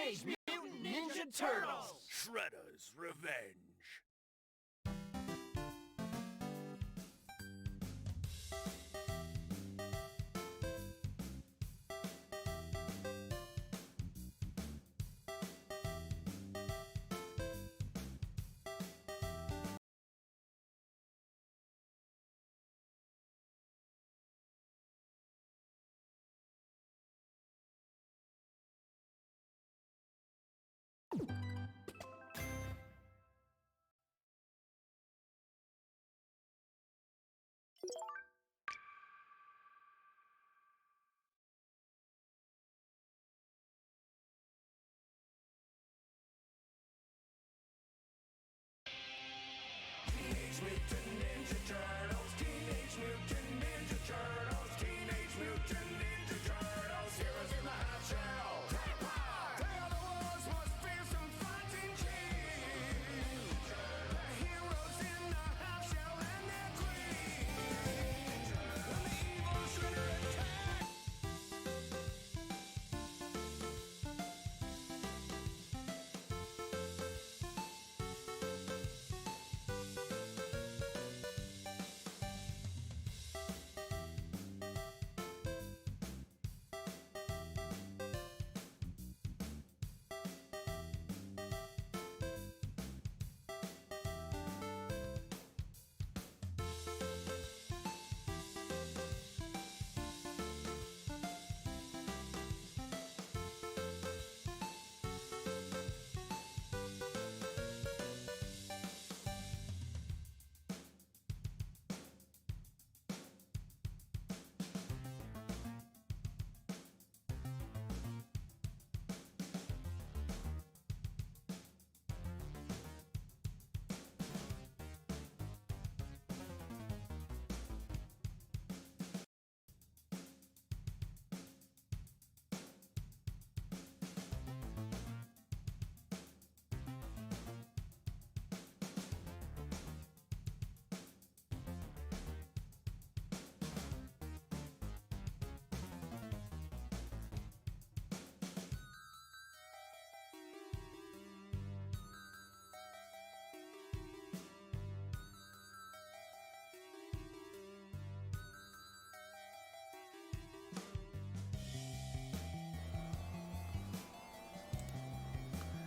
Teenage Mutant Ninja Turtles! Shredder's Revenge. Teenage Mutant Ninja Turtles, Teenage Mutant Ninja Turtles, Teenage Mutant Ninja Turtles, heroes in the half shell. Take part! They are the world's most fearsome fighting king. The heroes in the half shell and their queen. When the evil Shredder attacks.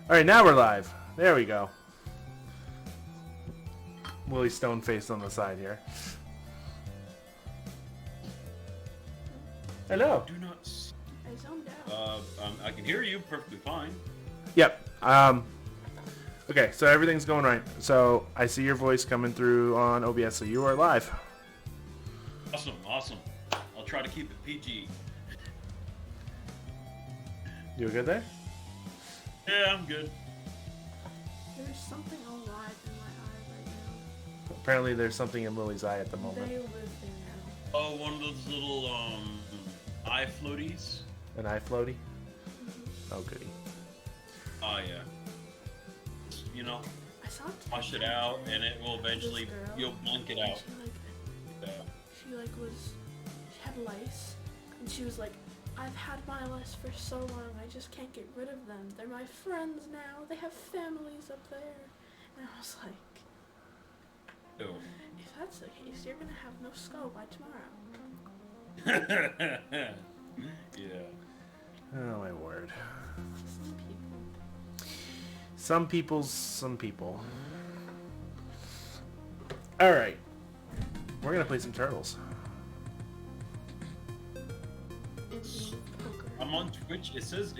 All right, now we're live. There we go. Willie Stoneface on the side here. Hello. Do not. I zoned out. I can hear you perfectly fine. Yep. Okay, so everything's going right. So I see your voice coming through on OBS, so you are live. Awesome. I'll try to keep it PG. You good there? Yeah, I'm good. There's something alive in my eye right now. Apparently there's something in Lily's eye at the moment. They live there now. Oh, one of those little eye floaties. An eye floaty? Oh, goody. Oh yeah. You know, I saw wash it out, and it will eventually. You'll blink it out. She had lice, and she was like, I've had my lice for so long, I just can't get rid of them. They're my friends now. They have families up there. And I was like, Ew. if that's the case, you're gonna have no skull by tomorrow. Yeah. Oh, my word. Some people. Some people. All right. We're going to play some Turtles. Poker. I'm on Twitch. It says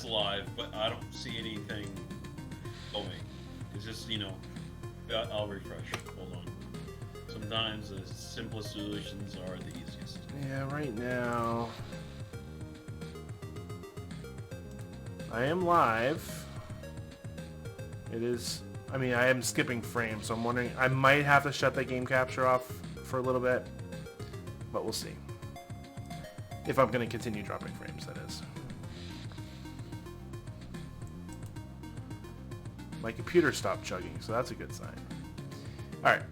live, but I don't see anything going. It's just, I'll refresh. Hold on. Sometimes the simplest solutions are the easiest. Yeah, right now I am live. It is, I am skipping frames, so I'm wondering, I might have to shut that game capture off for a little bit, but we'll see. If I'm going to continue dropping frames, that is. My computer stopped chugging, so that's a good sign. Alright.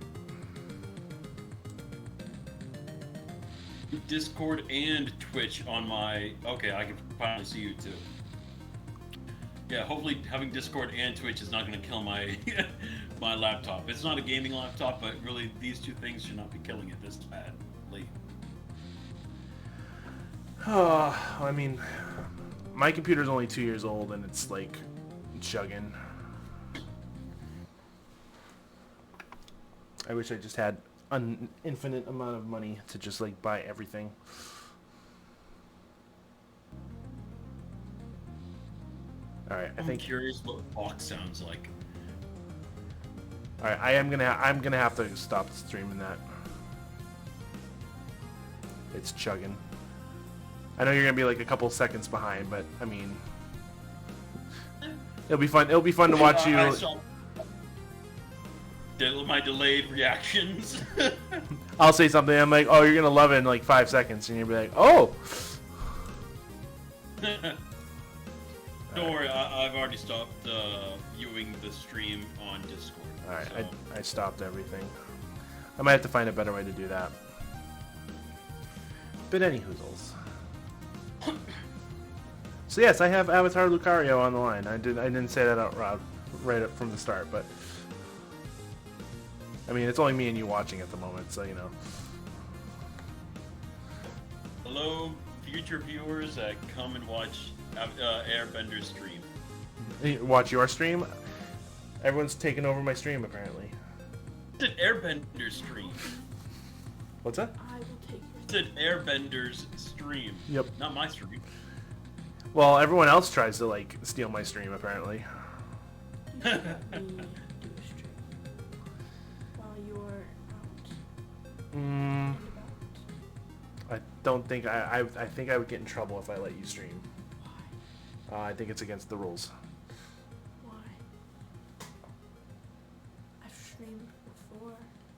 Discord and Twitch on my... Okay, I can finally see you too. Yeah, hopefully having Discord and Twitch is not going to kill my my laptop. It's not a gaming laptop, but really these two things should not be killing it this badly. Oh, I mean, my computer's only 2 years old and it's like chugging. I wish I just had an infinite amount of money to just like buy everything. All right, I'm curious what box sounds like. All right, I'm gonna have to stop streaming that. It's chugging. I know you're gonna be like a couple seconds behind, but I mean, it'll be fun. It'll be fun to watch you. I saw my delayed reactions. I'll say something. I'm like, oh, you're gonna love it in like 5 seconds, and you'll be like, oh. Don't worry, I've already stopped viewing the stream on Discord. Alright, so. I stopped everything. I might have to find a better way to do that. But any hoozles. So yes, I have Avatar Lucario on the line. I didn't say that out loud right up from the start, but I mean it's only me and you watching at the moment, so you know. Hello, future viewers that come and watch Airbender stream. Watch your stream? Everyone's taking over my stream apparently. It's an Airbender stream. What's that? I will take It's an Airbender's stream. Yep. Not my stream. Well, everyone else tries to like steal my stream apparently. your. You let me do a stream while you're out. Mm, and about. I don't think I think I would get in trouble if I let you stream. Why? I think it's against the rules. Why? I've streamed before.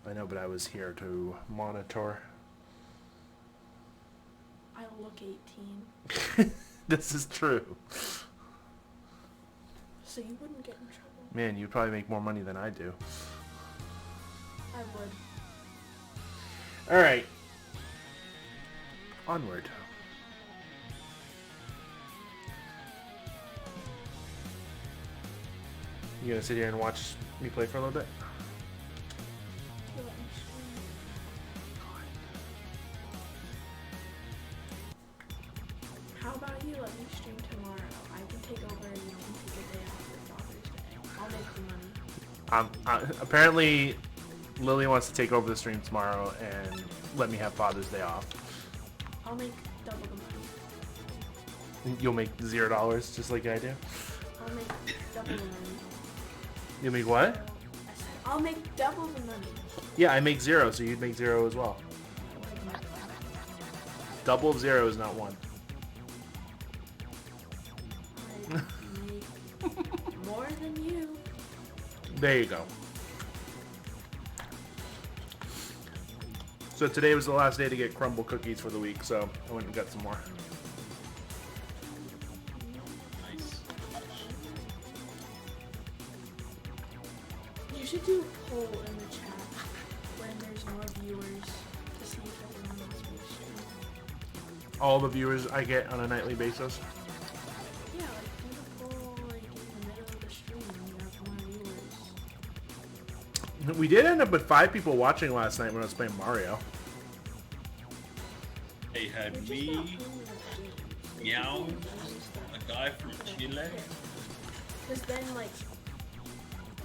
I know, but I was here to monitor. I look 18. This is true. So you wouldn't get in trouble. Man, you'd probably make more money than I do. I would. Alright. Onward. You gonna sit here and watch me play for a little bit? You let me stream. How about you let me stream tomorrow? I can take over and you can take a day off for Father's Day. I'll make the money. Apparently, Lily wants to take over the stream tomorrow and let me have Father's Day off. I'll make double the money. You'll make $0 just like I do? I'll make double the money. You'll make what? I said I'll make double the money. Yeah, I make 0, so you'd make 0 as well. I would make Double of 0 is not 1. I make more than you. There you go. So today was the last day to get crumble cookies for the week, so I went and got some more. Nice. You should do a poll in the chat when there's more viewers to see if everyone wants me to stream. All the viewers I get on a nightly basis. Yeah, like do the poll like in the middle of the stream when you have more viewers. We did end up with 5 people watching last night when I was playing Mario. They had We're just not me, playing enough games. Meow, Stuff. a guy from Chile. Because then, like,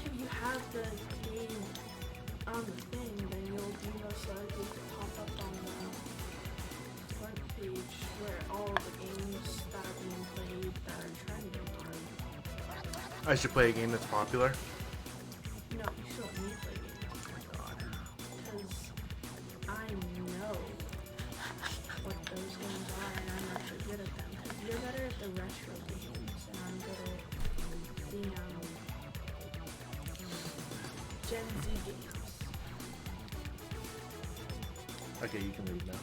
if you have the game on the thing, then you'll most likely pop up on the front page where all the games that are being played that are trending are. I should play a game that's popular. No, you still need to play games. Oh my god. Because I know what those games are, and I'm actually good at them. Because you're better at the retro games, and I'm good at the Gen Z games. Okay, you can leave now.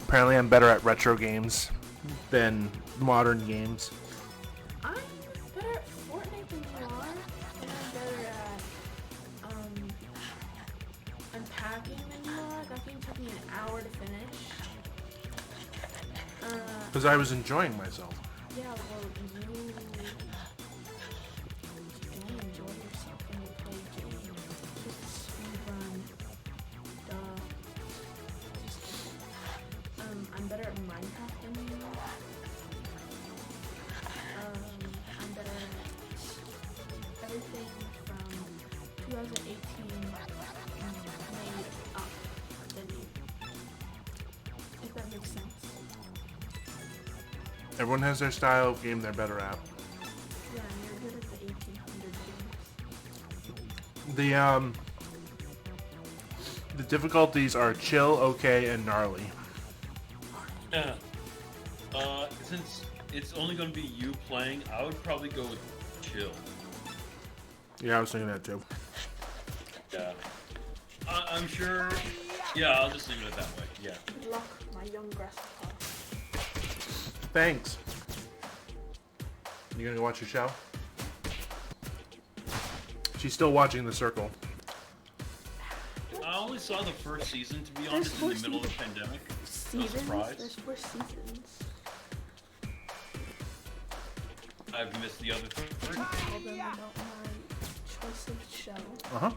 Apparently I'm better at retro games than modern games. I'm better at Fortnite than you are, and I'm better at unpacking than you are. That game took me an hour to finish. Because I was enjoying myself. Yeah, well, you don't enjoy yourself when you play games. Just speed run. Duh. Just kidding. I'm better at Minecraft than you are. I'm better at everything from 2018 made up than you. If that makes sense. Everyone has their style of game they're better at. Yeah, and you're good at the 1800 games. The difficulties are chill, okay, and gnarly. Yeah. Since it's only going to be you playing, I would probably go with chill. Yeah, I was thinking that too. Yeah. I'm sure. Yeah, I'll just leave it that way. Yeah. Good luck, my young grasshopper. Thanks. You gonna go watch your show? She's still watching The Circle. I only saw the first season, to be honest, in the middle of the pandemic. No Seasons? surprise. There's 4 seasons. I've missed the other three. Tell them about my choice of show. Uh-huh.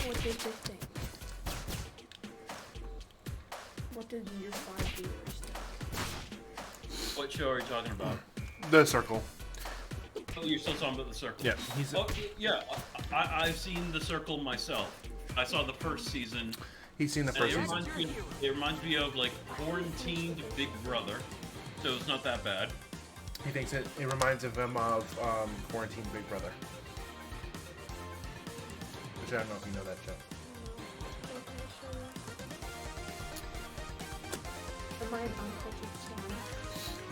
What did they think? What did your 5 viewers think? What show are you talking about? The Circle. Oh, you're still talking about The Circle? Yeah, he's... Oh, yeah. I've seen The Circle myself. I saw the first season. He's seen the And first it season. reminds me of like quarantined Big Brother, so it's not that bad. He thinks it reminds him of Quarantine Big Brother. Which I don't know if you know that show. Am I an uncultured swine?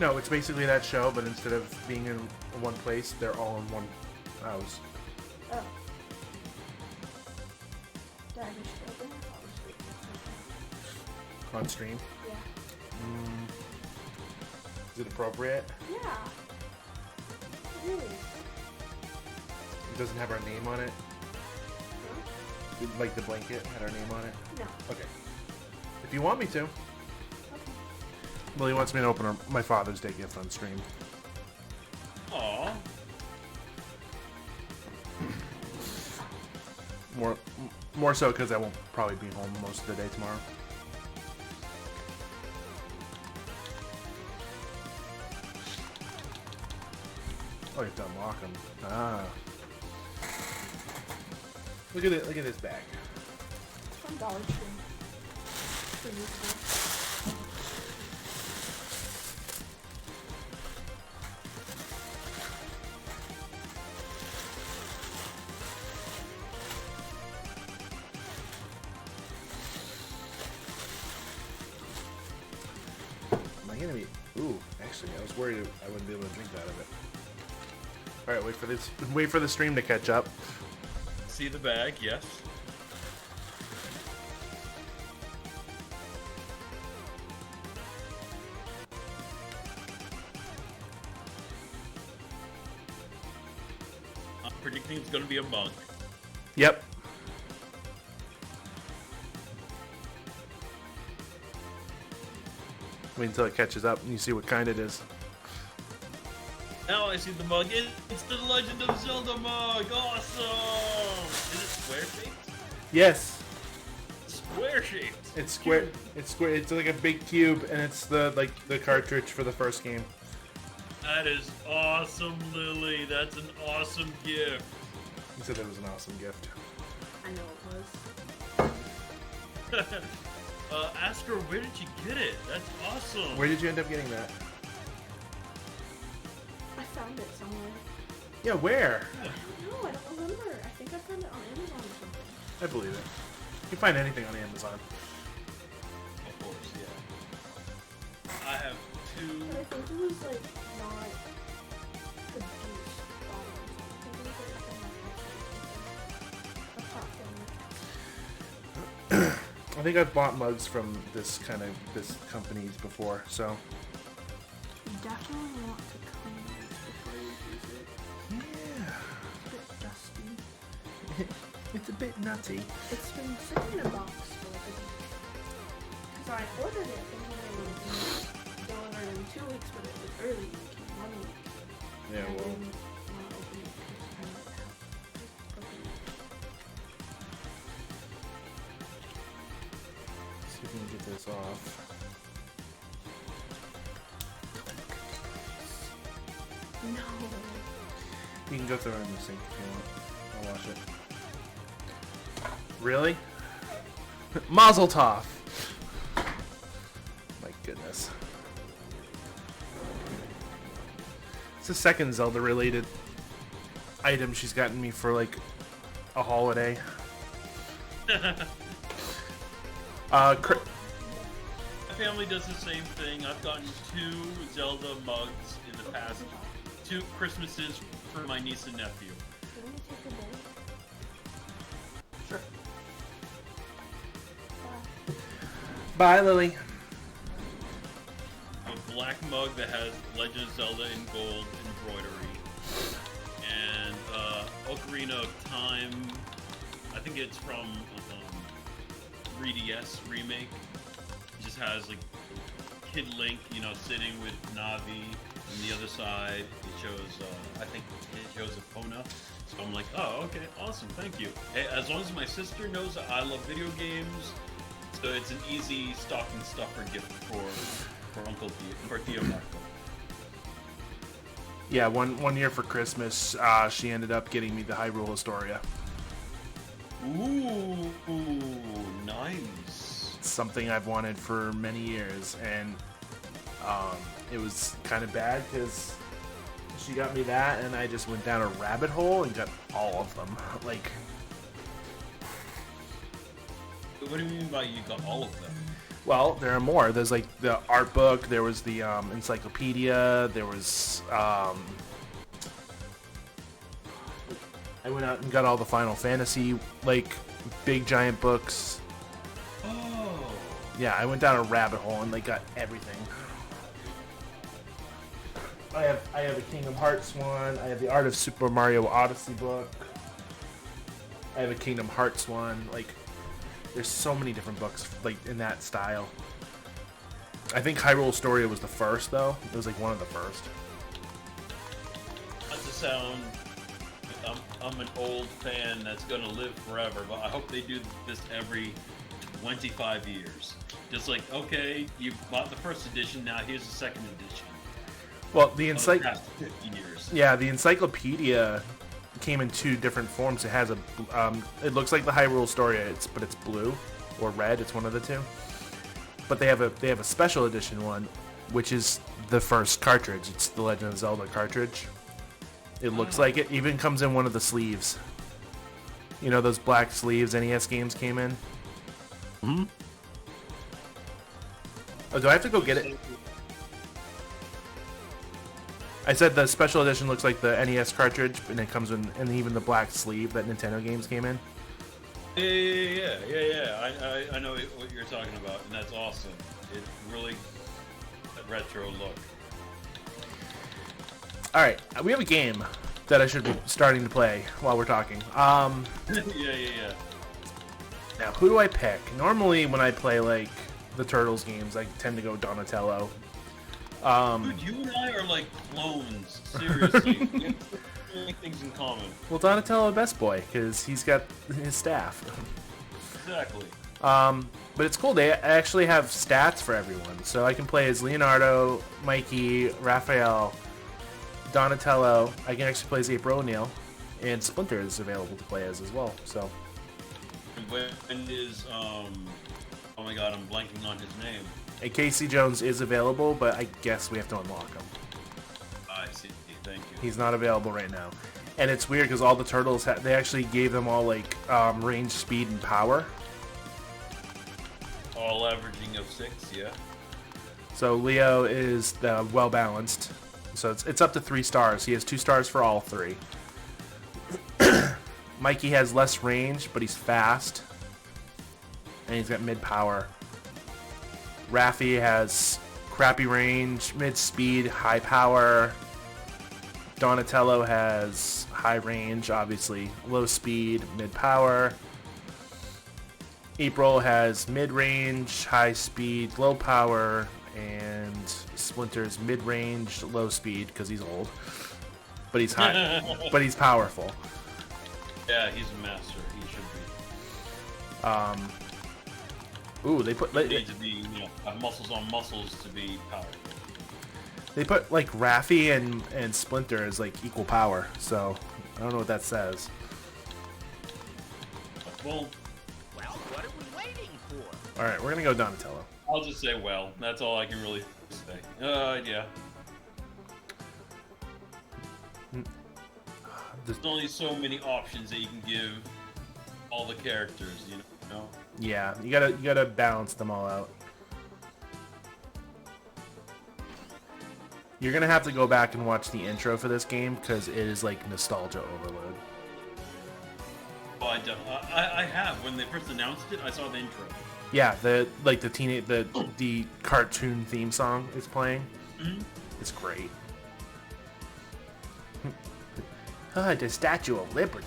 No, it's basically that show, but instead of being in one place, they're all in one house. Oh. Did I just show them? On stream. Yeah. Is it appropriate? Yeah. Really? It doesn't have our name on it? Huh? Like the blanket had our name on it? No. Okay. If you want me to. Okay. Well, he wants me to open my Father's Day gift on stream. Aww. More so because I won't probably be home most of the day tomorrow. Oh, you have to unlock them. Ah. Look at it. Look at this bag. It's from Dollar Tree. For you too. Am I gonna be? Ooh, actually, I was worried I wouldn't be able to drink out of it. All right, wait for this. Wait for the stream to catch up. See the bag? Yes. I'm predicting it's going to be a mug. Yep. Wait until it catches up and you see what kind it is. Now I see the mug. It's the Legend of Zelda mug. Awesome! Is it square shaped? Yes. Square shaped. It's square. It's square. It's like a big cube, and it's the cartridge for the first game. That is awesome, Lily. That's an awesome gift. He said it was an awesome gift. I know it was. Ask her, where did you get it? That's awesome. Where did you end up getting that? I found it somewhere. Yeah, where? I don't know. I don't remember. I think I found it on Amazon or something. I believe it. You can find anything on Amazon. Of course, yeah. I have two. But I think it was like not the juice bottle or something. I think it was like a platform. I think I've bought mugs from this companies before, so. You definitely want to clean it before you use it. Yeah. It's a bit dusty. It's a bit nutty. It's been sitting in a box for like a week. Because I ordered it thinking they would be delivered in Yeah, I well. didn't want to open it because I might have broken it. See if we can get this off. No. You can go throw it in the sink if you want. I'll wash it. Really? Mazel tov! My goodness. It's the second Zelda-related item she's gotten me for, like, a holiday. My family does the same thing. I've gotten 2 Zelda mugs in the past 2 Christmases for my niece and nephew. Can we take a bowl? Sure. Bye. Bye, Lily. A black mug that has Legend of Zelda in gold embroidery, and Ocarina of Time. I think it's from 3DS remake. It just has like Kid Link, you know, sitting with Navi, and the other side it shows. I think it shows Epona. So I'm like, oh, okay, awesome, thank you. Hey, as long as my sister knows that I love video games, so it's an easy stocking stuffer gift for Uncle Theo, for Theo Marco. Yeah, one year for Christmas, she ended up getting me the Hyrule Historia. Ooh, nice. It's something I've wanted for many years, and it was kind of bad because she got me that, and I just went down a rabbit hole and got all of them. Like, What do you mean by you got all of them? well, there are more. There's like the art book. There was the encyclopedia. There was I went out and got all the Final Fantasy like big giant books. Oh. Yeah, I went down a rabbit hole and like got everything. I have a Kingdom Hearts one. I have the Art of Super Mario Odyssey book. I have a Kingdom Hearts one. Like, there's so many different books like in that style. I think Hyrule Historia was the first though. It was like one of the first. Not to sound, I'm an old fan that's gonna live forever, but I hope they do this every 25 years. Just like, okay, you bought the first edition, now here's the second edition. Well, the Past 50 years. Yeah, the encyclopedia came in 2 different forms. It has a, it looks like the Hyrule Historia, but it's blue or red. It's one of the 2. But they have a special edition one, which is the first cartridge. It's the Legend of Zelda cartridge. It looks like it even comes in one of the sleeves. You know those black sleeves NES games came in. Hmm. Oh, do I have to go get it? I said the special edition looks like the NES cartridge, and it comes in, and even the black sleeve that Nintendo games came in. Yeah. I know what you're talking about, and that's awesome. It really that retro look. All right, we have a game that I should be starting to play while we're talking. Yeah. Now, who do I pick? Normally, when I play like the Turtles games, I tend to go Donatello. Dude, you and I are like clones. Seriously, we have so many things in common. Well, Donatello best boy because he's got his staff. Exactly. But it's cool. They actually have stats for everyone, so I can play as Leonardo, Mikey, Raphael, Donatello. I can actually play as April O'Neil, and Splinter is available to play as well. So. When is oh my god, I'm blanking on his name. And Casey Jones is available, but I guess we have to unlock him. I see. Thank you. He's not available right now. And it's weird because all the turtles, they actually gave them all like range, speed, and power. All averaging of 6, yeah. So Leo is the well-balanced. So it's up to 3 stars. He has 2 stars for all 3. Mikey has less range, but he's fast. And he's got mid-power. Raffi has crappy range, mid-speed, high power. Donatello has high range, obviously. Low speed, mid-power. April has mid-range, high speed, low power. And Splinter's mid-range, low speed, because he's old. but he's high, but he's powerful. Yeah, he's a master. He should be. Ooh, they put You need to be, you know, have muscles on muscles to be powerful. they put like Raffi and Splinter as like equal power. So I don't know what that says. Well, What are we waiting for? All right, we're gonna go Donatello. I'll just say well. That's all I can really say. Yeah. There's only so many options that you can give all the characters, you know? Yeah, you gotta balance them all out. You're gonna have to go back and watch the intro for this game because it is like nostalgia overload. Oh, I have. When they first announced it, I saw the intro. Yeah, the cartoon theme song is playing. Mm-hmm. It's great. The Statue of Liberty.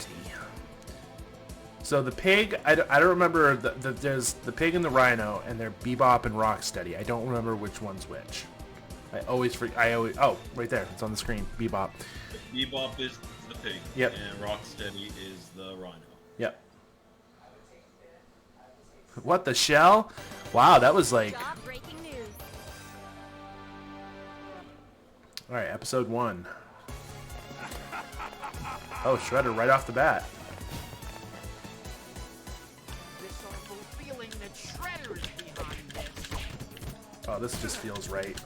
So the pig, I don't remember. There's the pig and the rhino, and they're Bebop and Rocksteady. I don't remember which one's which. Oh, right there. It's on the screen. Bebop. Bebop is the pig. Yep. And Rocksteady is the rhino. Yep. What, the shell? Wow, that was like... Breaking news. Alright, episode 1. Oh, Shredder right off the bat. This awful feeling that Shredder is behind this. Oh, this just feels right.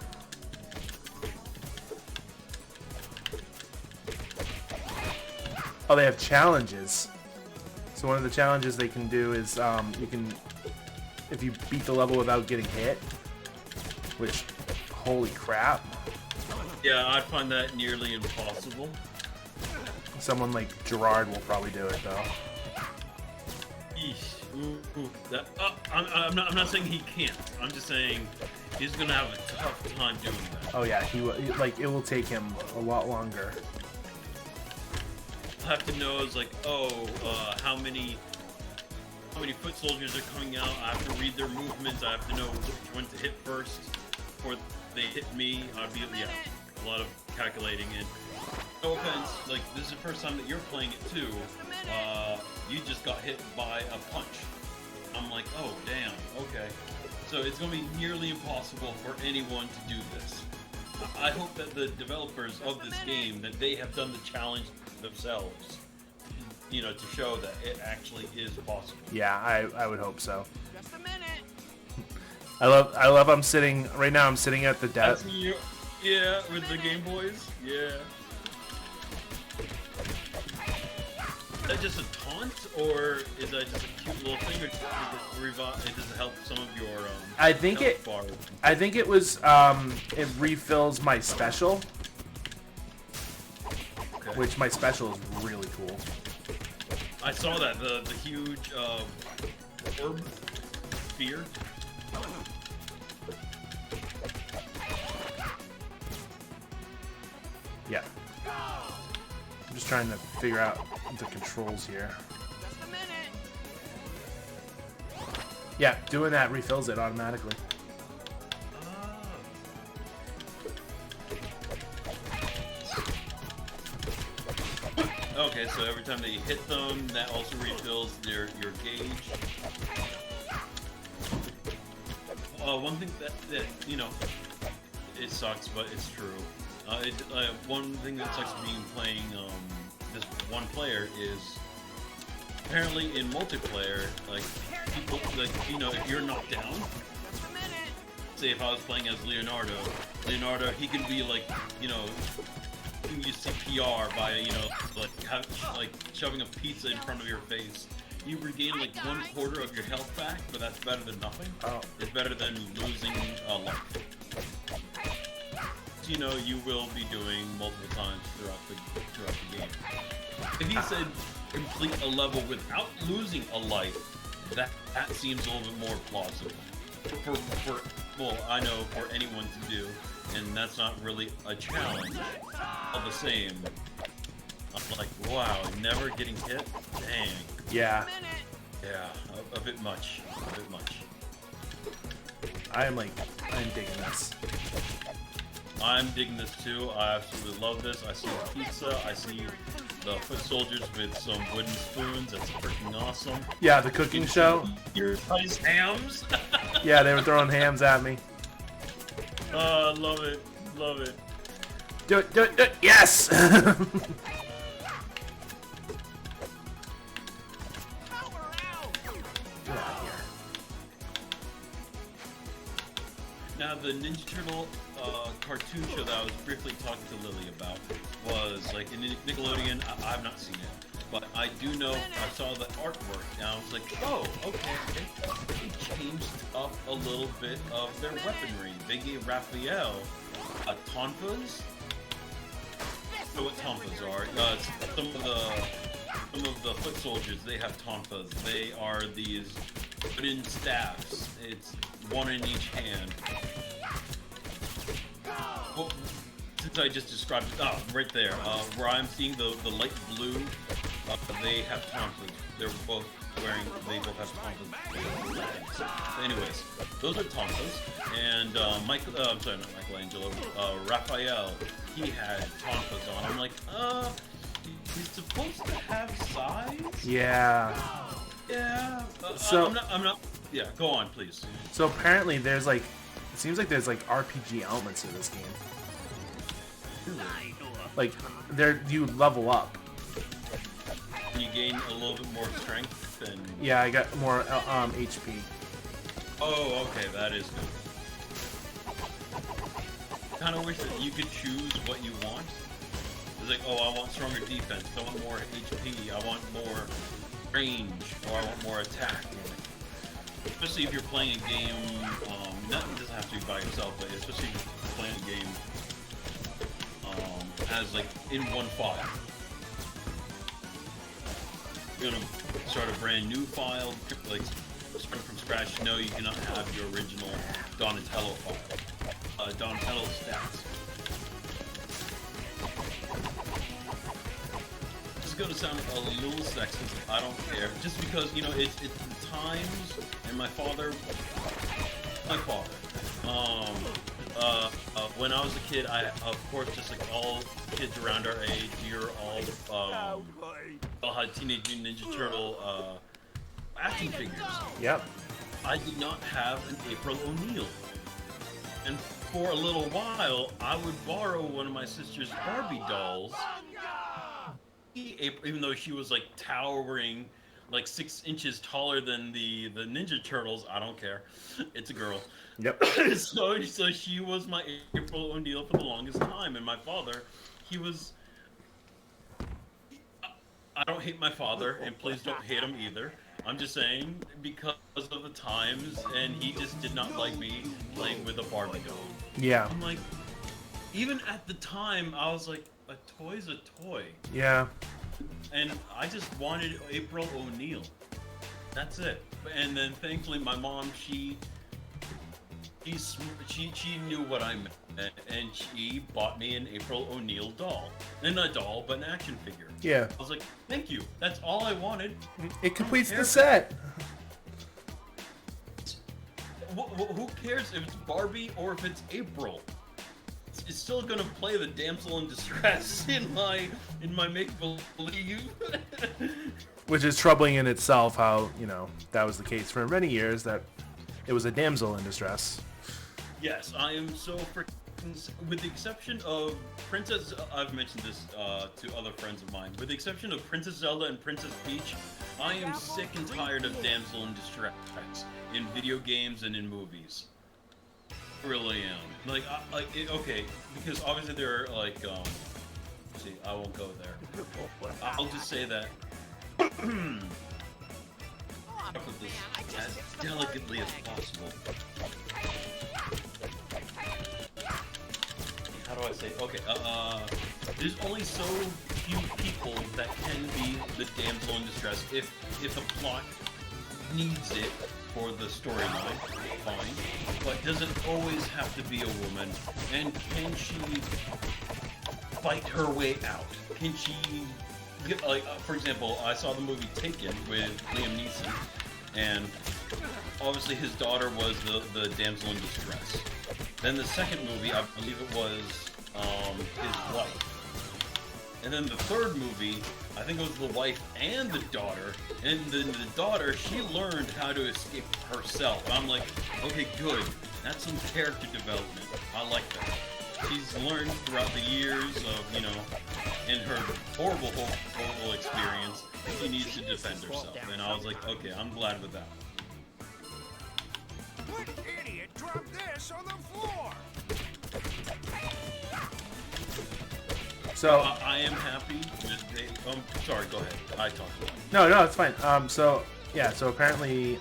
Oh, they have challenges. So one of the challenges they can do is you can, if you beat the level without getting hit, which, holy crap. Yeah, I find that nearly impossible. Someone like Gerard will probably do it though. Eesh. Ooh. I'm not saying he can't. I'm just saying he's gonna have a tough time doing that. Oh yeah, it will take him a lot longer. I have to know is like, how many foot soldiers are coming out. I have to read their movements. I have to know which one to hit first before they hit me. A lot of calculating. And no offense, like this is the first time that you're playing it too. You just got hit by a punch. I'm like, oh damn, okay. So it's gonna be nearly impossible for anyone to do this. I hope that the developers of this game, that they have done the challenge themselves, you know, to show that it actually is possible. Yeah, I would hope so. Just a minute. I love I'm sitting right now. I'm sitting at the desk. That's you, yeah, with the Game Boys, yeah. Is that just a taunt, or is that just a cute little thing, or does it help some of your I think health bar? I think it was it refills my special, Okay. which my special is really cool. I saw that the huge orb sphere. Yeah. I'm just trying to figure out the controls here. Just a minute. Yeah, doing that refills it automatically. Okay, so every time that you hit them, that also refills your gauge. One thing that you know, it sucks, but it's true. One thing that sucks being playing this one player is apparently in multiplayer, like people, like, you know, if you're knocked down, Just a minute. say if I was playing as Leonardo, he could be like, you know, you CPR by, you know, like shoving a pizza in front of your face. You regain like 1/4 of your health back, but that's better than nothing. Oh. It's better than losing a life. You know, you will be doing multiple times throughout the game. If he said complete a level without losing a life, that seems a little bit more plausible. Well, I know for anyone to do, and that's not really a challenge. All the same, I'm like, wow, never getting hit? Dang. Yeah, Yeah, a bit much. A bit much. I'm digging this. I'm digging this too. I absolutely love this. I see pizza. I see the foot soldiers with some wooden spoons. That's freaking awesome. Yeah, the cooking show. Your nice hams. Yeah, they were throwing hams at me. Love it. Love it. Do it, do it, do it. Yes! Power out! Get out of here. Now, the Ninja Turtle cartoon show that I was briefly talking to Lily about was like in Nickelodeon. I've not seen it, but I do know I saw the artwork and I was like, oh, okay. They changed up a little bit of their weaponry. They gave Raphael tonfas. You know what tonfas are? Some of the foot soldiers, they have tonfas. They are these wooden staffs. It's one in each hand. Well, since I just described it, right there, where I'm seeing the light blue, they have tonfas. They're both wearing, they both have tonfas. Anyways, those are tonfas, and I'm sorry, not Michelangelo, Raphael, he had tonfas on. I'm like, he's supposed to have size? Yeah. Yeah. So- I'm not, yeah, go on, please. So apparently there's like, it seems like there's like RPG elements to this game. Like, you level up. You gain a little bit more strength and... Yeah, I got more HP. Oh, okay, that is good. Kind of wish that you could choose what you want. It's like, oh, I want stronger defense, I want more HP, I want more range, or I want more attack. Especially if you're playing a game, it doesn't have to be by yourself, but especially if you're playing a game as like in one file. You're gonna start a brand new file, like start from scratch. No, you cannot have your original Donatello file. Donatello stats. This is gonna sound a little sexist. I don't care. Just because, you know, it's the times, and my father. When I was a kid, I, of course, just like all kids around our age, you're all had Teenage Mutant Ninja Turtle action figures. Yep. I did not have an April O'Neil. And for a little while, I would borrow one of my sister's Barbie dolls. Even though she was like towering, like 6 inches taller than the Ninja Turtles, I don't care. It's a girl. Yep. So she was my April O'Neil for the longest time, and my father, he was. I don't hate my father, and please don't hate him either. I'm just saying because of the times, and he just did not like me playing with a Barbie doll. Yeah. I'm like, even at the time, I was like, a toy's a toy. Yeah. And I just wanted April O'Neil. That's it. And then thankfully my mom, she knew what I meant, and she bought me an April O'Neil doll. And not a doll, but an action figure. Yeah. I was like, thank you. That's all I wanted. It completes the set. Who cares if it's Barbie or if it's April? It's still gonna play the damsel in distress in my make-believe. Which is troubling in itself how, you know, that was the case for many years, that it was a damsel in distress. Yes, I am so freaking... With the exception of Princess... I've mentioned this to other friends of mine. With the exception of Princess Zelda and Princess Peach, I am sick and tired of damsel in distress in video games and in movies. I really am. Like, okay, because obviously there are, like, see, I won't go there. I'll just say that... I'll put this as delicately as possible. How do I say? Okay, there's only so few people that can be the damsel in distress if the plot needs it for the storyline, fine. But does it always have to be a woman? And can she fight her way out? Can she, like, for example, I saw the movie Taken with Liam Neeson, and obviously his daughter was the damsel in distress. Then the second movie, I believe it was his wife. And then the third movie, I think it was the wife and the daughter. And then the daughter, she learned how to escape herself. And I'm like, okay, good. That's some character development. I like that. She's learned throughout the years of, you know, in her horrible experience, she needs to defend herself. And I was like, okay, I'm glad with that. What idiot dropped this on the floor? So I am happy with the, sorry, go ahead. I talked a lot. no, it's fine. So yeah, so apparently,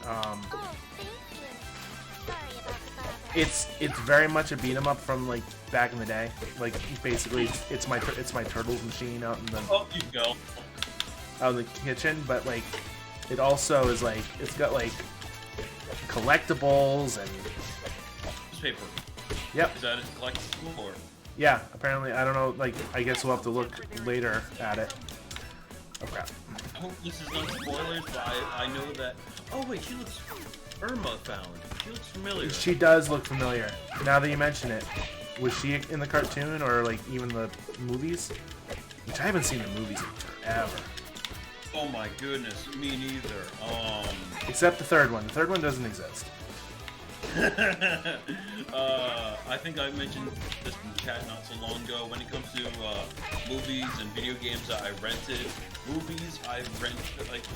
it's very much a beat 'em up from like back in the day. Like basically, it's my Turtles machine out in the You go. out in the kitchen, but like it also is like it's got like collectibles and Newspaper. yep. Is that a collectible or? Yeah, apparently, I don't know, like, I guess we'll have to look later at it. Oh, crap. I hope this is not spoilers, but I know that... Oh, wait, she looks... Irma found. She looks familiar. She does look familiar, now that you mention it. Was she in the cartoon, or, like, even the movies? Which I haven't seen the movies in forever. Oh my goodness, me neither. Except the third one. The third one doesn't exist. I think I mentioned this in chat not so long ago. When it comes to movies and video games that I rented, movies I rented like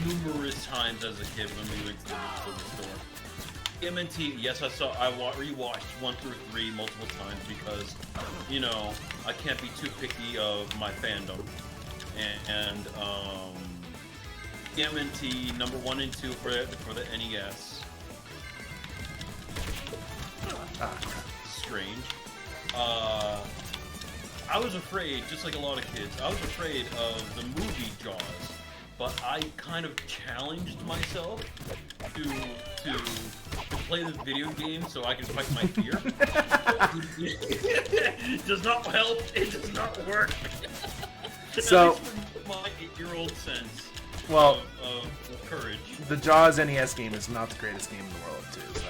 numerous times as a kid when we went to the store. TMNT, yes, I rewatched 1 through 3 multiple times because, you know, I can't be too picky of my fandom. And TMNT number 1 and 2 for the NES. Strange. I was afraid, just like a lot of kids, I was afraid of the movie Jaws, but I kind of challenged myself to play the video game so I can fight my fear. It does not help. It does not work. So, my 8-year-old sense well, of courage. The Jaws NES game is not the greatest game in the world, too, so...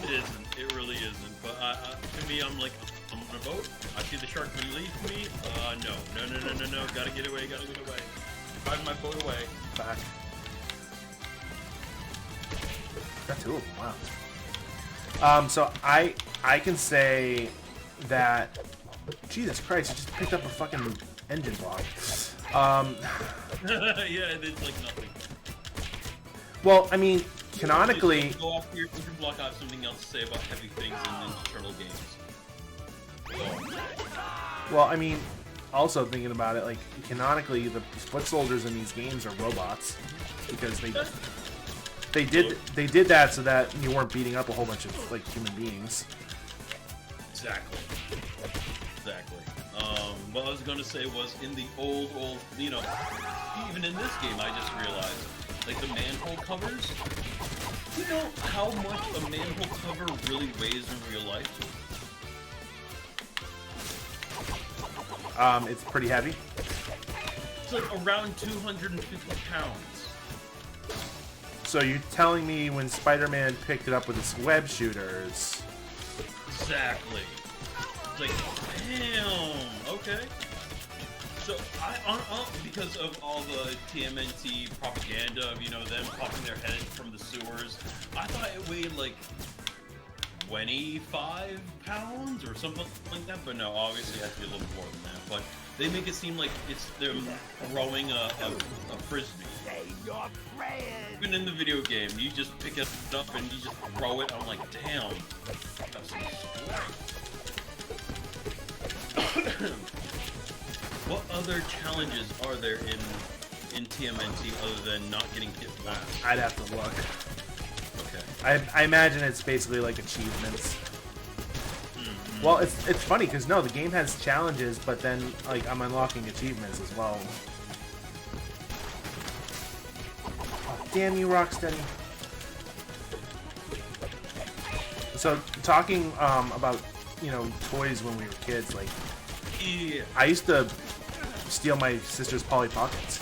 It isn't. It really isn't. But to me, I'm like, I'm gonna vote. I see the shark release me. No. Gotta get away. Drive my boat away. Back. Got 2 of them, wow. So I can say that... Jesus Christ, I just picked up a fucking engine block. Yeah, it's like nothing. Well, I mean, canonically... Go off your engine block. I have something else to say about heavy things in Ninja Turtle games. Well, I mean, also thinking about it, like, canonically, the foot soldiers in these games are robots. Because they did that so that you weren't beating up a whole bunch of, like, human beings. Exactly. What I was gonna say was in the old, you know, even in this game, I just realized, like the manhole covers. You know how much a manhole cover really weighs in real life? It's pretty heavy. It's like around 250 pounds. So you're telling me when Spider-Man picked it up with his web shooters... Exactly. It's like, damn, okay. So, because of all the TMNT propaganda of, you know, them popping their head from the sewers, I thought it weighed like 25 pounds or something like that, but no, obviously it has to be a little more than that. But they make it seem like it's them throwing a frisbee. Even in the video game, you just pick it up and you just throw it. I'm like, damn, that's some strength. What other challenges are there in TMNT other than not getting hit once? I'd have to look. Okay. I imagine it's basically like achievements. Well, it's funny because no, the game has challenges, but then like I'm unlocking achievements as well. Oh, damn you, Rocksteady! So talking about toys when we were kids, like Yeah. I used to steal my sister's Polly Pockets,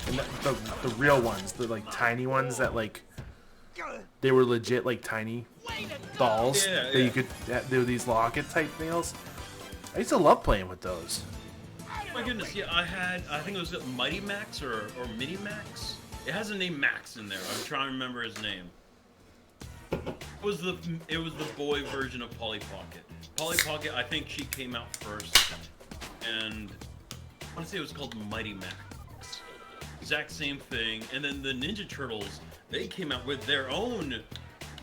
and the real ones, the like tiny ones that like they were legit like tiny. dolls Yeah, that you yeah. could do these locket type nails. I used to love playing with those. My goodness, yeah, I think it was Mighty Max or Mini Max. It has a name Max in there. I'm trying to remember his name. It was the boy version of Polly Pocket. Polly Pocket, I think she came out first, and I want to say it was called Mighty Max. Exact same thing. And then the Ninja Turtles, they came out with their own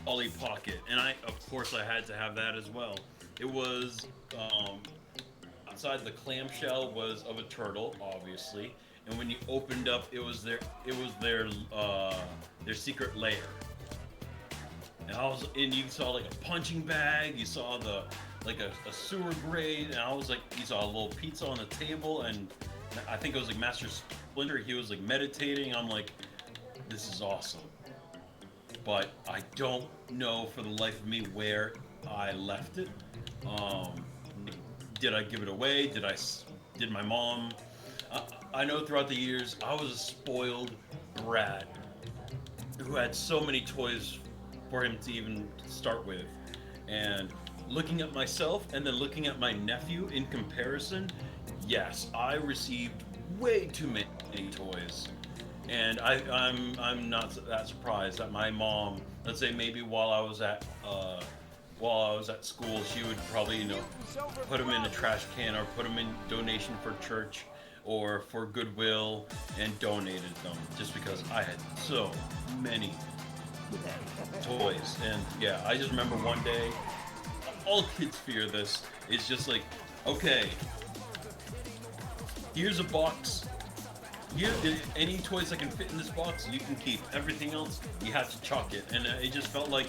Polly Pocket, and of course I had to have that as well. It was outside the clamshell was of a turtle, obviously, and when you opened up, it was their secret lair. And you saw like a punching bag, you saw a sewer grate, and I was like, you saw a little pizza on the table, and I think it was like Master Splinter. He was like meditating. I'm like, this is awesome, but I don't know for the life of me where I left it. Did I give it away? Did my mom? I know throughout the years I was a spoiled brat who had so many toys for him to even start with, and looking at myself and then looking at my nephew in comparison, yes, I received way too many toys, and I'm not that surprised that my mom, let's say maybe while I was at school, she would probably put them in a trash can or put them in donation for church or for Goodwill and donated them just because I had so many toys. And yeah, I just remember one day, all kids fear this, it's just like, okay, here's a box, here, any toys that can fit in this box you can keep, everything else you have to chuck it. And it just felt like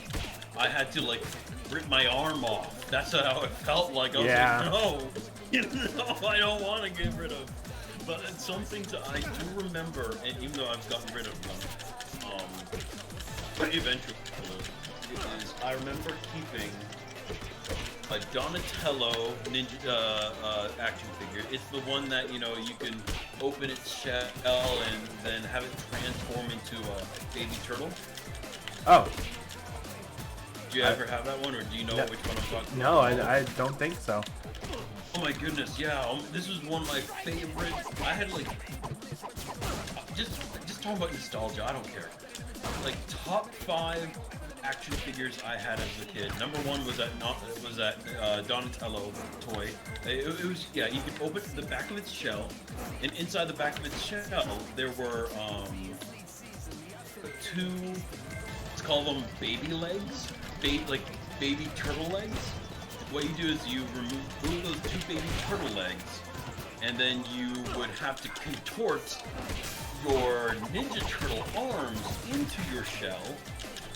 I had to like rip my arm off. That's how it felt like. I was like, no, I don't want to get rid of. But it's something that I do remember, and even though I've gotten rid of them, but eventually, is I remember keeping a Donatello ninja action figure. It's the one that you can open its shell and then have it transform into a baby turtle. Oh. Do you ever have that one, or do you know which one I'm talking No, about? I don't think so. Oh my goodness, yeah. This was one of my favorite. I had like just talking about nostalgia. I don't care. Like top 5 action figures I had as a kid. Number 1 was that Donatello toy. It was you could open the back of its shell, and inside the back of its shell there were 2. Let's call them baby legs, baby turtle legs. What you do is you remove those 2 baby turtle legs, and then you would have to contort your Ninja Turtle arms into your shell,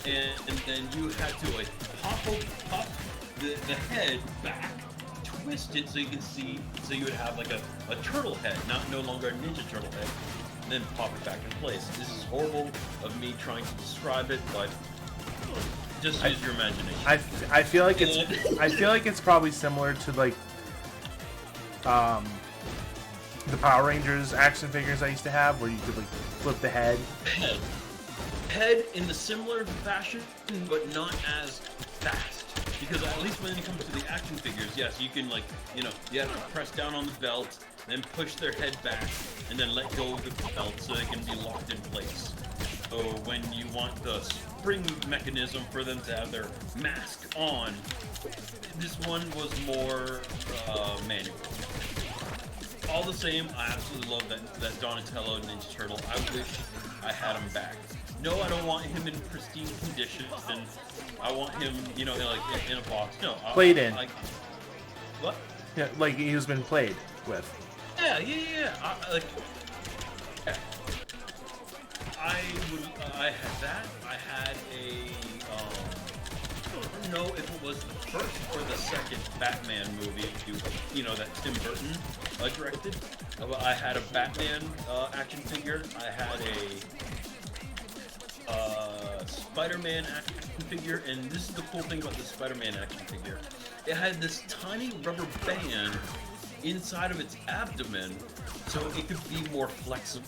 and then you had to like pop the head back, twist it so you can see, so you would have like a turtle head, no longer a Ninja Turtle head, and then pop it back in place. This is horrible of me trying to describe it, but just use your imagination. I feel like it's probably similar to like the Power Rangers action figures I used to have, where you could like flip the head. Head in the similar fashion, but not as fast. Because at least when it comes to the action figures, yes, you can you have to press down on the belt, then push their head back, and then let go of the belt so they can be locked in place. So when you want the spring mechanism for them to have their mask on, this one was more manual. All the same, I absolutely love that Donatello Ninja Turtle. I wish I had him back. No, I don't want him in pristine condition, and I want him, in a box. No, Played in. What? Yeah, like he's been played with. Yeah. I had that. I had I don't know if it was the first or the second Batman movie, that Tim Burton directed. I had a Batman action figure. I had a Spider-Man action figure, and this is the cool thing about the Spider-Man action figure. It had this tiny rubber band inside of its abdomen, so it could be more flexible.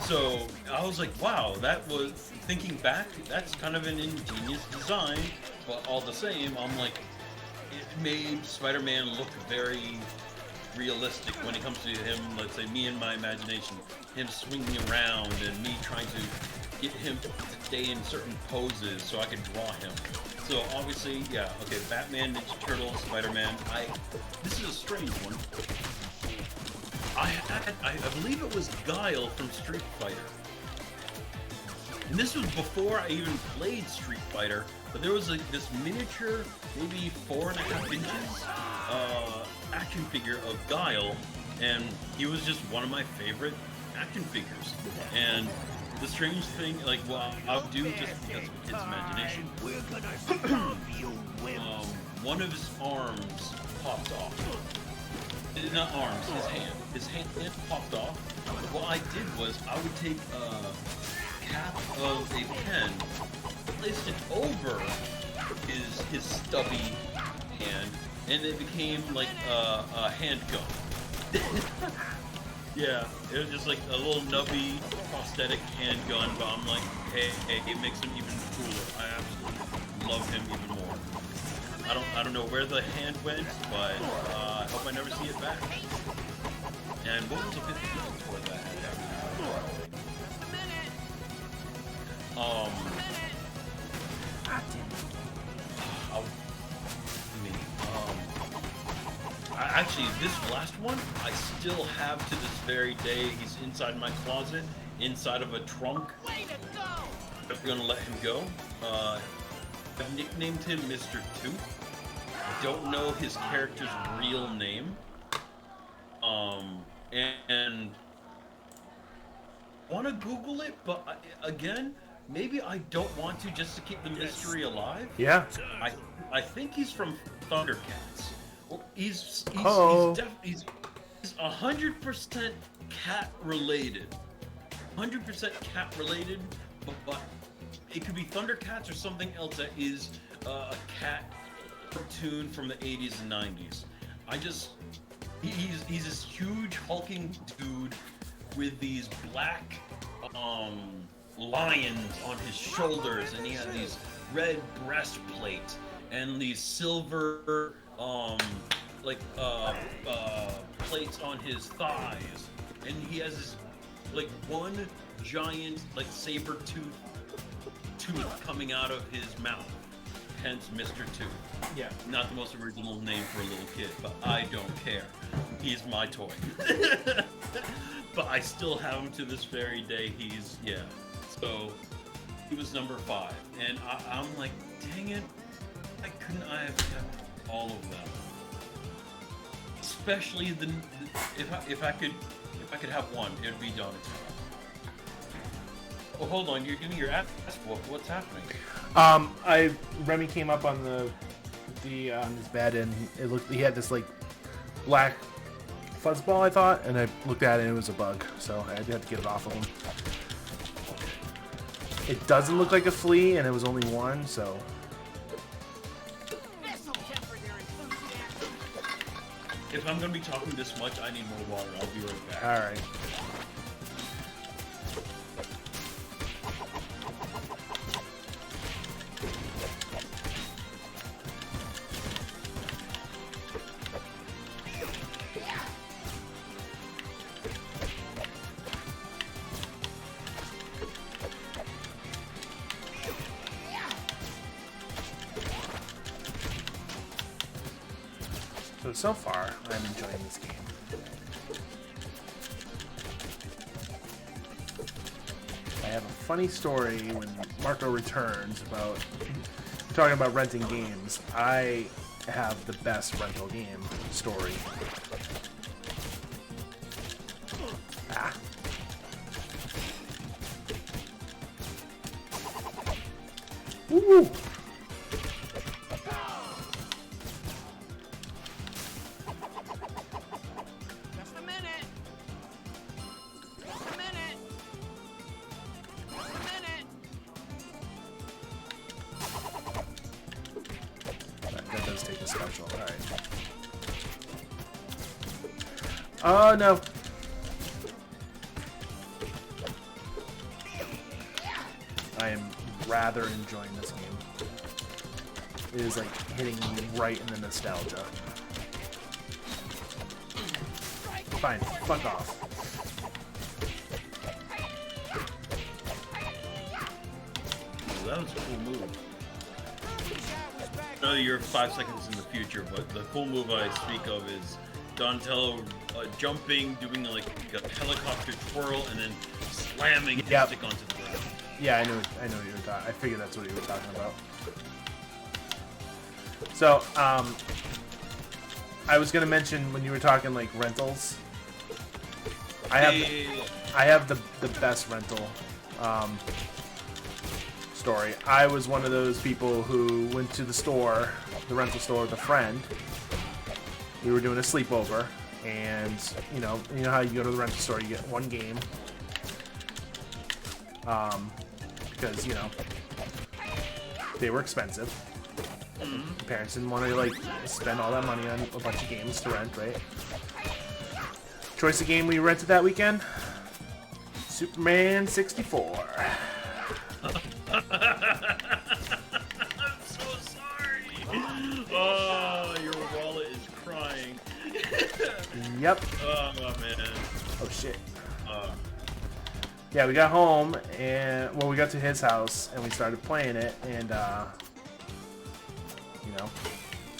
So I was like, wow, thinking back, that's kind of an ingenious design, but all the same, I'm like, it made Spider-Man look very realistic when it comes to him, let's say, me and my imagination, him swinging around and me trying to get him to stay in certain poses so I could draw him. So obviously, yeah, okay, Batman, Ninja Turtles, Spider-Man, this is a strange one. I believe it was Guile from Street Fighter. And this was before I even played Street Fighter, but there was like this miniature, maybe 4.5 inches, action figure of Guile, and he was just one of my favorite action figures. And the strange thing, like, well, I'll do just because of his imagination. One of his arms popped off. Not arms, his hand. His hand popped off. What I did was I would take a cap of a pen, placed it over his stubby hand, and it became like a handgun. Yeah, it was just like a little nubby prosthetic handgun, but I'm like, hey, it makes him even cooler. I absolutely love him even more. I don't know where the hand went, but I hope I never see it back. And what was the 50 before that? Actually, this last one, I still have to this very day. He's inside my closet, inside of a trunk. Way to go! I'm gonna let him go. I've nicknamed him Mr. Tooth. I don't know his character's real name. And want to Google it, but again, maybe I don't want to, just to keep the mystery alive. Yeah. I think he's from Thundercats. Well, he's 100% cat related. 100% cat related, but it could be Thundercats or something else that is a cat cartoon from the 80s and 90s. He's this huge hulking dude with these black lions on his shoulders, and he has these red breastplates and these silver plates on his thighs, and he has this like one giant like saber tooth coming out of his mouth, hence Mr. Tooth. Yeah. Not the most original name for a little kid, but I don't care. He's my toy. But I still have him to this very day. So he was number 5, and I'm like, dang it, I have kept all of them. Especially if I could have one, it would be Donatello. Oh, hold on, you're giving your ass whoop. What's happening? Remy came up on on his bed, and he had this like black fuzzball, I thought, and I looked at it and it was a bug, so I had to get it off of him. It doesn't look like a flea, and it was only one, so. This'll temper their enthusiasm. If I'm gonna be talking this much, I need more water. I'll be right back. All right. So far, I'm enjoying this game. I have a funny story when Marco returns about talking about renting games. I have the best rental game story. Ah. Woo! Oh no. I am rather enjoying this game. It is like hitting me right in the nostalgia. Fine, fuck off. Oh, that was a cool move. I know you're 5 seconds in the future, but the cool move I speak of is Donatello jumping, doing like a helicopter twirl, and then slamming his stick onto the ground. Yeah, I know what you were talking. I figured that's what you were talking about. So, I was gonna mention when you were talking like rentals. I have the best rental story. I was one of those people who went to the rental store with a friend. We were doing a sleepover, and you know how you go to the rental store, you get one game. Because they were expensive. Parents didn't want to like spend all that money on a bunch of games to rent, right? Choice of game we rented that weekend: Superman 64. I'm so sorry. Oh, your wallet is crying. Yep. Oh man. Oh shit. Yeah, we got home and we got to his house and we started playing it, and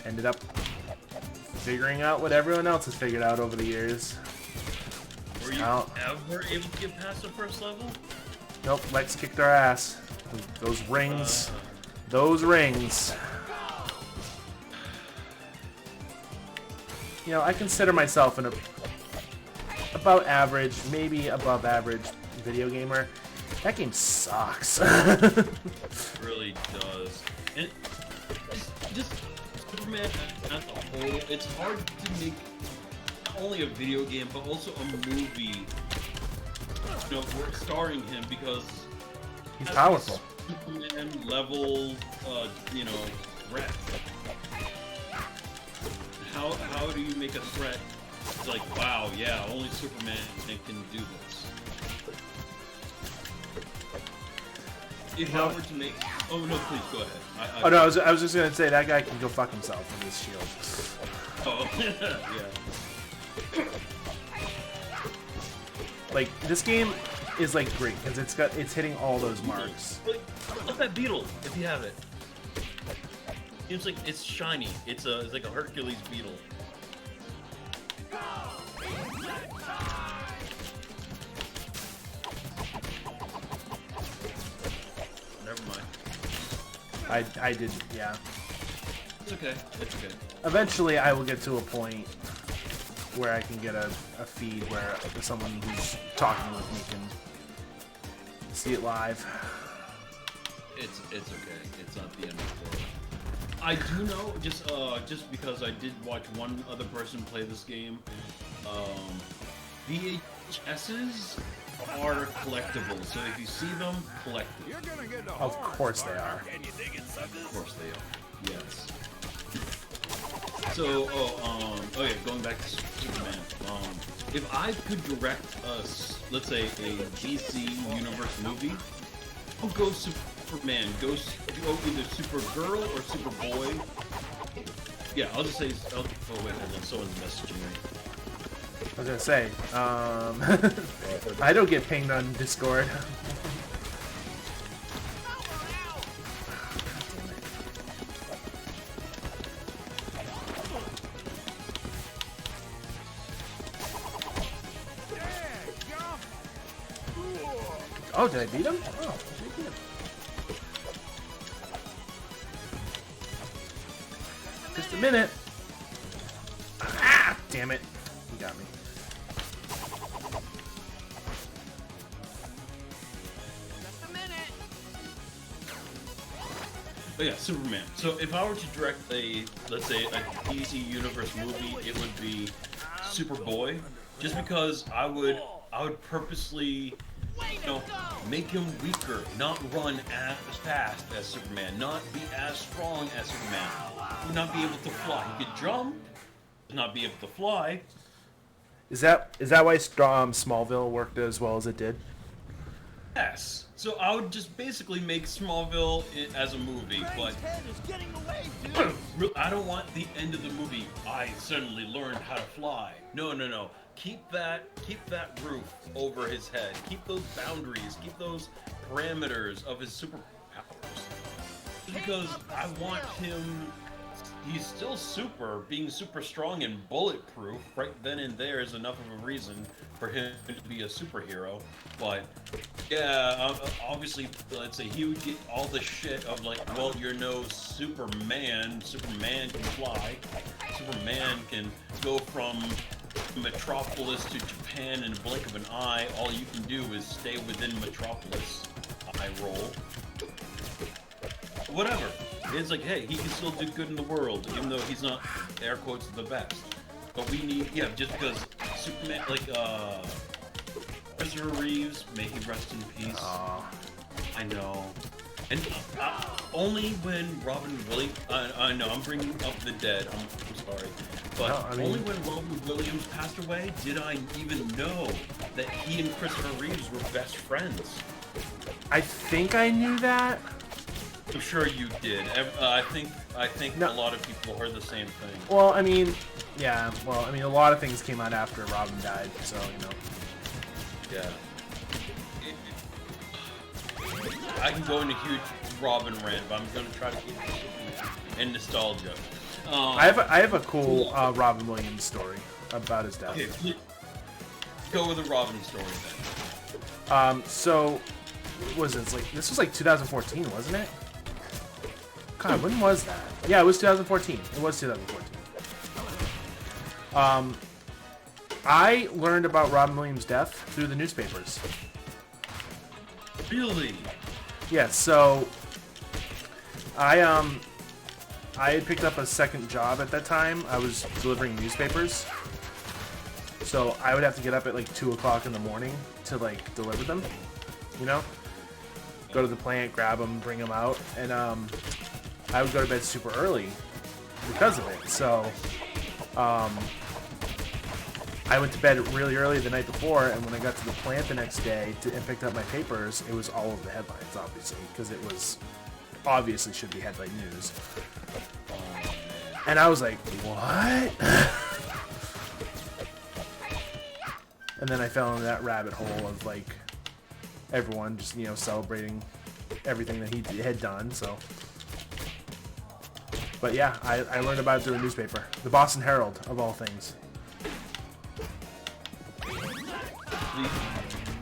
ended up figuring out what everyone else has figured out over the years. Were you ever able to get past the first level? Nope, Lex kicked our ass. Those rings. Those rings. I consider myself an about average, maybe above average video gamer. That game sucks. It really does. And just Superman as a whole, it's hard to make not only a video game but also a movie, starring him, because he's powerful. Superman level, threat. How do you make a threat? It's like, wow, yeah, only Superman can do this. If I were to make... Oh, no, please, go ahead. I was just going to say, that guy can go fuck himself with his shield. Oh, yeah. Like, this game is, like, great, because it's hitting all those marks. Look at that beetle, if you have it. Seems like it's shiny. It's like a Hercules beetle. Never mind. I did, yeah. It's okay. It's okay. Eventually, I will get to a point where I can get a feed where someone who's talking with me can see it live. It's okay. It's not the end of the world. I do know, just because I did watch one other person play this game, VHSs are collectible, so if you see them, collect them. Of course they are. Of course they are. Yes. So, going back to Superman. If I could direct let's say a DC Universe movie, I'll go Superman. Go either Supergirl or Superboy. Yeah, I'll just say. Oh wait, hold on. Someone's messaging me. I was gonna say, I don't get pinged on Discord. Oh, did I beat him? Oh, did I beat him? Just a minute. Ah, damn it. He got me. Just a minute. Oh yeah, Superman. So if I were to direct let's say a DC Universe movie, it would be Superboy, just because I would purposely, make him weaker, not run as fast as Superman, not be as strong as Superman, not be able to fly. He could jump, but not be able to fly. Is that why Smallville worked as well as it did? Yes. So I would just basically make Smallville as a movie, but head is getting away, dude. I don't want the end of the movie. I suddenly learned how to fly. No, no, no. Keep that roof over his head. Keep those boundaries. Keep those parameters of his superpowers. Because I want him. He's still being super strong and bulletproof. Right then and there is enough of a reason for him to be a superhero. But yeah, obviously, let's say he would get all the shit of like, well, you're no Superman. Superman can fly. Superman can go from Metropolis to Japan in a blink of an eye. All you can do is stay within Metropolis. I roll. Whatever. It's like, hey, he can still do good in the world, even though he's not, air quotes, the best. But we need, yeah, just because Superman, like, Christopher Reeves, may he rest in peace. I know. And only when Robin Williams, I know, I'm bringing up the dead, I'm sorry. But No, I mean, only when Robin Williams passed away did I even know that he and Christopher Reeves were best friends. I think I knew that. I'm sure you did. I think No. a lot of people heard the same thing. Well, I mean, yeah. Well, I mean, a lot of things came out after Robin died, so you know. Yeah. I can go into huge Robin rant, but I'm going to try to keep it and nostalgia. I have a cool Robin Williams story about his death. Okay, go with the Robin story then. So, what was it? It's like this was like 2014, wasn't it? God, when was that? Yeah, it was 2014. It was 2014. I learned about Robin Williams' death through the newspapers. Really? Yeah, so I had picked up a second job at that time. I was delivering newspapers. So I would have to get up at like 2 o'clock in the morning to like deliver them, you know? Go to the plant, grab them, bring them out, and I would go to bed super early because of it. So I went to bed really early the night before, and when I got to the plant the next day and picked up my papers, it was all over the headlines, obviously, because it was obviously should be headline news. And I was like, what? And then I fell into that rabbit hole of like everyone just, you know, celebrating everything that he had done. So, but yeah, I learned about it through a newspaper, the Boston Herald of all things. To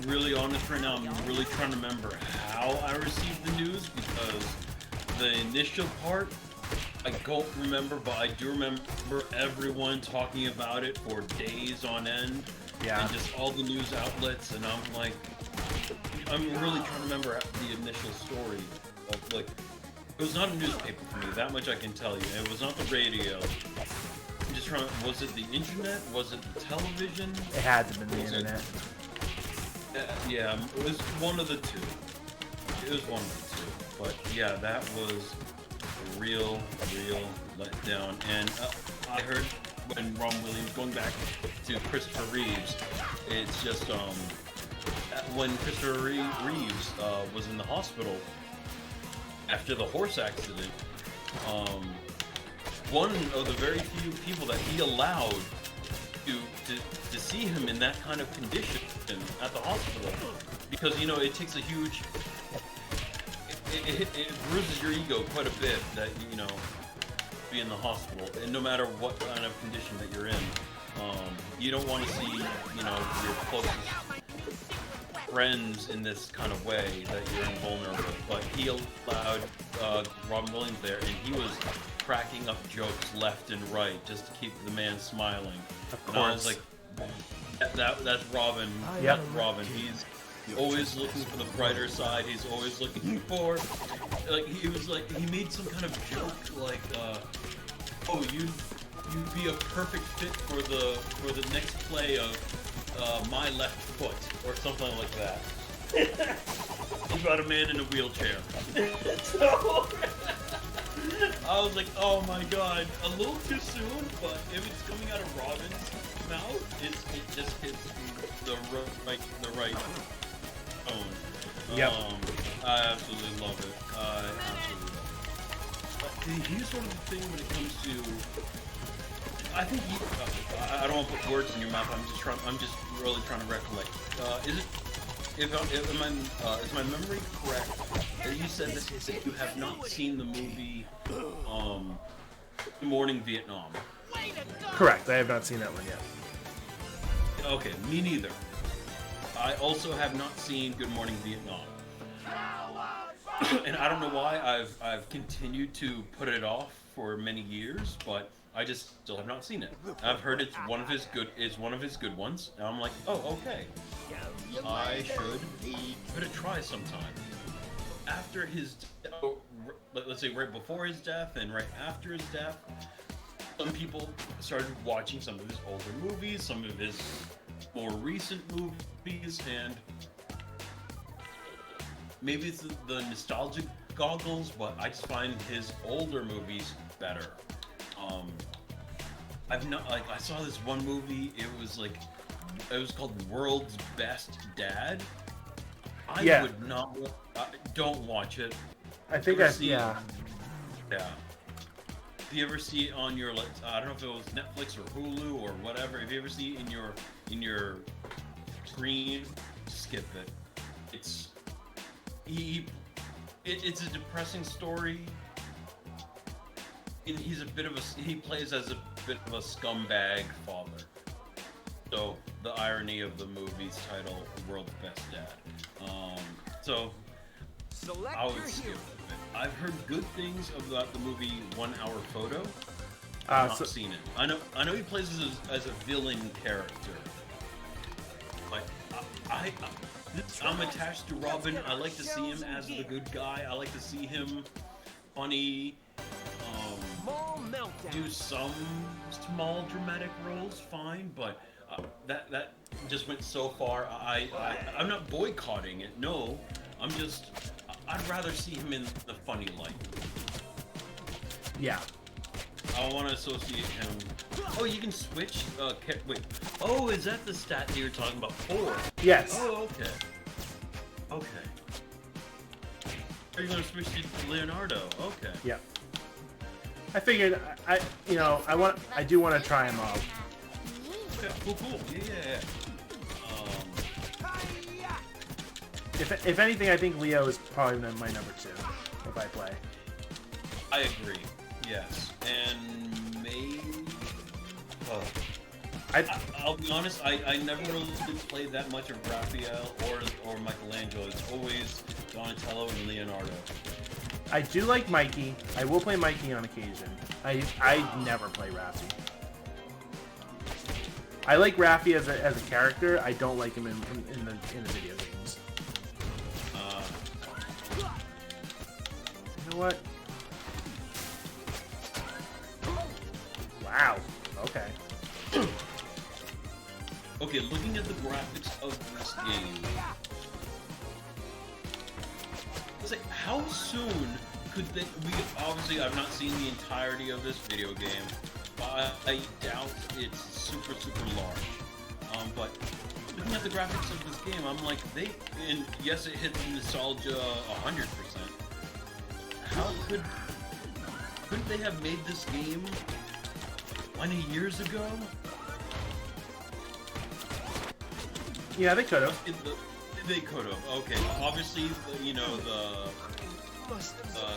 be really honest right now, I'm really trying to remember how I received the news, because the initial part I don't remember, but I do remember everyone talking about it for days on end. Yeah. And just all the news outlets, and I'm like, I'm really trying to remember the initial story of like, it was not a newspaper for me, that much I can tell you. It was not the radio. I'm just trying, was it the internet? Was it the television? It had to have been the internet. Yeah, it was one of the two. It was one of the two. But yeah, that was a real letdown. And I heard when Ron Williams, going back to Christopher Reeves, it's just when Christopher Reeves was in the hospital after the horse accident, one of the very few people that he allowed to see him in that kind of condition at the hospital, because you know it takes a huge, it bruises your ego quite a bit that, you know, be in the hospital, and no matter what kind of condition that you're in, you don't want to see, you know, your closest friends in this kind of way, that you're invulnerable. But he allowed Robin Williams there, and he was cracking up jokes left and right just to keep the man smiling. Of And I course. was like, that's Robin. Yep. That's Robin. He's always looking for the brighter side. He's always looking for, like, he was like, he made some kind of joke like, oh, you'd be a perfect fit for the next play of My Left Foot, or something like that. About a man in a wheelchair. So I was like, oh my god, a little too soon, but if it's coming out of Robin's mouth, it just hits the right Stone. Yep. I absolutely love it. I absolutely love it. But here's sort of the thing when it comes to. I think I don't want to put words in your mouth. I'm just really trying to recollect. Is my memory correct? That you said that you have not seen the movie, Good Morning Vietnam. Correct. I have not seen that one yet. Okay, me neither. I also have not seen Good Morning Vietnam. And I don't know why I've continued to put it off for many years, but I just still have not seen it. I've heard it's one of his good ones, and I'm like, oh, okay. I should give it a try sometime. After his, let's say right before his death and right after his death, some people started watching some of his older movies, some of his more recent movies, and maybe it's the nostalgic goggles, but I just find his older movies better. I saw this one movie. It was called World's Best Dad. I would not. Don't watch it. I think yeah. Yeah. Do you ever see it on your I don't know if it was Netflix or Hulu or whatever. If you ever see it in your screen, skip it. It's a depressing story. And he plays as a bit of a scumbag father. So the irony of the movie's title, World's Best Dad. I would skip it. I've heard good things about the movie 1 Hour Photo. I've not seen it. I know he plays as a villain character. But I'm attached to Robin. I like to see him as the good guy. I like to see him funny. Do some small dramatic roles, fine, but that just went so far. I'm not boycotting it. No, I'd rather see him in the funny light. Yeah. I want to associate him. Oh, you can switch. Wait. Oh, is that the stat that you were talking about? 4. Yes. Oh, okay. Okay. Are you gonna switch to Leonardo? Okay. Yeah. I figured I do want to try him out. Yeah, cool. Yeah. If anything, I think Leo is probably my number 2 if I play. I agree. Yes, and maybe. I'll be honest. I never really played that much of Raphael or Michelangelo. It's always Donatello and Leonardo. I do like Mikey. I will play Mikey on occasion. I never play Rafi. I like Rafi as a character. I don't like him in the video games. You know what? Wow. Okay. Okay, looking at the graphics of this game, let's say, how soon could they? Obviously, I've not seen the entirety of this video game, but I doubt it's super large. But looking at the graphics of this game, I'm like, and yes, it hits nostalgia 100%. How couldn't they have made this game 20 years ago? Yeah, they could have. They could have. Okay, obviously,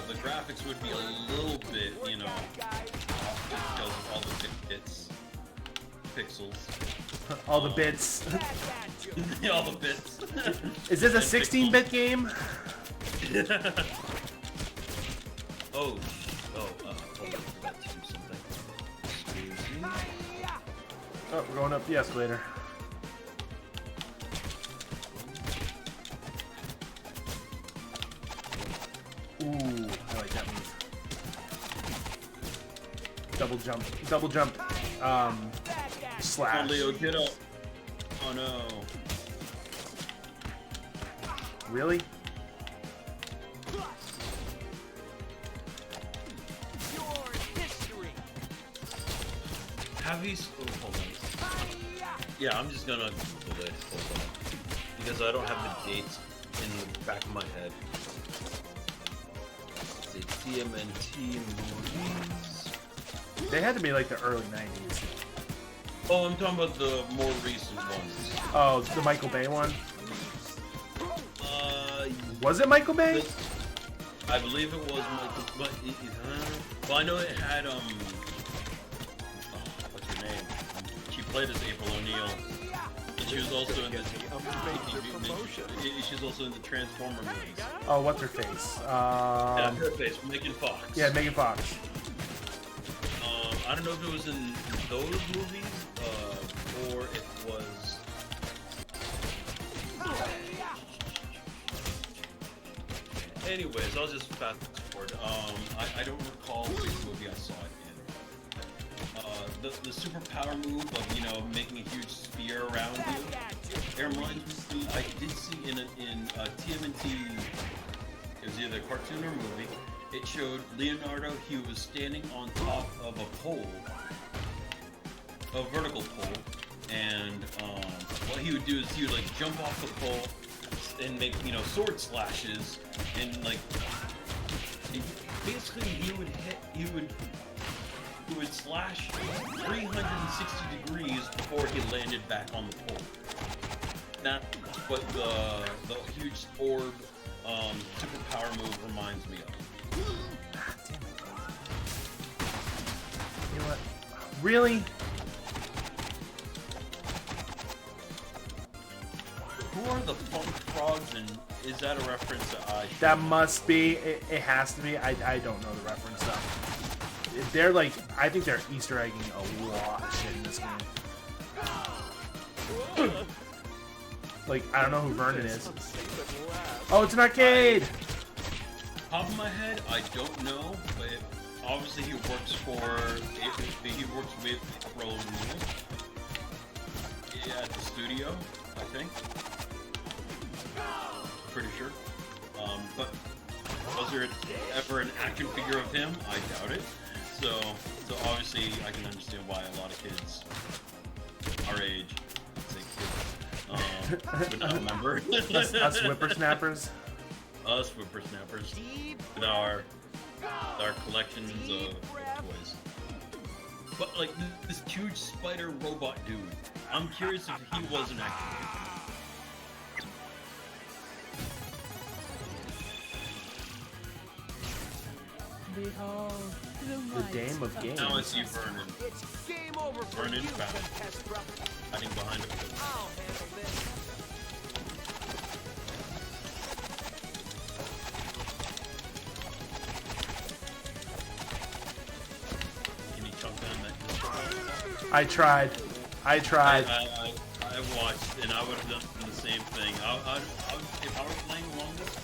the graphics would be a little bit, off because of all the bits, pixels, all the bits. all the bits. Is this a 16-bit game? Hold on, I forgot to do something. Excuse me. Oh, we're going up the escalator. Ooh, I like that move. Double jump, slash. Come on, Leo, get up. Oh no. Really? Have you... Oh, hold on. Yeah, I'm just gonna Google it. Hold on. Because I don't have the dates in the back of my head. It's a TMNT movies. They had to be like the early 90s. Oh, I'm talking about the more recent ones. Oh, the Michael Bay one? Uh, Was it Michael Bay? I believe it was Michael. But well, I know it had what's her name? She played as April O'Neil. And she was also in the. She's also in the Transformer movies. Oh, what's her face? Yeah, her face, Megan Fox. Yeah, Megan Fox. I don't know if it was in those movies, or if it was. Anyways, I'll just fast forward. I don't recall which movie I saw it in. The superpower move of making a huge sphere around you. It reminds me. I did see in TMNT. It was either a cartoon or a movie. It showed Leonardo. He was standing on top of a pole, a vertical pole, and what he would do is he would like jump off the pole and make sword slashes, and like basically he would slash 360 degrees before he landed back on the pole. That's what the huge orb superpower move reminds me of. You know what? Really? Who are the Funk Frogs, and is that a reference to I? That must be. It has to be. I don't know the reference though. They're like, I think they're Easter egging a lot of shit in this game. Like, I don't know who Vernon is. Oh, it's an arcade! Top of my head, I don't know, but obviously he works with April O'Neil. Yeah, at the studio, I think. Pretty sure. But was there ever an action figure of him? I doubt it. So obviously I can understand why a lot of kids our age, would not remember. us whippersnappers. Us whippersnappers. With our collections of toys. But like this huge spider robot dude, I'm curious if he was an action figure. Behold, The Dame of Games. Now I see Vernon. It's game over for Vernon you, found Testra. hiding behind a pillar. I'll handle this. Can you chunk down that? I tried. I watched, and I would have done the same thing. If I were playing along with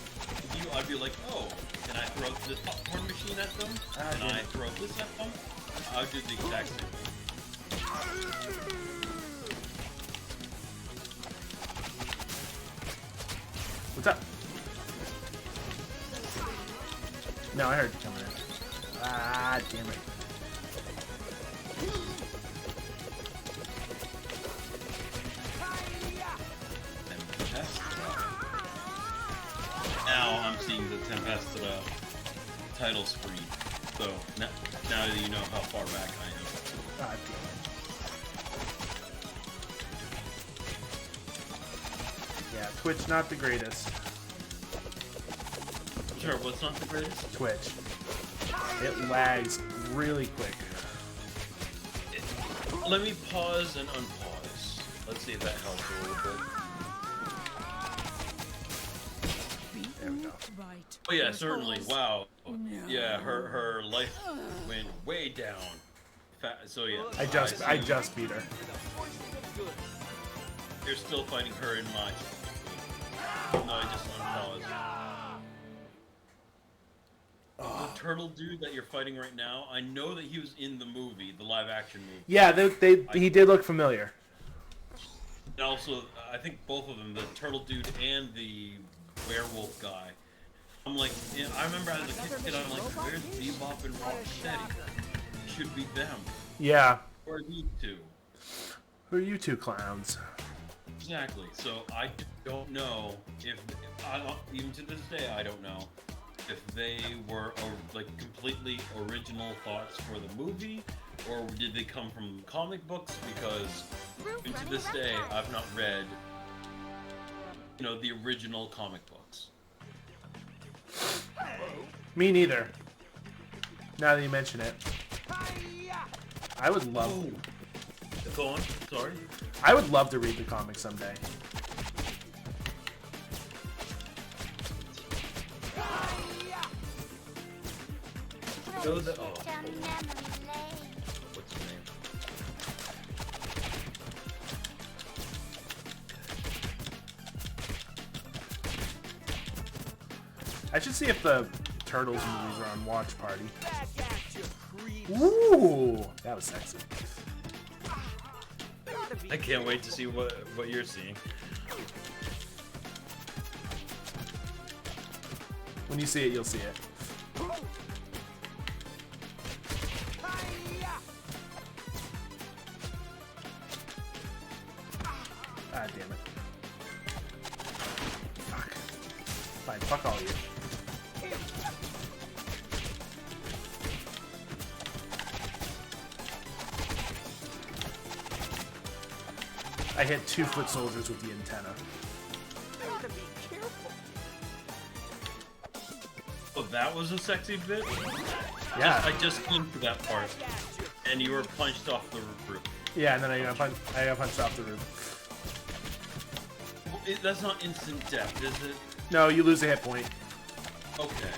you, I'd be like, oh, can I throw this popcorn machine at them? Can I throw this at them? I would do the exact same thing. What's up? No, I heard you coming in. Ah, damn it. Now I'm seeing the Tempesta title screen. So now that you know how far back I am. God damn it. Yeah, Twitch not the greatest. Sure, what's not the greatest? Twitch. It lags really quick. Let me pause and unpause. Let's see if that helps a little bit. There we go. right. Oh yeah, certainly. Wow. Yeah, her life went way down. So yeah. I just beat her. You're still fighting her in life. No, I just unpaused. The turtle dude that you're fighting right now, I know that he was in the movie, the live action movie. Yeah, he did look familiar. And also, I think both of them, the turtle dude and the werewolf guy. I'm like, I remember as a kid, I'm like, where's Bebop and Rocksteady? Should be them. Yeah. Or these two. Who are you two clowns? Exactly. So I don't know if I don't, even to this day I don't know if they were like completely original thoughts for the movie, or did they come from comic books? Because even to this day I've not read, the original comic books. Me neither. Now that you mention it, I would love. Oh. Go on. Sorry. I would love to read the comic someday. Go the what's his name? I should see if the Turtles movies are on Watch Party. Back at you, creeps. Ooh, that was sexy. Gotta be I can't wait to see what you're seeing. When you see it, you'll see it. Ah, damn it. Fuck. Fine, fuck all of you. I hit 2 foot soldiers with the antenna. Gotta be careful. Oh, that was a sexy bit? Yeah. I just came to that part, and you were punched off the roof. Yeah, and then I got punched off the roof. That's not instant death, is it? No, you lose a hit point. Okay.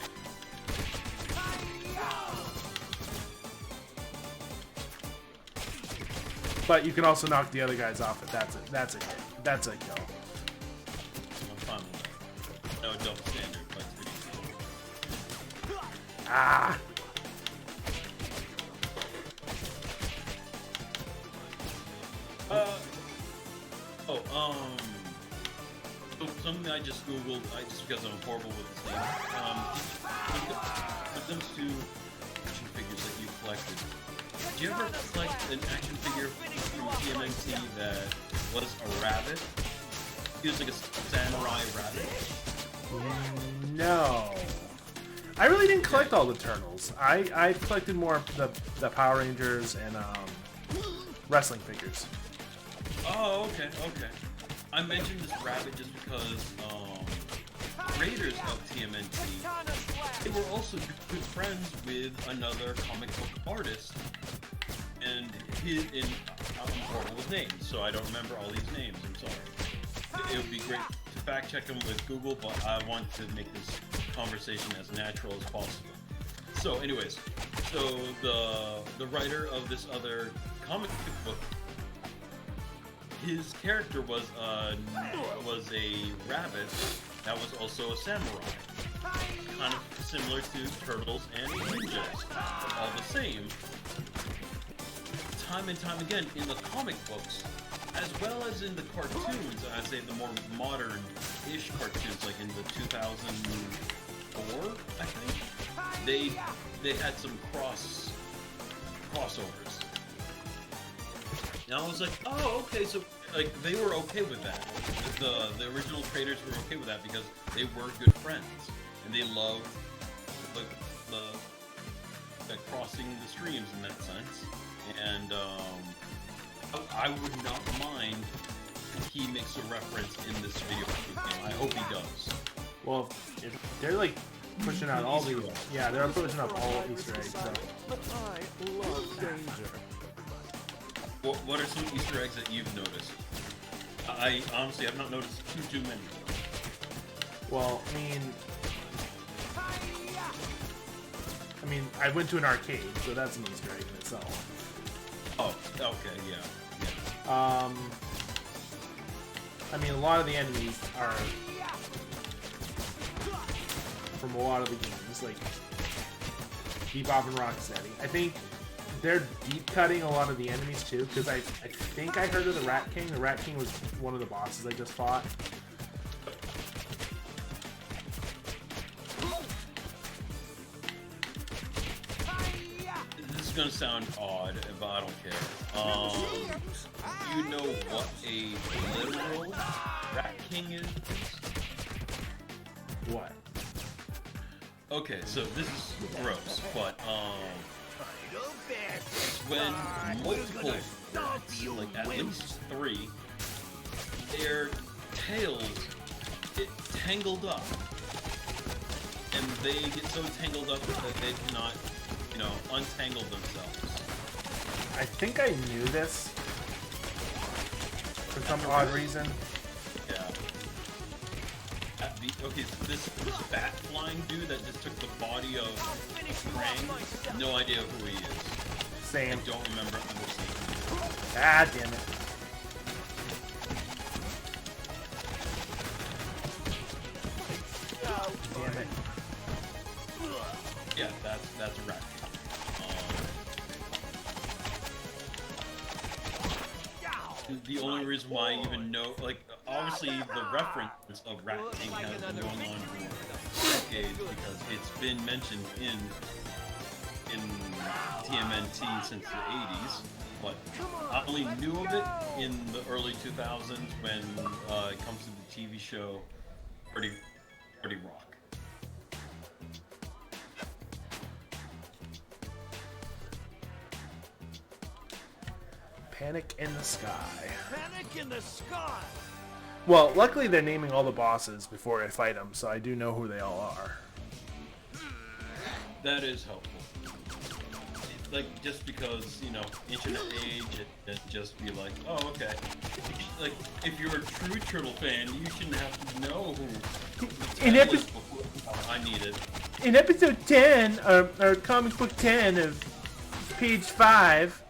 But you can also knock the other guys off if that's a hit. That's a kill. I'm fine with that. No double standard, but it's pretty cool. Ah! So something I just googled, just because I'm horrible with this name. When it comes to action figures that you collected, did you ever collect an action figure from TMNT that was a rabbit? He was like a samurai rabbit. No. I really didn't collect all the Turtles. I collected more of the Power Rangers and wrestling figures. Oh, okay. I mentioned this rabbit just because creators of TMNT, they were also good friends with another comic book artist, and I'm horrible with names, so I don't remember all these names. I'm sorry. It would be great to fact check them with Google, but I want to make this conversation as natural as possible. So, anyways, the writer of this other comic book, his character was a rabbit that was also a samurai, kind of similar to Turtles and Ninjas, but all the same. Time and time again in the comic books, as well as in the cartoons, I'd say the more modern-ish cartoons, like in the 2004, I think, they had some crossovers. And I was like, oh, okay, so like they were okay with that. The original creators were okay with that because they were good friends and they loved the crossing the streams in that sense. And I would not mind if he makes a reference in this video game. I hope he does. Well, if they're like pushing out all the they're pushing up all Easter eggs. So. But I love danger. What are some Easter eggs that you've noticed? I honestly have not noticed too many. Well, I mean, I went to an arcade, so that's an Easter egg in itself. Oh, okay, yeah. I mean, a lot of the enemies are from a lot of the games, like Bebop and Rocksteady. I think they're deep cutting a lot of the enemies too, because I think I heard of the Rat King. The Rat King was one of the bosses I just fought. This is gonna sound odd, but I don't care. You know what a literal Rat King is? What? Okay, so this is gross, but when multiple rats, like at least 3, their tails get tangled up, and they get so tangled up that they cannot, untangle themselves. I think I knew this for some odd reason. Yeah. Okay, so this bat flying dude that just took the body of Krang, no idea who he is. I Same. don't remember ever seeing him. Ah, damn it. Damn it. Yeah, that's a rat. The only reason why I even know, obviously the reference of Rat King has been going on for decades because it's been mentioned in TMNT since the 80s, but I only knew of it in the early 2000s when it comes to the TV show Pretty Rock. Panic in the Sky. Panic in the sky. Well, luckily they're naming all the bosses before I fight them, so I do know who they all are. That is helpful. Just because, internet age, it just be like, oh, okay. If you're a true Turtle fan, you shouldn't have to know who In I need it. In episode 10, or comic book 10 of page 5...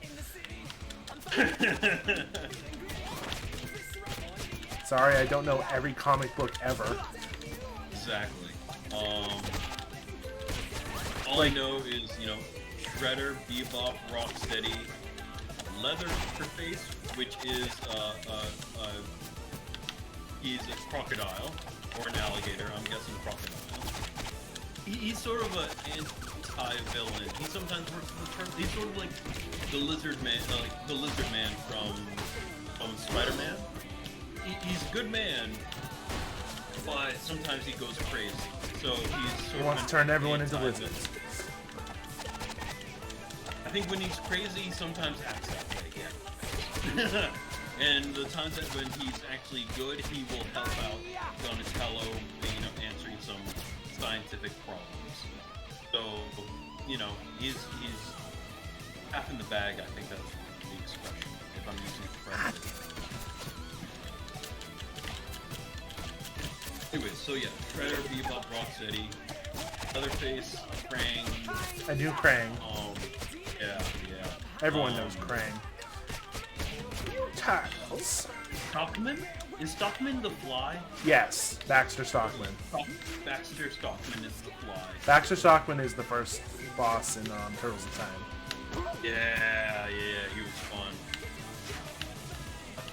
Sorry, I don't know every comic book ever. Exactly. All I know is, Shredder, Bebop, Rocksteady, Leatherface, which is he's a crocodile or an alligator. I'm guessing crocodile. He's sort of an anti-villain. He sometimes works for the He's sort of like the Lizard Man, from Spider-Man. He's a good man, but sometimes he goes crazy. So he's sort He wants to turn everyone into anti-villain. lizards. I think when he's crazy, he sometimes acts that way, yeah. And the times that when he's actually good, he will help out Donatello, answering some scientific problems. So, he's half in the bag, I think that's the expression, if I'm using it correctly. Anyways, so yeah, Shredder, Bebop, Rocksteady, Leatherface, Krang. I knew Krang. Yeah. Everyone knows Krang. Turtles. Stockman? Is Stockman the Fly? Yes, Baxter Stockman. Baxter Stockman is the Fly. Baxter Stockman is the first boss in Turtles in Time. Yeah, he was fun.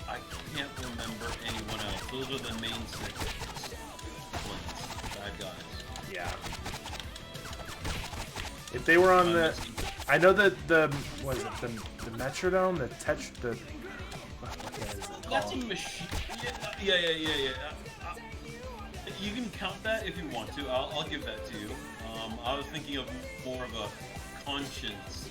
I can't remember anyone else. Those are the main 6 bad guys. Yeah. If they were on the... I know that what is it, the Metrodome? What is it That's a called? machine. Yeah. You can count that if you want to. I'll give that to you. I was thinking of more of a conscious.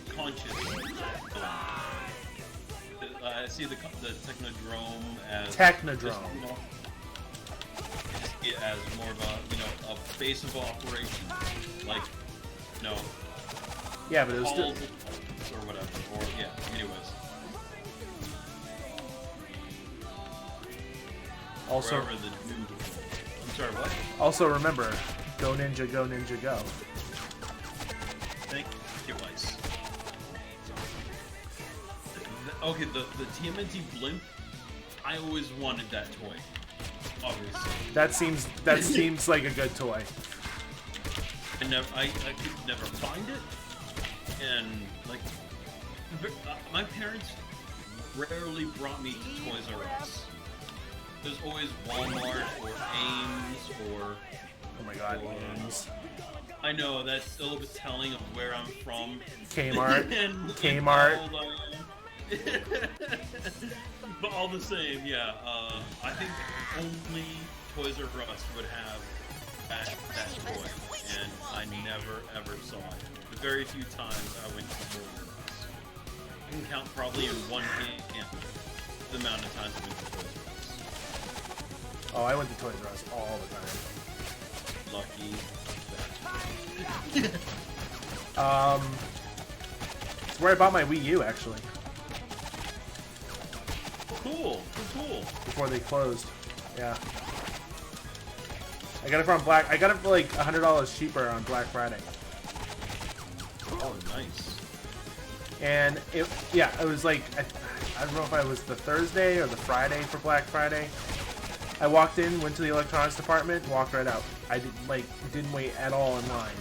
I see the Technodrome as Technodrome. As more of a base of operations, Yeah, but it was halls still... or whatever. Or yeah. Anyways. Also, Wherever the dude. I'm sorry. What? also remember, go Ninja, go Ninja, go. Thank you, Weiss. Okay, the TMNT blimp. I always wanted that toy. Obviously. That seems like a good toy. I could never find it, and my parents rarely brought me to Toys R Us. There's always Walmart or Ames or... Oh my god, Ames. I know, that's a little bit telling of where I'm from. Kmart. and Kmart. how old I am. But all the same, yeah. I think only Toys R Us would have that toy, and I never ever saw it. The very few times I went to Toys R Us, I can count probably in one hand the amount of times I went to Toys R Us. Oh, I went to Toys R Us all the time. Lucky. It's where I bought my Wii U, actually, Cool. before they closed. Yeah. I got it from I got it for like $100 cheaper on Black Friday. Oh, nice. And it was like, I don't know if I was the Thursday or the Friday for Black Friday. I walked in, went to the electronics department, walked right out. I didn't wait at all in line.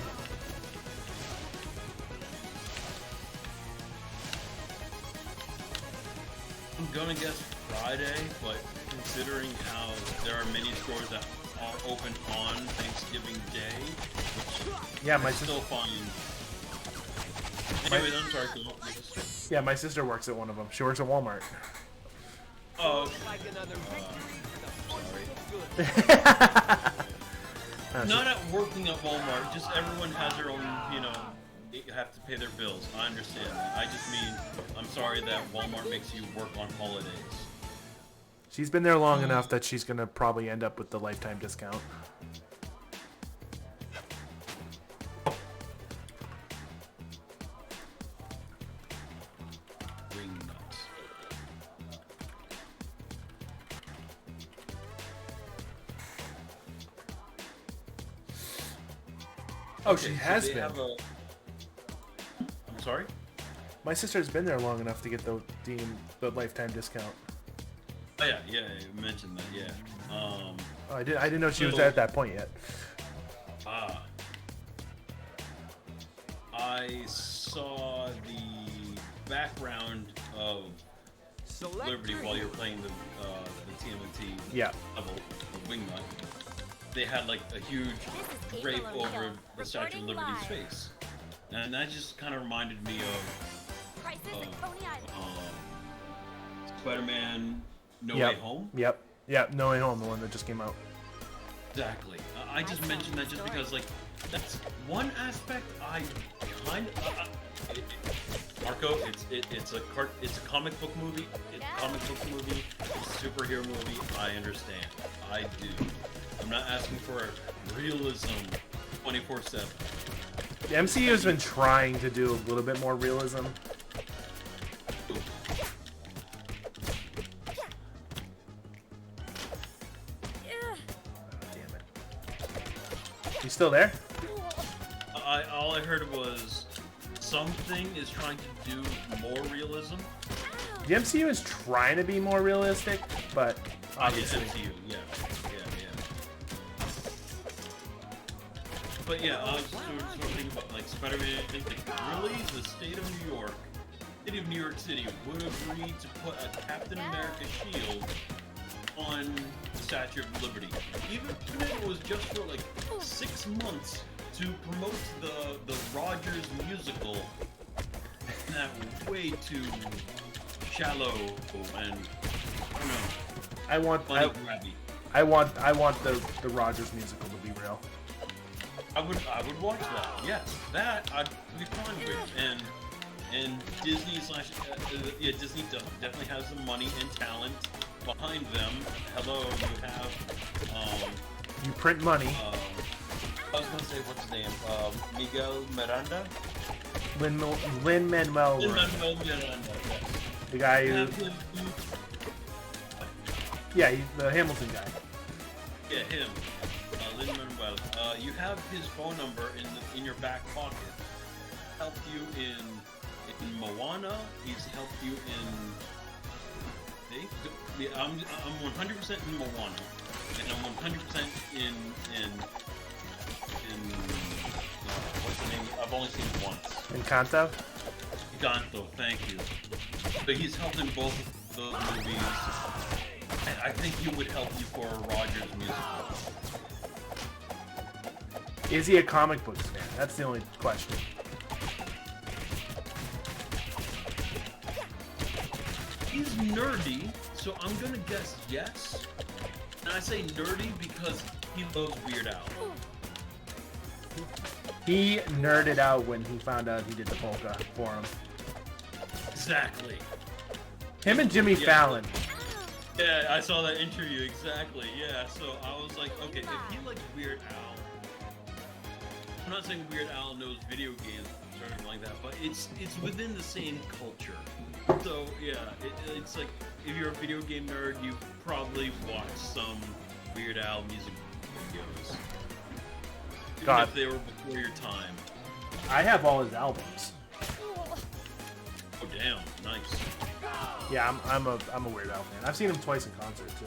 I'm gonna guess Friday, but considering how there are many stores that are open on Thanksgiving Day, which Yeah, my I still find. Anyways, I'm sorry. Go on. Yeah, my sister works at one of them. She works at Walmart. Oh, okay. Like another victory for the sorry. forces of good. Not at working at Walmart. Just everyone has their own, they have to pay their bills. I understand that. I just mean, I'm sorry that Walmart makes you work on holidays. She's been there long enough that she's gonna probably end up with the lifetime discount. Ring nuts. Oh, Okay, she so has they been. have I'm sorry? My sister's been there long enough to get the lifetime discount. Oh yeah, you mentioned that, yeah. Oh, I didn't know she was So- at that point yet. I saw the background of Select Liberty your while you're hero. playing the TMNT Yeah. level of Wingnut. They had like a huge Kate drape Maloney, over the Statue of reporting Liberty's live. face. And that just kind of reminded me of Prices at Coney Island. Spider-Man No Yep. Way Home. Yep. Yep. No Way Home, the one that just came out. Exactly. I just mentioned that just because, like, that's one aspect I kind of. Marco, it's a comic book movie. It's a comic book movie. It's a superhero movie. I understand. I do. I'm not asking for realism 24/7. The MCU has been trying to do a little bit more realism. Damn it. You still there? All I heard was something is trying to do more realism. The MCU is trying to be more realistic, but obviously. MCU, yeah. But yeah, I was sort of thinking about like Spider-Man. Like, really, the state of New York, city of New York City, would agree to put a Captain America shield on the Statue of Liberty, even if it was just for like 6 months to promote the Rogers musical. That way too shallow and I don't know. I want Grabby. I want the Rogers musical to be real. I would watch that. Yes, that I'd be fine with. And Disney Disney definitely has the money and talent behind them. Hello, you have You print money. I was gonna say what's his name? Miguel Miranda. Lin-Manuel Miranda. Miranda. The guy You who, have him. yeah, he's the Hamilton guy. Yeah, him. Lin-Manuel. You have his phone number in your back pocket. Helped you in Moana. He's helped you in. Yeah, I'm 100% in Moana, and I'm 100% in what's the name? I've only seen it once. Encanto. Ganto, thank you. But he's helped in both of those movies. And I think he would help you for a Rogers musical. Is he a comic books fan? That's the only question. he's nerdy, so I'm gonna guess yes. And I say nerdy because he loves Weird Al. He nerded out when he found out he did the polka for him. Exactly. Him and Jimmy Fallon. Yeah, I saw that interview, exactly. Yeah, so I was like, okay, if he likes Weird Al, I'm not saying Weird Al knows video games or anything like that, but it's within the same culture. So yeah, it's like if you're a video game nerd, you probably watched some Weird Al music videos. Even God. if they were before your time. I have all his albums. Oh damn, nice. Yeah, I'm a Weird Al fan. I've seen him twice in concert too.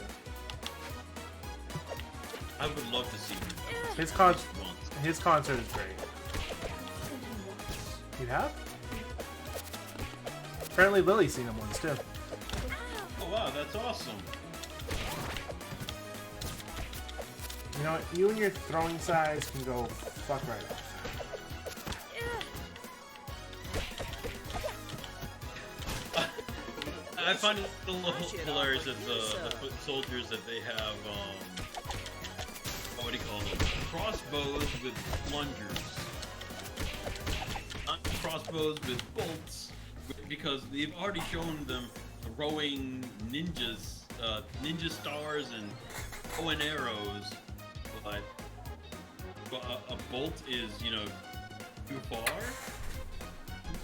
I would love to see him His once. concert is great. You have? Apparently Lily's seen him once too. Oh wow, that's awesome. You know what? You and your throwing size can go fuck right off. I find it a little hilarious that the foot soldiers that they have, what do you call them? Crossbows with plungers. Not crossbows with bolts, because they've already shown them throwing ninjas, ninja stars and bow and arrows, but a bolt is, you know, too far?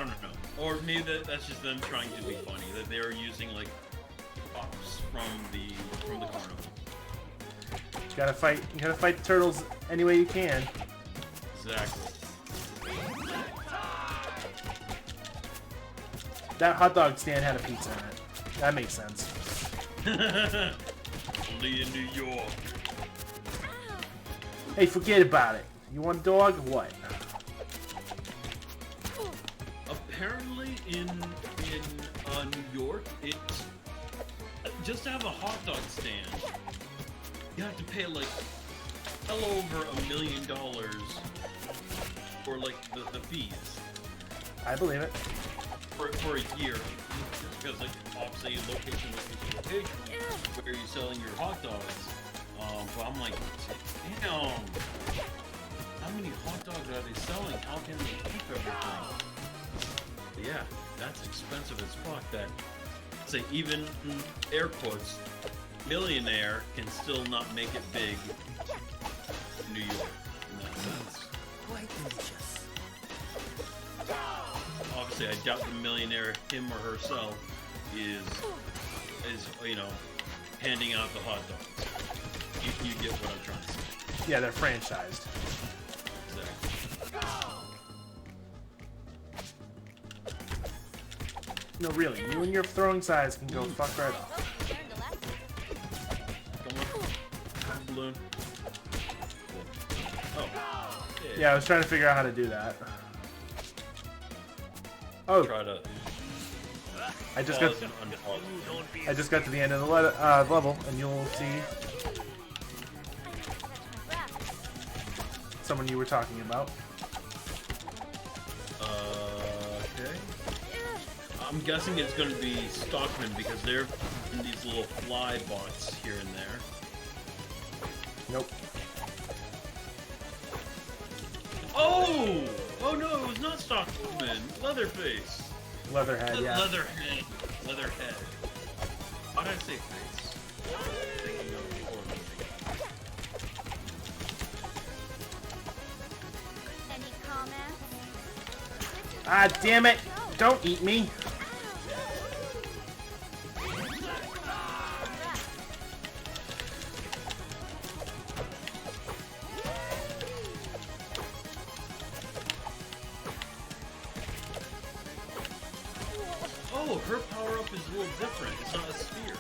I don't know. Or maybe that's just them trying to be funny, that they're using like props from the carnival. You gotta fight the turtles any way you can. Exactly. That hot dog stand had a pizza in it. That makes sense. Only in New York. Hey, forget about it. You want a dog or what? Apparently in New York, it's just to have a hot dog stand, you have to pay like well over $1 million for like the fees I believe it. for a year. Just because like obviously location where you're selling your hot dogs. But I'm like, damn, how many hot dogs are they selling? How can they keep everything? Yeah, that's expensive as fuck. That say even air quotes millionaire can still not make it big in New York in that sense. Obviously, I doubt the millionaire, him or herself, is you know handing out the hot dogs. You get what I'm trying to say. Yeah, they're franchised. Exactly. No, really, you and your throwing size can go fuck right off. Come on. Balloon. Oh. Yeah, I was trying to figure out how to do that. Oh, Try to I just pause got and unpause. I just got to the end of the level, and you'll see someone you were talking about. Okay. I'm guessing it's going to be Stockman because they're in these little fly bots here and there. Nope. Oh! Oh no, it was not Stockman. Leatherface. Leatherhead, yeah. Leatherhead. Leatherhead. Why did I say face? Thinking of the horror movie. Any comments? Ah, damn it! Don't eat me! Oh, her power-up is a little different. It's not a sphere.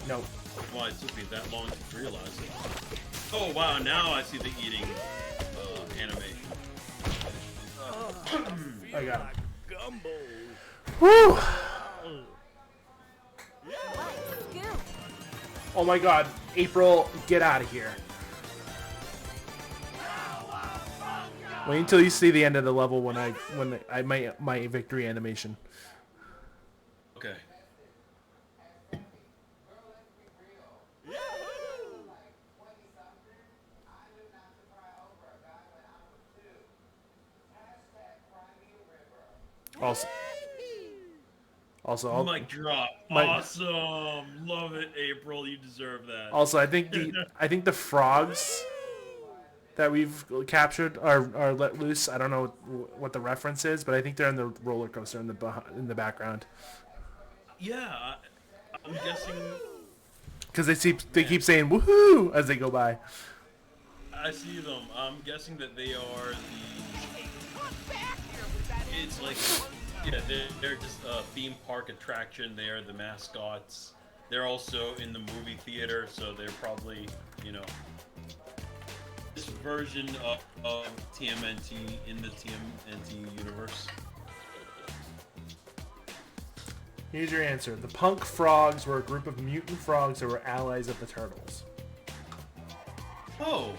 Nope. Why it took me that long to realize it. Oh wow, now I see the eating animation. I got it. Whew! Scoop. Oh my god, April, get out of here. Wait until you see the end of the level when I my victory animation. Okay. Also, I'll, Mic drop. My- Awesome. Love it, April. You deserve that. also, I think the frogs that we've captured are let loose. I don't know what the reference is, but I think they're in the roller coaster in the background. Yeah, I'm guessing. Because they keep saying woohoo as they go by. I see them. I'm guessing that they are it's like, yeah, they're just a theme park attraction. They are the mascots. They're also in the movie theater, so they're probably, this version of TMNT in the TMNT universe. Here's your answer. The punk frogs were a group of mutant frogs that were allies of the turtles. Oh,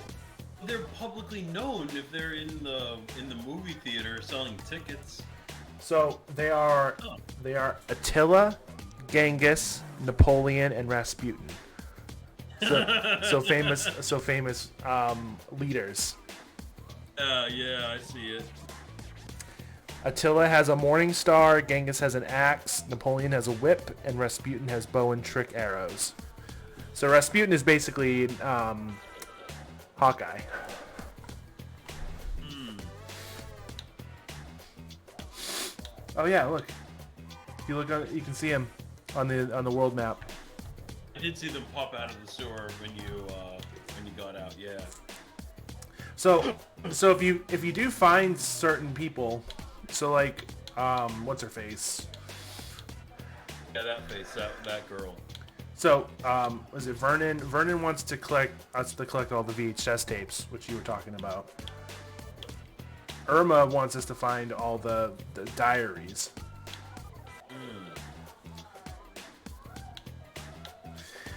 they're publicly known if they're in the movie theater selling tickets. So they are Attila, Genghis, Napoleon, and Rasputin. So famous leaders. Yeah, I see it. Attila has a morning star, Genghis has an axe, Napoleon has a whip, and Rasputin has bow and trick arrows. So Rasputin is basically Hawkeye. Oh yeah, look. If you look on, you can see him on the world map. I did see them pop out of the sewer when you got out. Yeah. So if you do find certain people, so like what's her face? Yeah, that face, that girl. So was it Vernon? Vernon wants to collect all the VHS tapes, which you were talking about. Irma wants us to find all the diaries.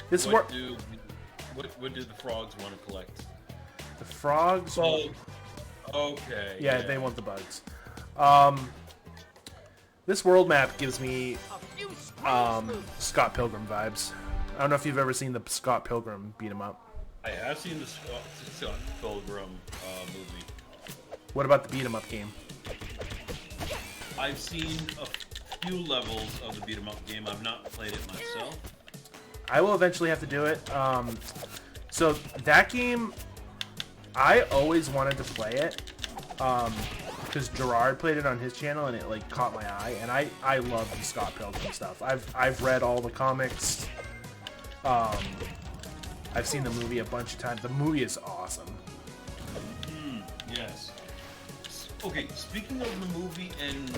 This What do the frogs want to collect? The frogs. Oh, okay. Yeah, they want the bugs. This world map gives me Scott Pilgrim vibes. I don't know if you've ever seen the Scott Pilgrim beat 'em up. I have seen the Scott Pilgrim movie. What about the beat 'em up game? I've seen a few levels of the beat 'em up game. I've not played it myself. I will eventually have to do it. So that game, I always wanted to play it because Gerard played it on his channel and it like caught my eye, and I love the Scott Pilgrim stuff. I've read all the comics. I've seen the movie a bunch of times. The movie is awesome. Yes. Okay, speaking of the movie and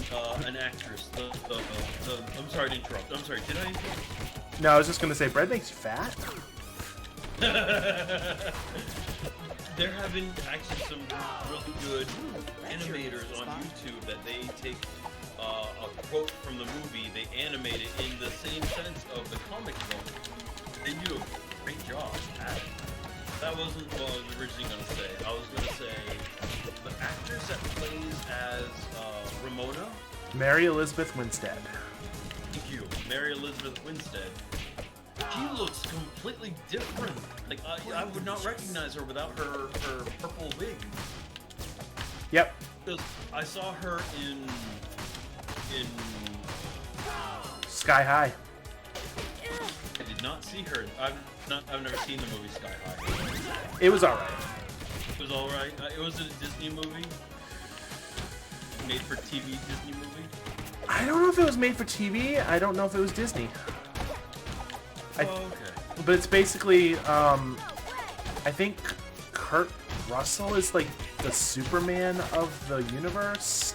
an actress, I'm sorry to interrupt. I'm sorry, did I interrupt? No, I was just gonna say, bread makes you fat. There have been actually some really good animators on YouTube that they take a quote from the movie, they animate it in the same sense of the comic book. They do a great job at it. That wasn't what I was originally going to say. I was going to say the actress that plays as Ramona. Mary Elizabeth Winstead. Thank you, Mary Elizabeth Winstead. She looks completely different. Like I would not recognize her without her purple wig. Yep. Because I saw her in Sky High. I did not see her. I've never seen the movie Sky High. It was alright. It was alright. It was a Disney movie. Made for TV Disney movie. I don't know if it was made for TV. I don't know if it was Disney. Okay. But it's basically, I think Kurt Russell is like the Superman of the universe,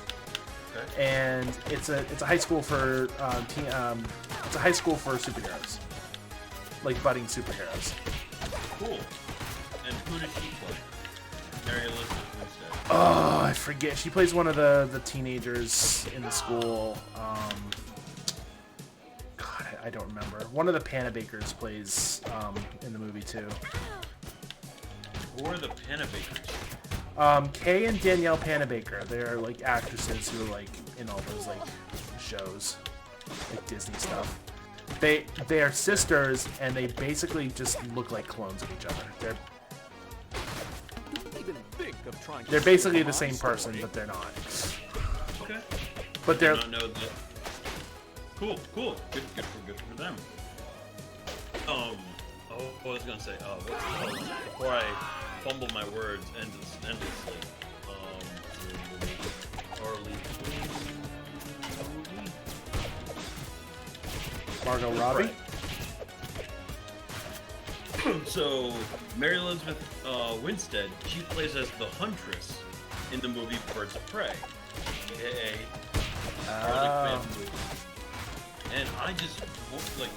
Okay. and it's a high school for it's a high school for superheroes, like budding superheroes. Cool. And who did she play? Mary Elizabeth Winstead. Oh, I forget. She plays one of the teenagers in the school. God, I don't remember. One of the Panabakers plays in the movie too. Who are the Panabakers? Kay and Danielle Panabaker. They're like actresses who are like in all those like shows, like Disney stuff. They are sisters, and they basically just look like clones of each other. They're basically the same person, but they're not. Okay. But they're. I did not know that. Cool. Good for them. Oh, I was gonna say, what's it called? Before I fumble my words endlessly. Harley Quinn. Margot Robbie. So, Mary Elizabeth Winstead, she plays as the Huntress in the movie Birds of Prey, aka Harley Quinn movie. And I just like,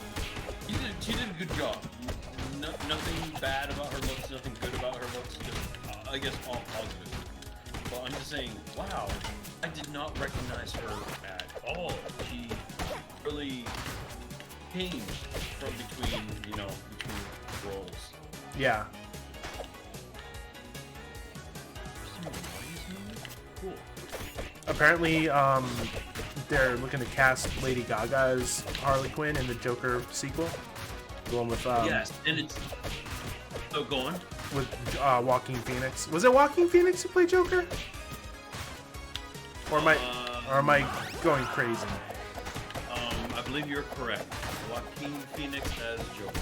she did a good job. Nothing bad about her looks, nothing good about her looks. Just, I guess all positive. But I'm just saying, wow, I did not recognize her at all. She really changed from between roles. Yeah. Cool. Apparently, they're looking to cast Lady Gaga as Harley Quinn in the Joker sequel. The one with yes, and it's go on. With Joaquin Phoenix. Was it Joaquin Phoenix who played Joker? Or am I going crazy? I believe you're correct. Joaquin Phoenix as Joker.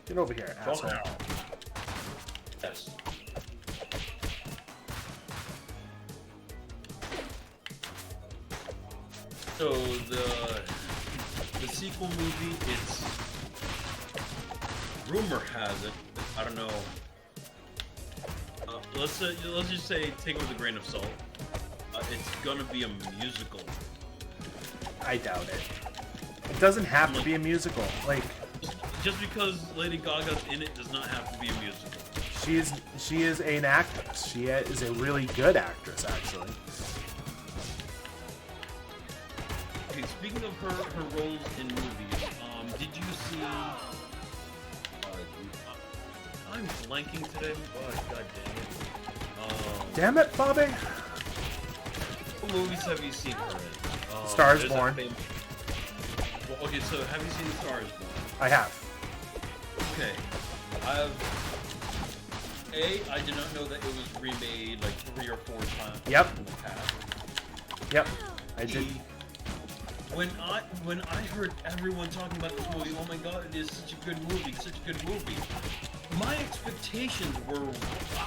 Get over here, asshole. Yes. So the sequel movie, it's rumor has it. I don't know. Let's just say take it with a grain of salt. It's gonna be a musical. I doubt it. It doesn't have to be a musical. Like, just because Lady Gaga's in it does not have to be a musical. She is an actress. She is a really good actress, actually. Okay, speaking of her roles in movies, did you see? I'm blanking today. Oh, God Damn it, Bobby! What movies have you seen her in? Star is there's Born. Well, okay, so have you seen Star is Born? I have. Okay, I did not know that it was remade like 3 or 4 times. Yep. In the past. Yep. I did. When I heard everyone talking about this movie, oh my god, it is such a good movie, my expectations were,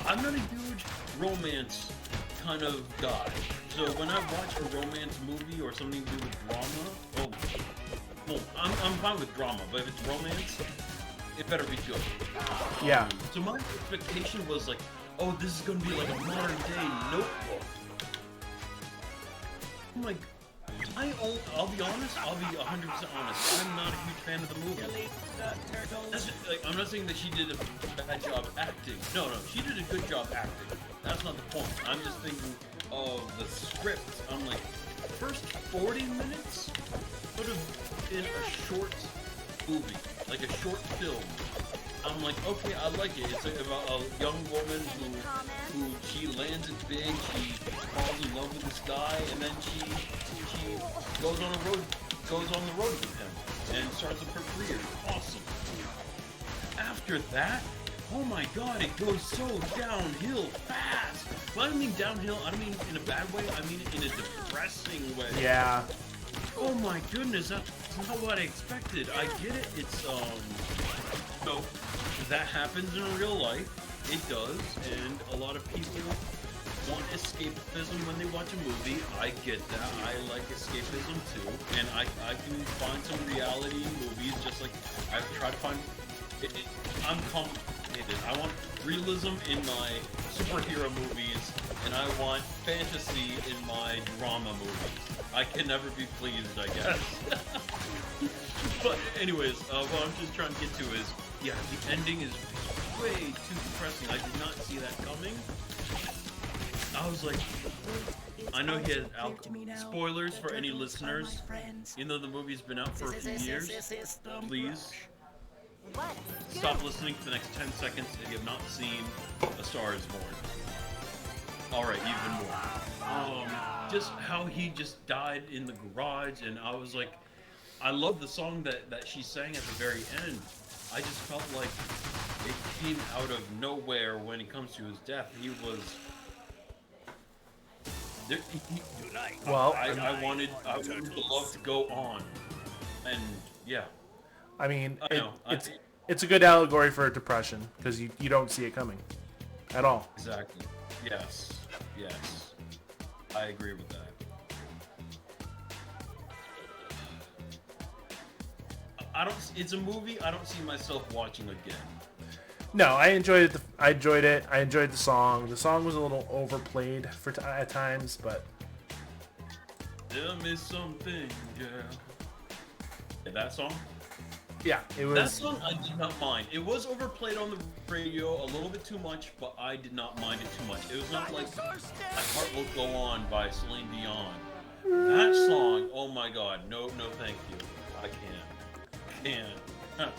I'm not a huge romance kind of guy. So when I watch a romance movie or something to do with drama, well, I'm fine with drama, but if it's romance, it better be good. Yeah. So my expectation was like, oh, this is gonna be like a modern day Notebook. I'm like, I'll be honest, I'll be 100% honest. I'm not a huge fan of the movie. That's just, like, I'm not saying that she did a bad job acting. No, she did a good job acting. That's not the point. I'm just thinking of the script. I'm like, first 40 minutes would have been a short movie, like a short film. I'm like, okay, I like it. It's about a young woman who she lands it big, she falls in love with this guy, and then she goes on the road with him and starts up her career. Awesome. After that, oh my god, it goes so downhill fast. When I mean downhill, I don't mean in a bad way, I mean in a depressing way. Yeah. Oh my goodness, that's not what I expected. I get it, it's so that happens in real life. It does, and a lot of people want escapism when they watch a movie. I get that. I like escapism too, and I can find some reality in movies, just like I've tried to find. I'm complicated. I want realism in my superhero movies, and I want fantasy in my drama movies. I can never be pleased, I guess. But anyways, what I'm just trying to get to is, yeah, the ending is way too depressing. I did not see that coming. I was like, I know he had spoilers for any listeners. Even though the movie's been out for a few years, please What? stop listening for the next 10 seconds if you have not seen A Star Is Born. Alright, even more. Just how he just died in the garage, and I was like, I love the song that she sang at the very end. I just felt like it came out of nowhere when it comes to his death. He was... Well, I wanted the love to go on. And, yeah. I mean, I know. it's a good allegory for depression because you don't see it coming at all. Exactly. Yes. Yes. I agree with that. It's a movie I don't see myself watching again. No, I enjoyed it. I enjoyed the song. The song was a little overplayed at times, but Tell me something, girl. Yeah, that song? yeah, it was. That song I did not mind. It was overplayed on the radio a little bit too much, but I did not mind it too much. It was not like My Heart Will Go On by Celine Dion. That song, oh my god, no thank you. I can't. Huh.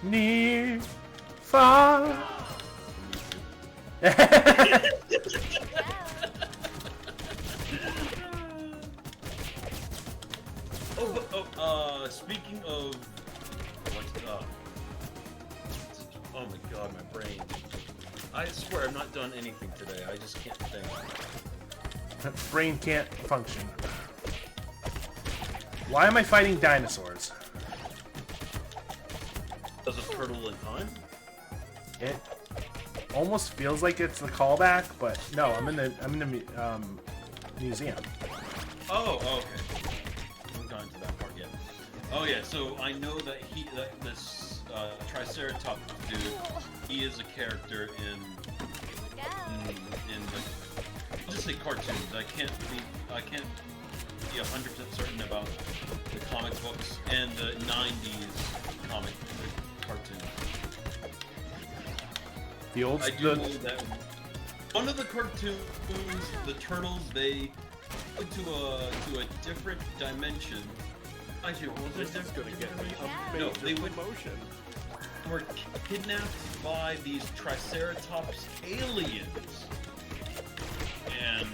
Near, far. Speaking of oh my god, my brain. I swear I've not done anything today. I just can't think. Brain can't function. Why am I fighting dinosaurs? Does a turtle in time? It almost feels like it's the callback, but no, I'm in the museum. Oh, okay. I'm going to that part yet. Oh yeah, so I know that this Triceratops dude, he is a character in the, I'll just say cartoons. I can't be 100% certain about the comic books and the 90s comic cartoons. The old I do know that one of the cartoons, the turtles, they went to a different dimension. Actually, was it different? No, they were kidnapped by these Triceratops aliens, and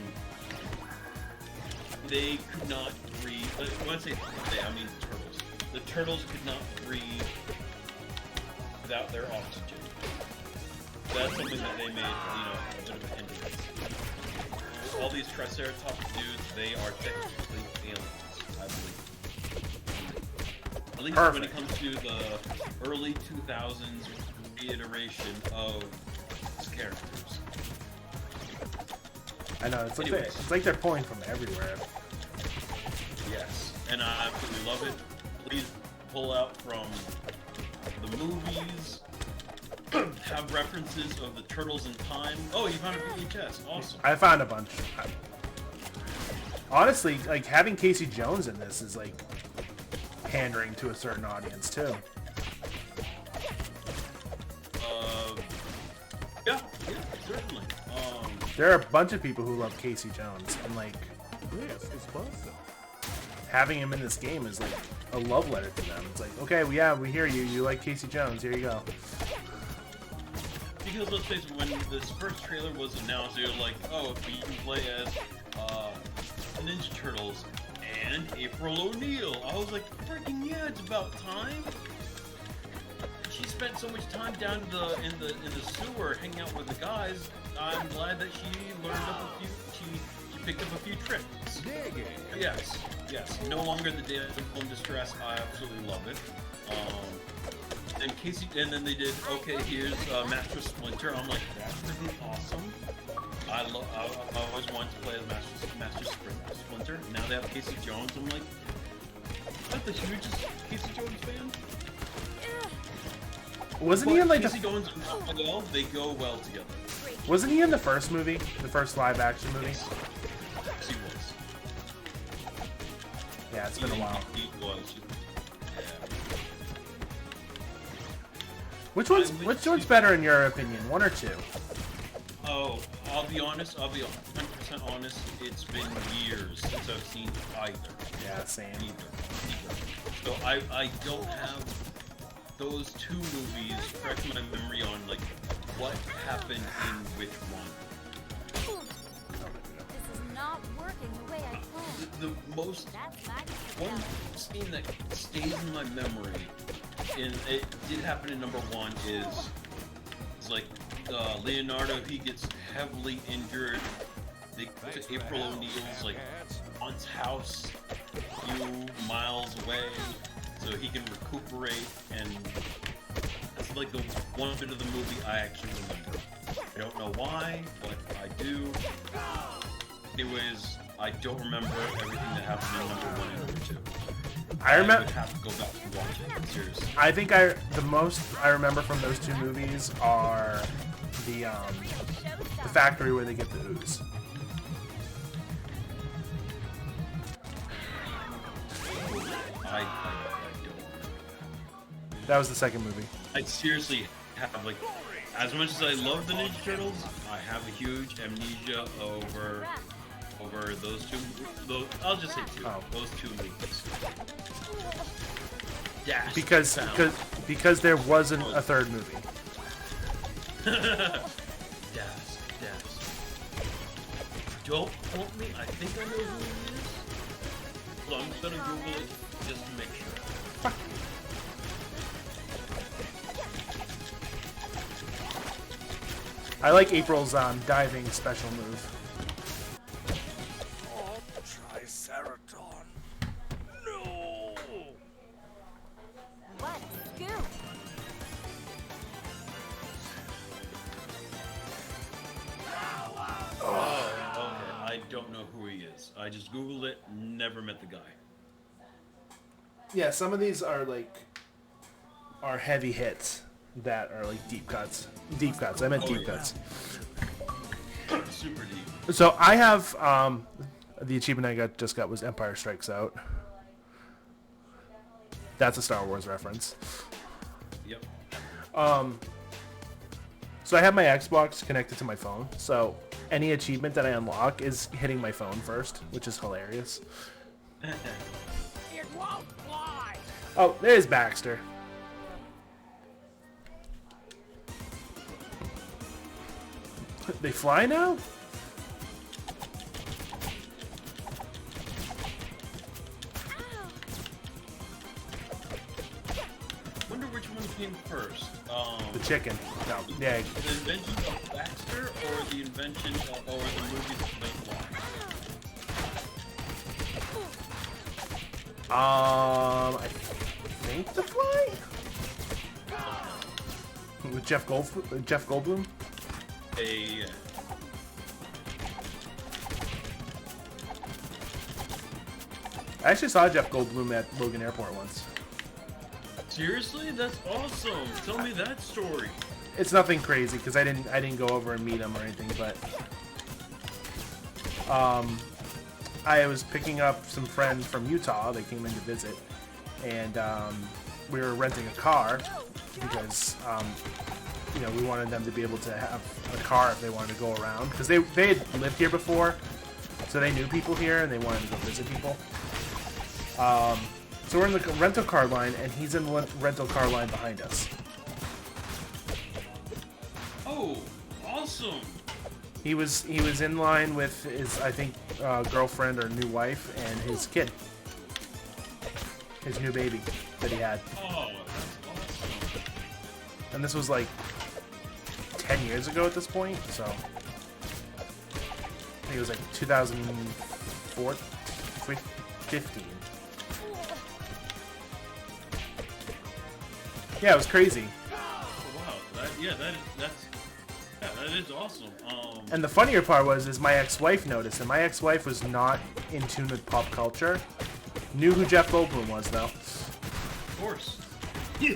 they could not breathe. When I say they, I mean turtles. The turtles could not breathe without their oxygen. That's something that they made, a bit of a hindrance. All these Triceratops dudes, they are technically aliens, I believe. At least when it comes to the early 2000s reiteration of these characters. I know, it's like they're pulling from everywhere. Yes, and I absolutely love it. Please pull out from the movies, have references of the Turtles in Time. Oh, you found a VHS. Awesome. I found a bunch. Honestly, like, having Casey Jones in this is like pandering to a certain audience too. Yeah, certainly. There are a bunch of people who love Casey Jones, and like, having him in this game is like a love letter to them. It's like, okay, well, yeah, we hear you. You like Casey Jones. Here you go. Because let's face it, when this first trailer was announced, they were like, oh, you can play as the Ninja Turtles and April O'Neil. I was like, freaking yeah, it's about time. She spent so much time down in the sewer hanging out with the guys. I'm glad that she learned up a few. She picked up a few tricks. Yes. No longer the damsel in distress. I absolutely love it. And Casey, and then they did. Okay, here's Master Splinter. I'm like, that's freaking awesome. I always wanted to play as Master Splinter. Now they have Casey Jones. I'm like, I'm not the hugest Casey Jones fan. Wasn't he in like Casey Jones and Miguel, they go well together. Wasn't he in the first movie? The first live-action movie? Yes, he was. Yeah, it's been a while. He was. Yeah. Which one's better in your opinion? One or two? Oh, I'll be honest. I'll be 100% honest. It's been years since I've seen either. Yeah, same. Either. So I don't have those two movies fresh in my memory on like what happened in which one. This is not working the way I planned. The most That's my one scene that stays in my memory, and it did happen in number one, is like Leonardo, he gets heavily injured. They go to April O'Neil's like aunt's house a few miles away so he can recuperate, and that's like the one bit of the movie I actually remember. I don't know why, but I do. Anyways, I don't remember everything that happened in number one and number two. I would remember. have to go back and watch it. Seriously. I think the most I remember from those two movies are the factory where they get the ooze. I don't remember. That was the second movie. I seriously have like, as much as I love the Ninja Turtles, I have a huge amnesia over those two. I'll just say two. Oh. Those two movies. Dash. Because there wasn't a third movie. Dash. Don't quote me. I think I know who he is. So I'm gonna Google it just to make sure. I like April's diving special move. Triceraton. No! What a scoop! Okay, I don't know who he is. I just Googled it, never met the guy. Yeah, some of these are heavy hits that are like deep cuts. Deep cuts. I meant deep cuts. Super deep. So I have the achievement I just got was Empire Strikes Out. That's a Star Wars reference. Yep. So I have my Xbox connected to my phone. So any achievement that I unlock is hitting my phone first, which is hilarious. It won't fly. Oh, there's Baxter. They fly now? Wonder which one came first. The chicken. No. Yeah. The invention of Baxter or the invention of, or the movie that made fly? I think the fly? With Jeff Goldblum? I actually saw Jeff Goldblum at Logan Airport once. Seriously? That's awesome. Tell me that story. It's nothing crazy because I didn't go over and meet him or anything, but I was picking up some friends from Utah. They came in to visit, and we were renting a car because we wanted them to be able to have a car if they wanted to go around because they had lived here before, so they knew people here and they wanted to go visit people. So we're in the rental car line, and he's in the rental car line behind us. Oh, awesome. He was in line with his, I think, girlfriend or new wife and his kid, his new baby that he had. Oh, that's awesome. And this was like 10 years ago at this point, so I think it was like 2015. Yeah, it was crazy. Oh, wow. That is awesome. And the funnier part is my ex-wife noticed, and my ex-wife was not in tune with pop culture. Knew who Jeff Goldblum was, though. Of course. Every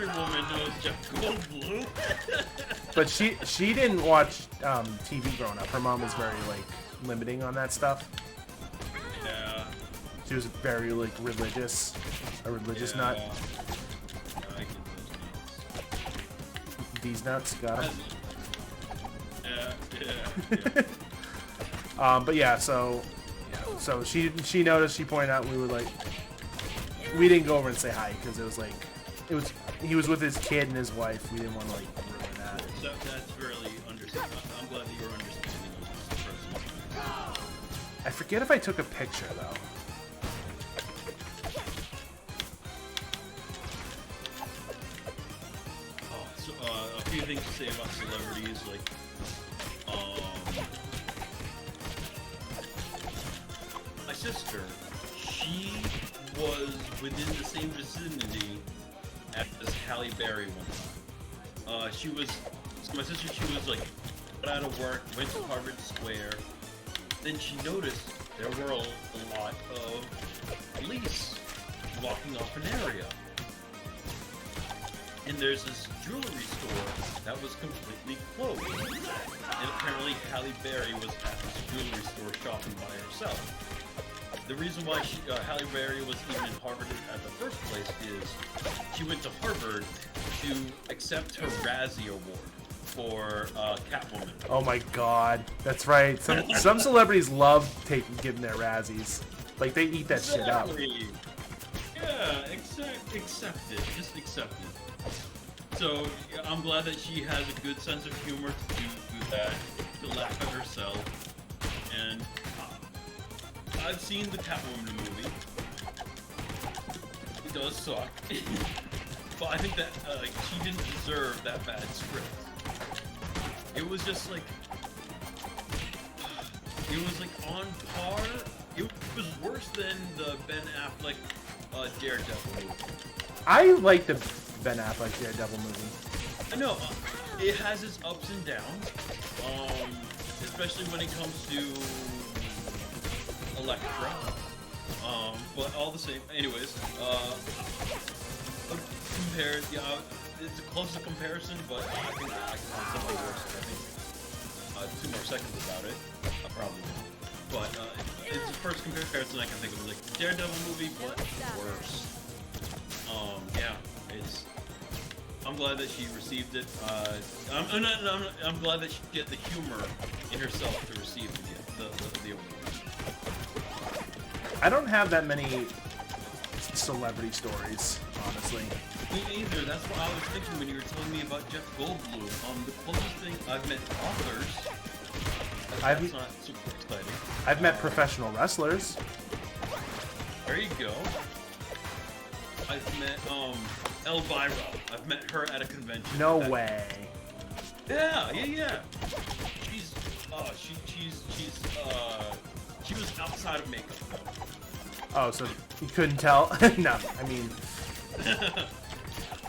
woman knows Jeff Goldblum. But she didn't watch TV growing up. Her mom was very limiting on that stuff. Yeah. She was very religious, a religious nut. I get those nuts. these nuts. Got 'em. Yeah. But yeah, so she noticed. She pointed out we were like, we didn't go over and say hi because it was like, he was with his kid and his wife. We didn't want to like ruin that. So that's really understandable. I'm glad that you're understanding of this person. I forget if I took a picture though. So, a few things to say about celebrities, like, my sister, she was within the same vicinity as Halle Berry one time. So my sister, she was like, got out of work, went to Harvard Square, then she noticed there were a lot of police blocking off an area. And there's this jewelry store that was completely closed. And apparently Halle Berry was at this jewelry store shopping by herself. The reason why Halle Berry was even in Harvard at the first place is she went to Harvard to accept her Razzie Award for Catwoman. Oh my god, that's right. Some celebrities love getting their Razzies. Like they eat that shit up. Yeah, accept it. Just accept it. So I'm glad that she has a good sense of humor to do that, to laugh at herself. And I've seen the Catwoman movie. It does suck. But I think that she didn't deserve that bad script. It was just like, it was like on par. It was worse than the Ben Affleck Daredevil movie. I like the Ben Affleck Daredevil movie. I know, it has its ups and downs, especially when it comes to Elektra. But all the same, anyways, compared, yeah, it's a closer comparison, but I think I can find something worse. I think 2 more seconds about it, I probably will. But it's the first comparison I can think of, like Daredevil movie, but worse. Yeah, it's. I'm glad that she received it. I'm glad that she get the humor in herself to receive the award. I don't have that many celebrity stories, honestly. Me either. That's what I was thinking when you were telling me about Jeff Goldblum. The closest thing I've met authors. That's not super exciting. I've met professional wrestlers. There you go. I've met Elvira. I've met her at a convention. No way. Yeah. She was outside of makeup. Oh, so you couldn't tell? No,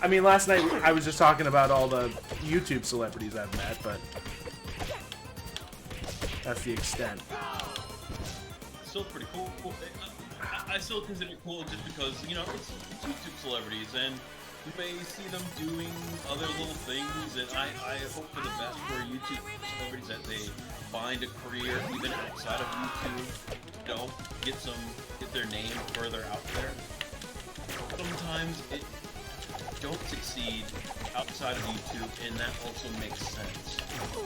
I mean, last night I was just talking about all the YouTube celebrities I've met, but that's the extent. Still pretty cool. I still consider it cool just because, you know, it's YouTube celebrities, and you may see them doing other little things, and I hope for the best for YouTube celebrities that they find a career even outside of YouTube, you know, get their name further out there. Sometimes it don't succeed outside of YouTube, and that also makes sense.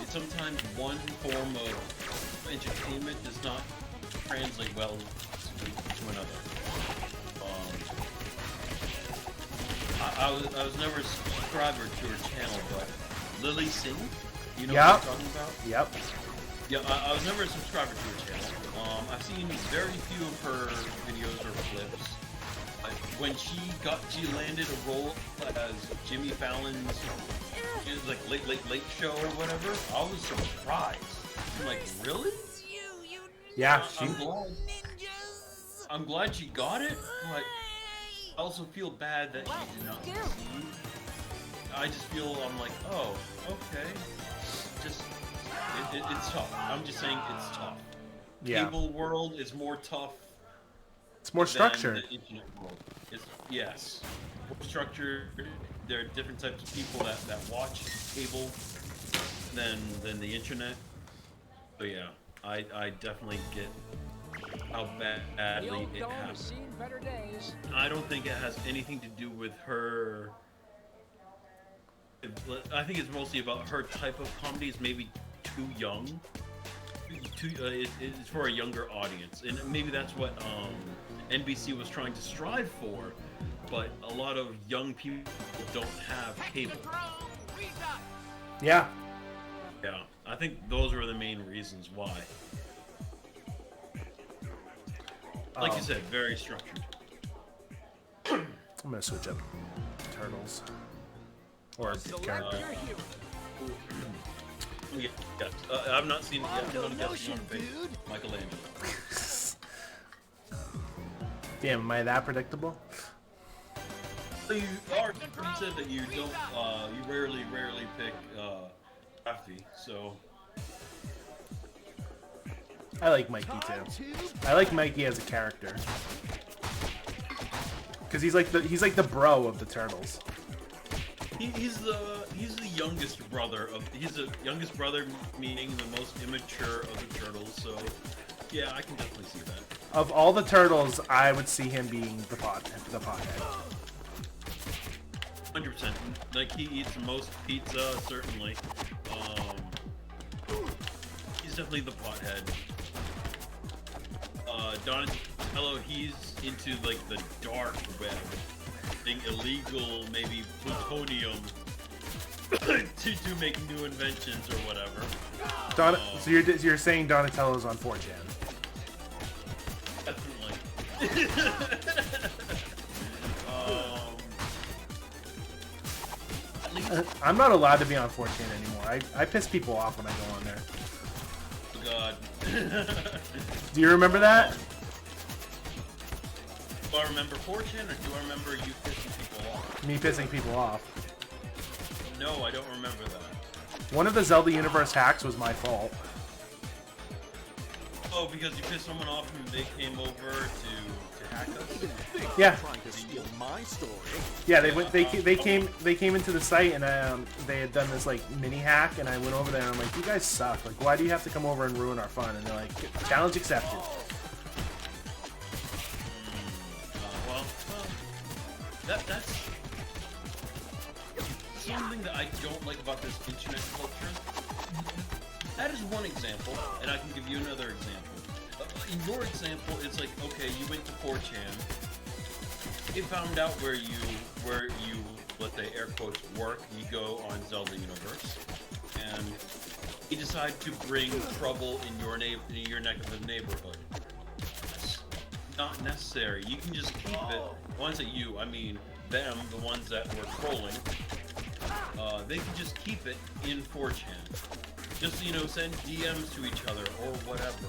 Sometimes one form of entertainment does not translate well to another. I was never a subscriber to her channel, but Lily Singh, you know what I'm talking about? Yep. Yeah, I was never a subscriber to her channel. I've seen very few of her videos or clips. When she landed a role as Jimmy Fallon's like late show or whatever, I was surprised. I'm like, really? Yeah, I'm glad she got it, but I also feel bad that she did not succeed. I just feel, I'm like, oh, okay. Just, it's tough. I'm just saying it's tough. Yeah. Cable world is more tough. It's more structured. Than the internet world. Yes. More structured. There are different types of people that watch cable than the internet. So yeah, I definitely get how badly it happened. I don't think it has anything to do with her I think it's mostly about her type of comedy is maybe too young. It's for a younger audience, and maybe that's what NBC was trying to strive for. But a lot of young people don't have cable. Yeah. Yeah, I think those were the main reasons why. Like you said, very structured. I'm gonna switch up Turtles. Or a character. Yeah, I've not seen it yet. I'm guessing Michelangelo. Damn, am I that predictable? So you said that you don't, you rarely pick Rafi, so. I like Mikey too. I like Mikey as a character. Cause he's like the bro of the Turtles. He's the youngest brother meaning the most immature of the Turtles, so yeah, I can definitely see that. Of all the Turtles, I would see him being the pothead. 100%. Like, he eats the most pizza, certainly. He's definitely the pothead. Donatello, he's into, like, the dark web. Thing illegal, maybe plutonium, to make new inventions or whatever. So you're saying Donatello's on 4chan? Definitely. I'm not allowed to be on 4chan anymore. I piss people off when I go on there. Oh God. Do you remember that? Do I remember 4chan, or do I remember you pissing people off? Me pissing people off. No, I don't remember that. One of the Zelda Universe hacks was my fault. Oh, because you pissed someone off and they came over to hack us? Yeah. Trying to steal my story. Yeah, they came into the site and they had done this like mini hack, and I went over there and I'm like, you guys suck. Like, why do you have to come over and ruin our fun? And they're like, challenge accepted. That's something that I don't like about this internet culture. That is one example, and I can give you another example. In your example, it's like, okay, you went to 4chan, it found out where you, let's say, air quotes, work, you go on Zelda Universe, and you decide to bring trouble in your neck of the neighborhood. That's not necessary. You can just keep it. When I say you, I mean them, the ones that were trolling. They can just keep it in 4chan. Just, send DMs to each other or whatever.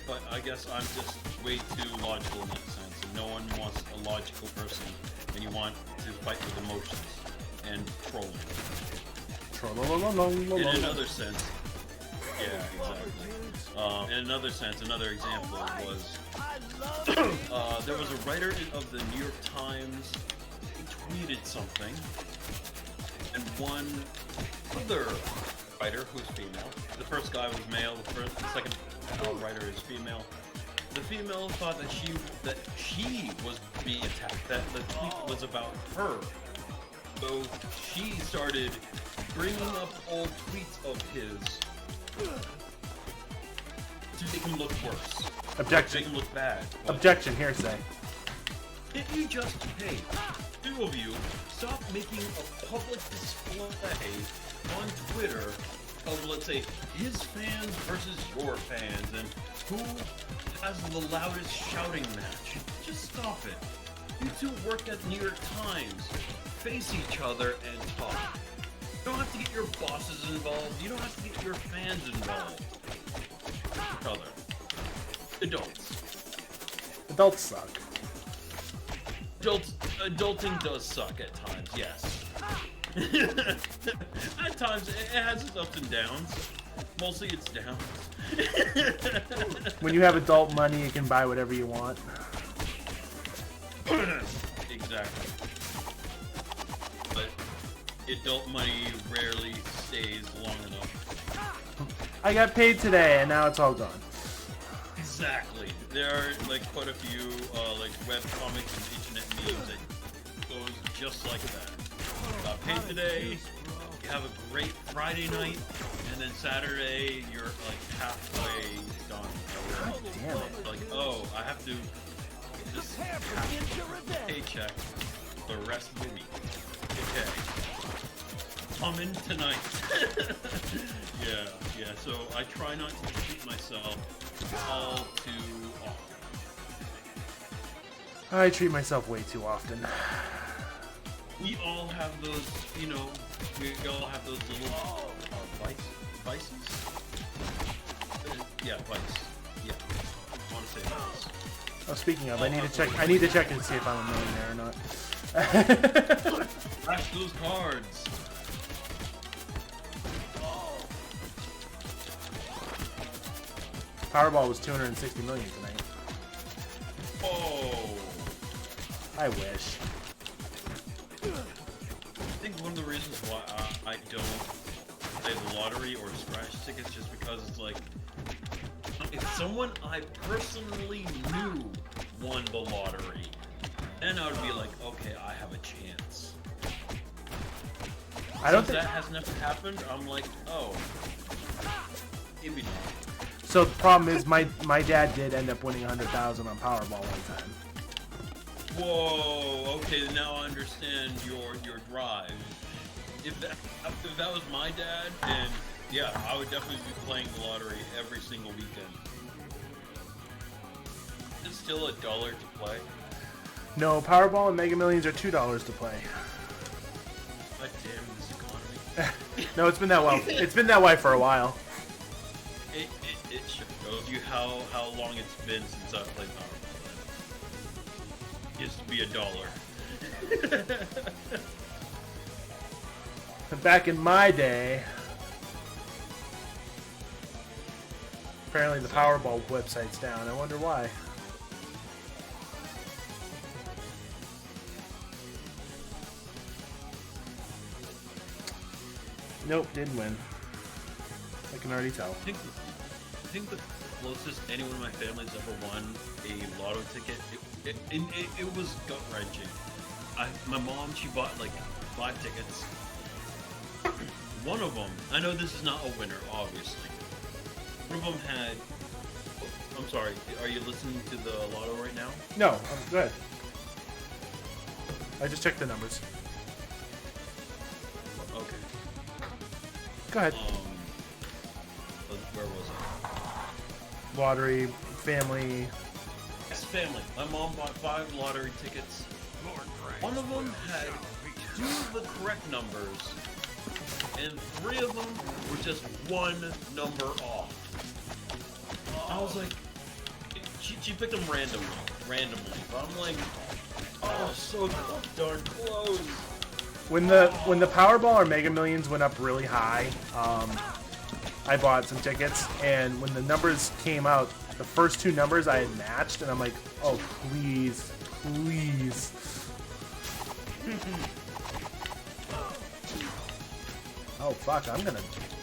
But I guess I'm just way too logical in that sense, and no one wants a logical person, and you want to fight with emotions and trolling. In another sense, yeah, exactly. In another sense, another example was there was a writer of the New York Times who tweeted something, and one other writer who's female. The first guy was male. The second writer is female. The female thought that she was being attacked. That the tweet was about her. So she started bringing up old tweets of his to make him look worse. Objection. To make him look bad. Objection. Hearsay. If you just, hey, two of you, stop making a public display on Twitter of, let's say, his fans versus your fans, and who has the loudest shouting match. Just stop it. You two work at the New York Times. Face each other and talk. You don't have to get your bosses involved. You don't have to get your fans involved. Each other. Adults. Adults suck. Adulting does suck at times, yes. At times, it has its ups and downs. Mostly it's downs. When you have adult money, you can buy whatever you want. Exactly. But adult money rarely stays long enough. I got paid today, and now it's all gone. Exactly. There are like quite a few like web comics and internet memes that goes just like that. Got paid today, you have a great Friday night, and then Saturday you're like halfway done. God damn it. Like, oh, I have to just paycheck the rest of the week. Okay. Coming tonight. yeah, so I try not to treat myself all too often. I treat myself way too often. We all have those, we all have those little vices? Yeah, vice. Yeah. I want to say vice. Oh, speaking of, I need to check and see if I'm a millionaire or not. Flash those cards. Powerball was 260 million tonight. Oh. I wish. I think one of the reasons why I don't play the lottery or scratch tickets just because it's like, if someone I personally knew won the lottery, then I would be like, okay, I have a chance. I don't Since think that has never happened, I'm like, oh, maybe not. so. The problem is my dad did end up winning 100,000 on Powerball one time. Whoa, okay, now I understand your drive. If that was my dad, then yeah, I would definitely be playing the lottery every single weekend. It's still $1 to play. No, Powerball and Mega Millions are $2 to play. God damn this economy. No, it's been that way. It's been that way for a while. It shows you how long it's been since I played Powerball. It used to be $1. Back in my day, apparently the Powerball website's down. I wonder why. Nope, didn't win. I can already tell. I think the closest anyone in my family's ever won a lotto ticket, it was gut-wrenching. My mom, she bought like 5 tickets. One of them, I know this is not a winner, obviously. One of them had, I'm sorry, are you listening to the lotto right now? No, I'm good. I just checked the numbers. Okay. Go ahead. Where was I? Lottery, family. Yes, family. My mom bought 5 lottery tickets. One of them had 2 of the correct numbers, and 3 of them were just 1 number off. I was like, she picked them randomly, but I'm like, oh, so darn close. When the Powerball or Mega Millions went up really high, I bought some tickets, and when the numbers came out, the first 2 numbers I had matched, and I'm like, oh please, please. Oh fuck, I'm gonna.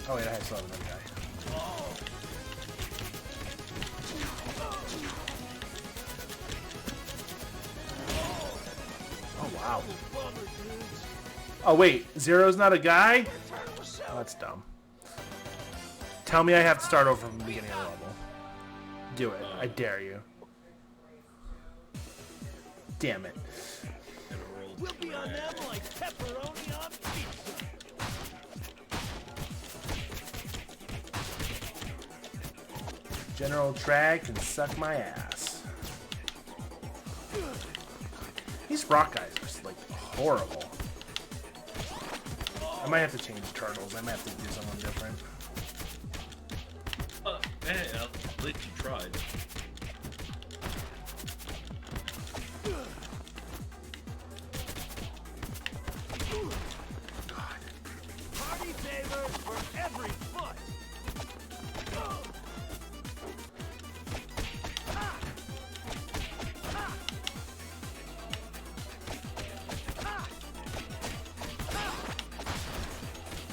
Oh wait, I still have another guy. Oh wow. Oh wait, Zero's not a guy? Oh, that's dumb. Tell me I have to start over from the beginning of the level. Do it. I dare you. Damn it. We'll be on them like pepperoni on pizza. General Trag can suck my ass. These rock guys are just, like, horrible. I might have to change turtles. I might have to do something different. Hey, at least you tried. Party favors for every foot.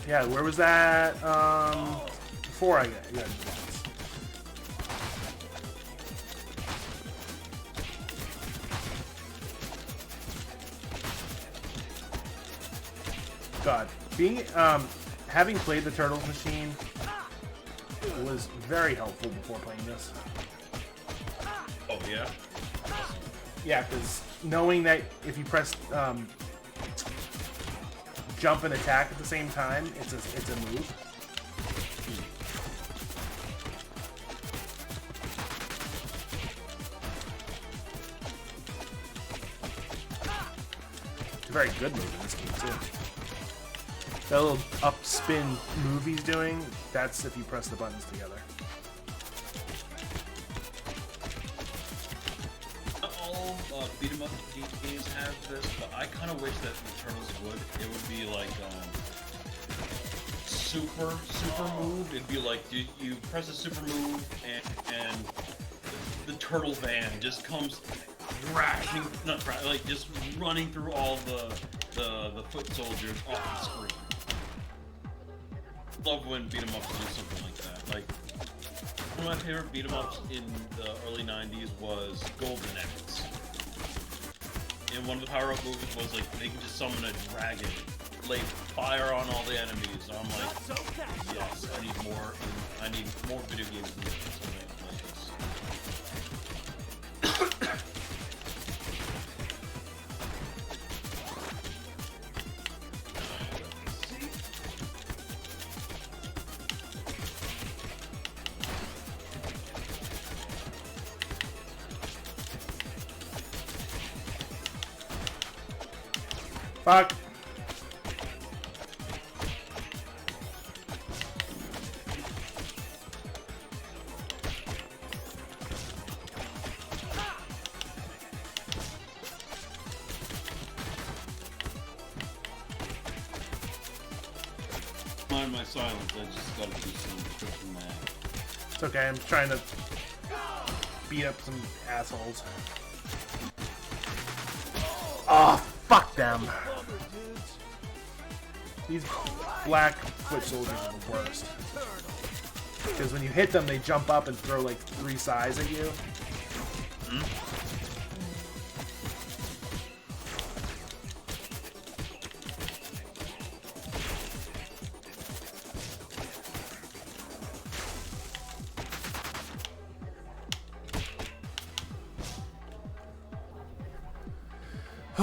Yeah, where was that? Before I got this. God, having played the Turtles machine was very helpful before playing this. Oh yeah. Yeah, because knowing that if you press jump and attack at the same time, it's a move. It's a very good move in this game too. That little up spin move he's doing, that's if you press the buttons together. All beat 'em up games have this, but I kind of wish that the Turtles would. It would be like super move. It'd be like you press a super move and the turtle van just comes crashing, like just running through all the foot soldiers off the screen. Love when beat 'em ups do something like that. Like one of my favorite beat 'em ups in the early '90s was Golden Axe. And one of the power-up moves was like they can just summon a dragon, lay fire on all the enemies. And I'm like, yes, I need more. I need more video games than this. Fuck. Mind my silence, I just gotta do some freaking math. It's okay, I'm trying to beat up some assholes. Oh, fuck them. These black foot soldiers are the worst. Because when you hit them, they jump up and throw like 3 sides at you.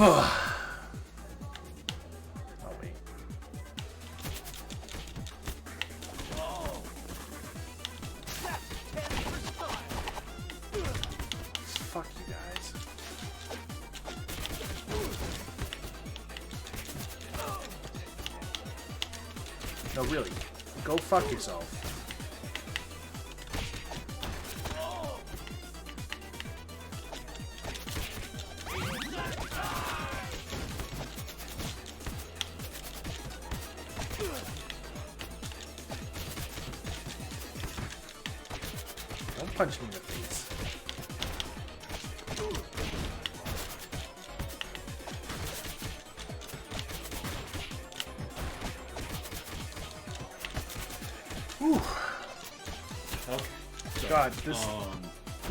Oh, wait. Fuck you guys. No, really. Go fuck yourself. Don't punch me in the face. Whew. Okay. So, God, this.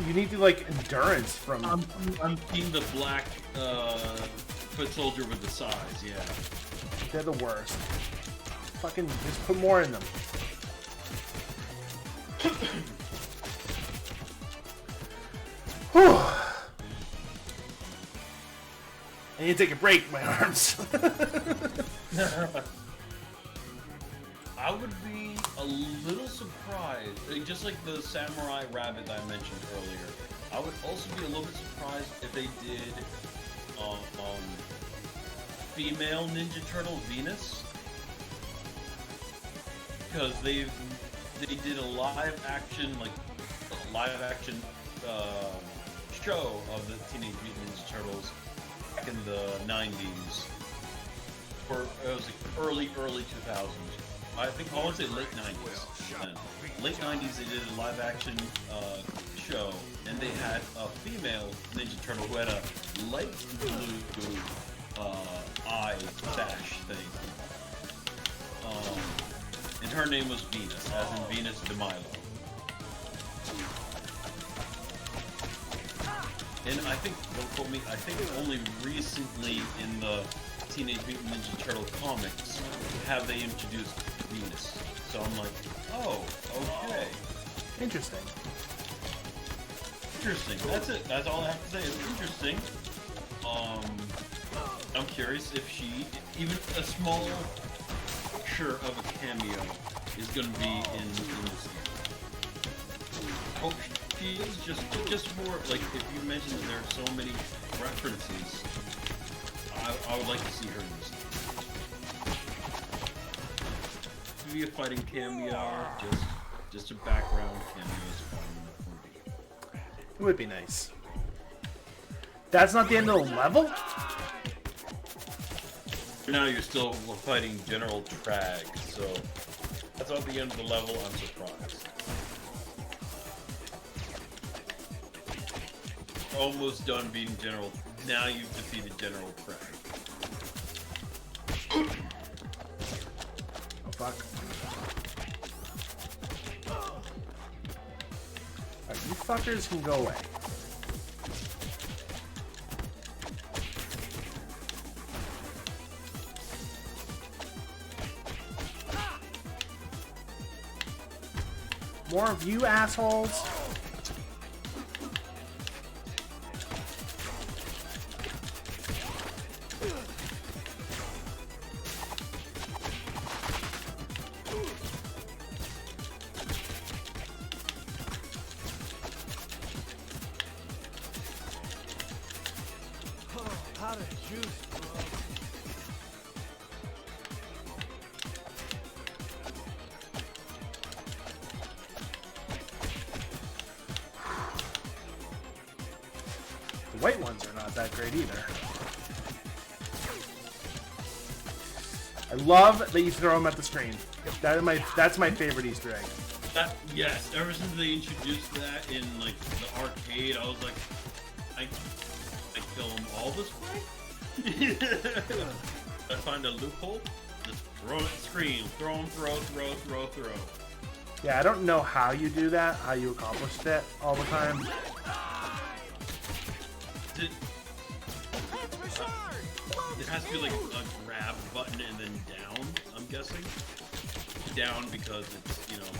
You need to like endurance from. I'm seeing the black foot soldier with the size, yeah. They're the worst. Fucking just put more in them. Whew. I need to take a break, my arms. I would be a little surprised, just like the Samurai Rabbit that I mentioned earlier. I would also be a little bit surprised if they did female Ninja Turtle Venus, because they did a live action show of the Teenage Mutant Ninja Turtles back in the 90s, or it was like early 2000s. I think I want to say late 90s. Then. Late 90s, they did a live action show, and they had a female Ninja Turtle who had a light blue eye sash thing. And her name was Venus, as in Venus de Milo. And I think, don't quote me, I think only recently in the Teenage Mutant Ninja Turtle comics have they introduced Venus. So I'm like, oh, okay. Interesting. Interesting. That's it. That's all I have to say. It's interesting. I'm curious if she, even a small picture of a cameo, is going to be in this game. Oh, she is just for, like, if you mentioned that there are so many references, I would like to see her in this game. Maybe a fighting cameo, just a background cameo is fine enough for me. It would be nice. That's not the end of the level? For now, you're still fighting General Trag, so that's not the end of the level. I'm surprised. Almost done beating General. Now you've defeated General Trag. Oh fuck. Alright, you fuckers can go away. More of you assholes. How to juice, bro. The white ones are not that great either. I love that you throw them at the screen. That's my favorite Easter egg. Yes, ever since they introduced that in like the arcade, I was like, I kill them all this way? I find a loophole, just throw it at the screen, throw them, throw. Yeah, I don't know how you do that, how you accomplished it all the time. It has to be like a grab button and then down, I'm guessing. Down because it's, you know,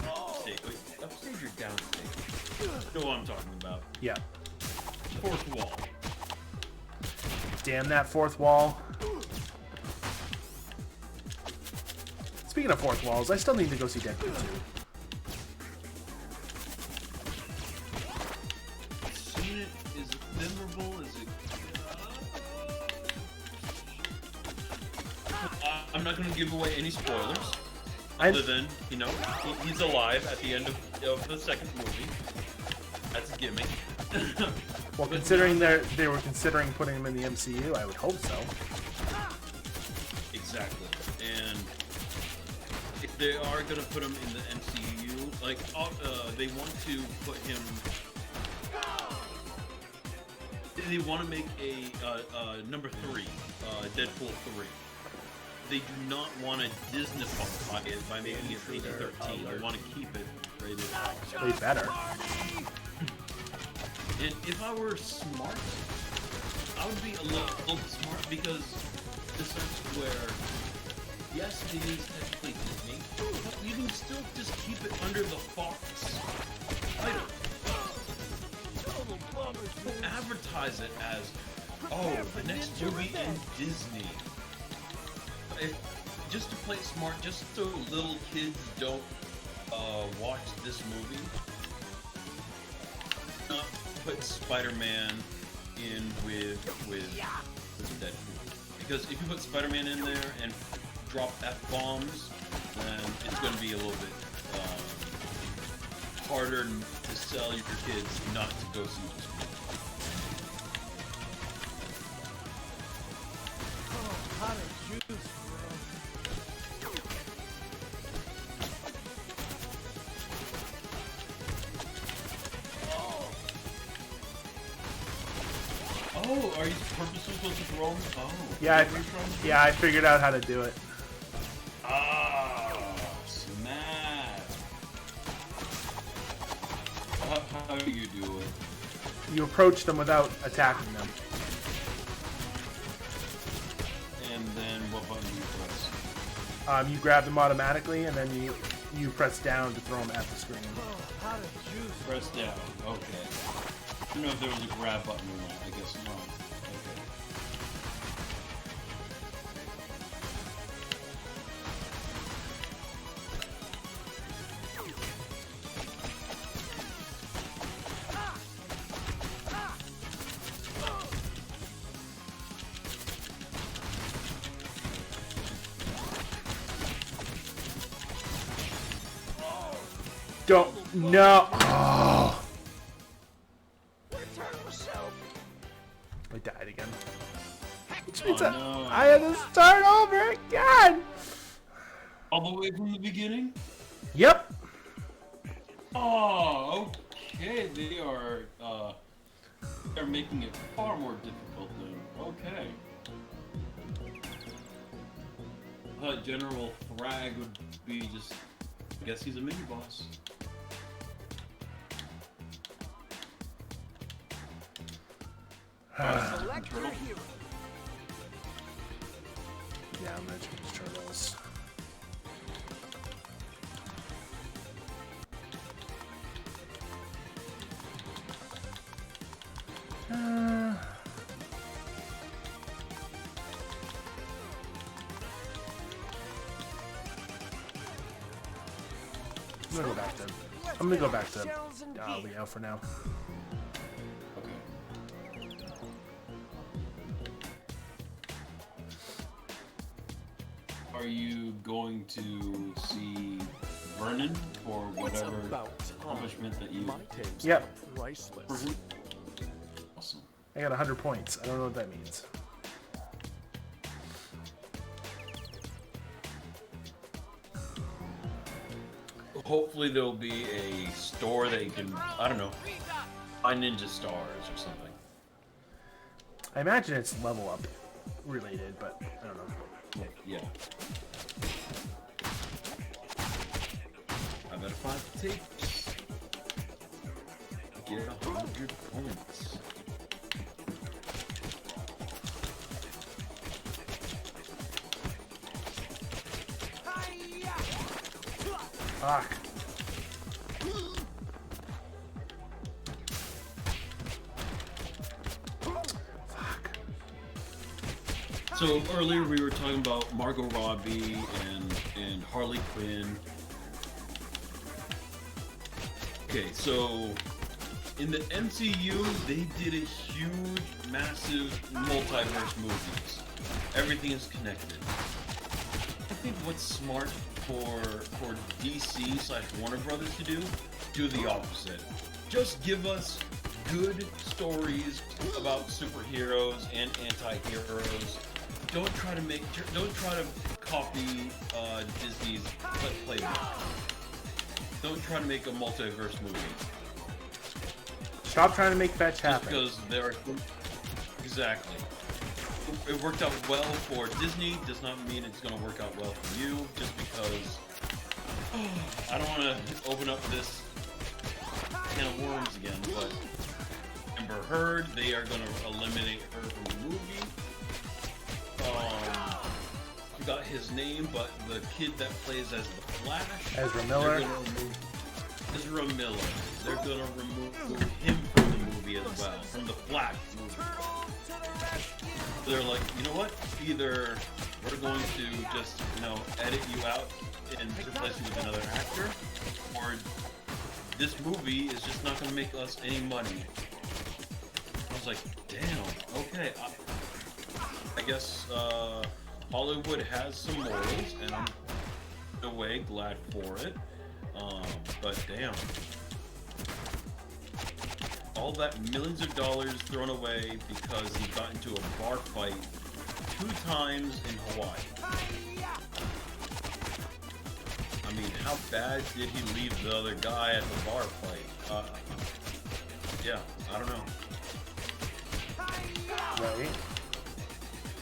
upstage. Wait, upstage or downstage? You know what I'm talking about. Yeah. Fourth wall. Damn that fourth wall. Speaking of fourth walls, I still need to go see Deadpool 2. Seen it? Is it memorable? Is it... I'm not going to give away any spoilers. Other than, you know, he's alive at the end of the second movie. That's a gimmick. Well, considering they were considering putting him in the MCU, I would hope so. Exactly. And if they are going to put him in the MCU, like, they want to put him... They want to make a number 3, Deadpool 3. They do not want to Disney-fy it by making it PG-13. They want to keep it rated R. They better. And if I were smart, I would be a little smart because this is where, yes, it is technically Disney, but you can still just keep it under the Fox title. Advertise it as, oh, the next movie in Disney. Just to play it smart, just so little kids don't watch this movie. Not put Spider-Man in with Deadpool, because if you put Spider-Man in there and drop F-bombs, then it's going to be a little bit harder to sell your kids not to go see this movie. How to juice, bro. Oh, are you purposely supposed to throw them? Oh. Yeah, I figured out how to do it. Ah, snap. How do you do it? You approach them without attacking them. You grab them automatically, and then you press down to throw them at the screen. Press down. Okay. I don't know if there was a grab button or not. I guess not. Okay. Don't. No. Oh. I died again. Which means no. I had to start over again. All the way from the beginning? Yep. Oh, okay. They're making it far more difficult then. Okay. I thought General Thrag would be just, I guess he's a mini boss. Select your hero. Yeah, I'm gonna choose turtles. I'm gonna go back to Leo for now. Are you going to see Vernon for whatever accomplishment that you... Yep. Awesome. I got 100 points. I don't know what that means. Hopefully there'll be a store that you can, I don't know, buy ninja stars or something. I imagine it's level up related, but I don't know. Yeah. I better find the tapes. Get 100 points. Fuck. So earlier we were talking about Margot Robbie and Harley Quinn. Okay, so in the MCU they did a huge, massive multiverse movies. Everything is connected. I think what's smart for DC / Warner Brothers to do the opposite. Just give us good stories about superheroes and anti-heroes. Don't try to copy Disney's playbook. Don't try to make a multiverse movie. Stop trying to make fetch happen. Just because they're exactly. It worked out well for Disney does not mean it's going to work out well for you. Just because I don't want to open up this can of worms again, but Amber Heard, they are going to eliminate her from the movie. Forgot his name, but the kid that plays as the Flash, Ezra Miller. Ezra Miller. They're gonna remove him from the movie as well, from the Flash movie. They're like, you know what? Either we're going to just, edit you out and replace you with another actor, or this movie is just not gonna make us any money. I was like, damn. Okay. I guess Hollywood has some morals, and I'm in a way glad for it. But damn, all that millions of dollars thrown away because he got into a bar fight 2 times in Hawaii. I mean, how bad did he leave the other guy at the bar fight? Yeah, I don't know. Right.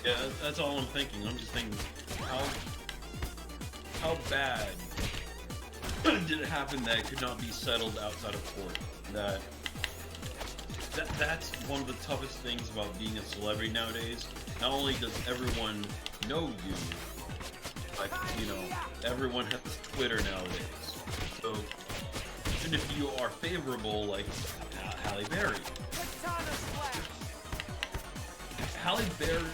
Yeah, that's all I'm thinking. I'm just thinking, how bad did it happen that it could not be settled outside of court? That's one of the toughest things about being a celebrity nowadays. Not only does everyone know you, like, you know, everyone has Twitter nowadays. So even if you are favorable, like Halle Berry. Halle Berry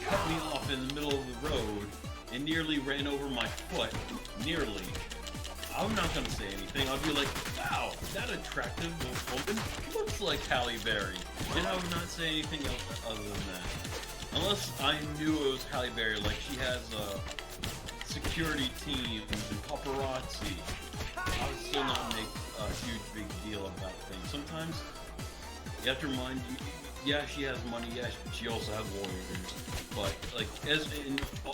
cut me off in the middle of the road and nearly ran over my foot. Nearly. I'm not gonna say anything. I'll be like, wow, that attractive woman looks like Halle Berry. And I would not say anything else other than that. Unless I knew it was Halle Berry, like she has security teams and paparazzi. I would still not make a huge big deal about things. Sometimes you have to remind you, yeah, she has money, yeah, she also has lawyers. But like,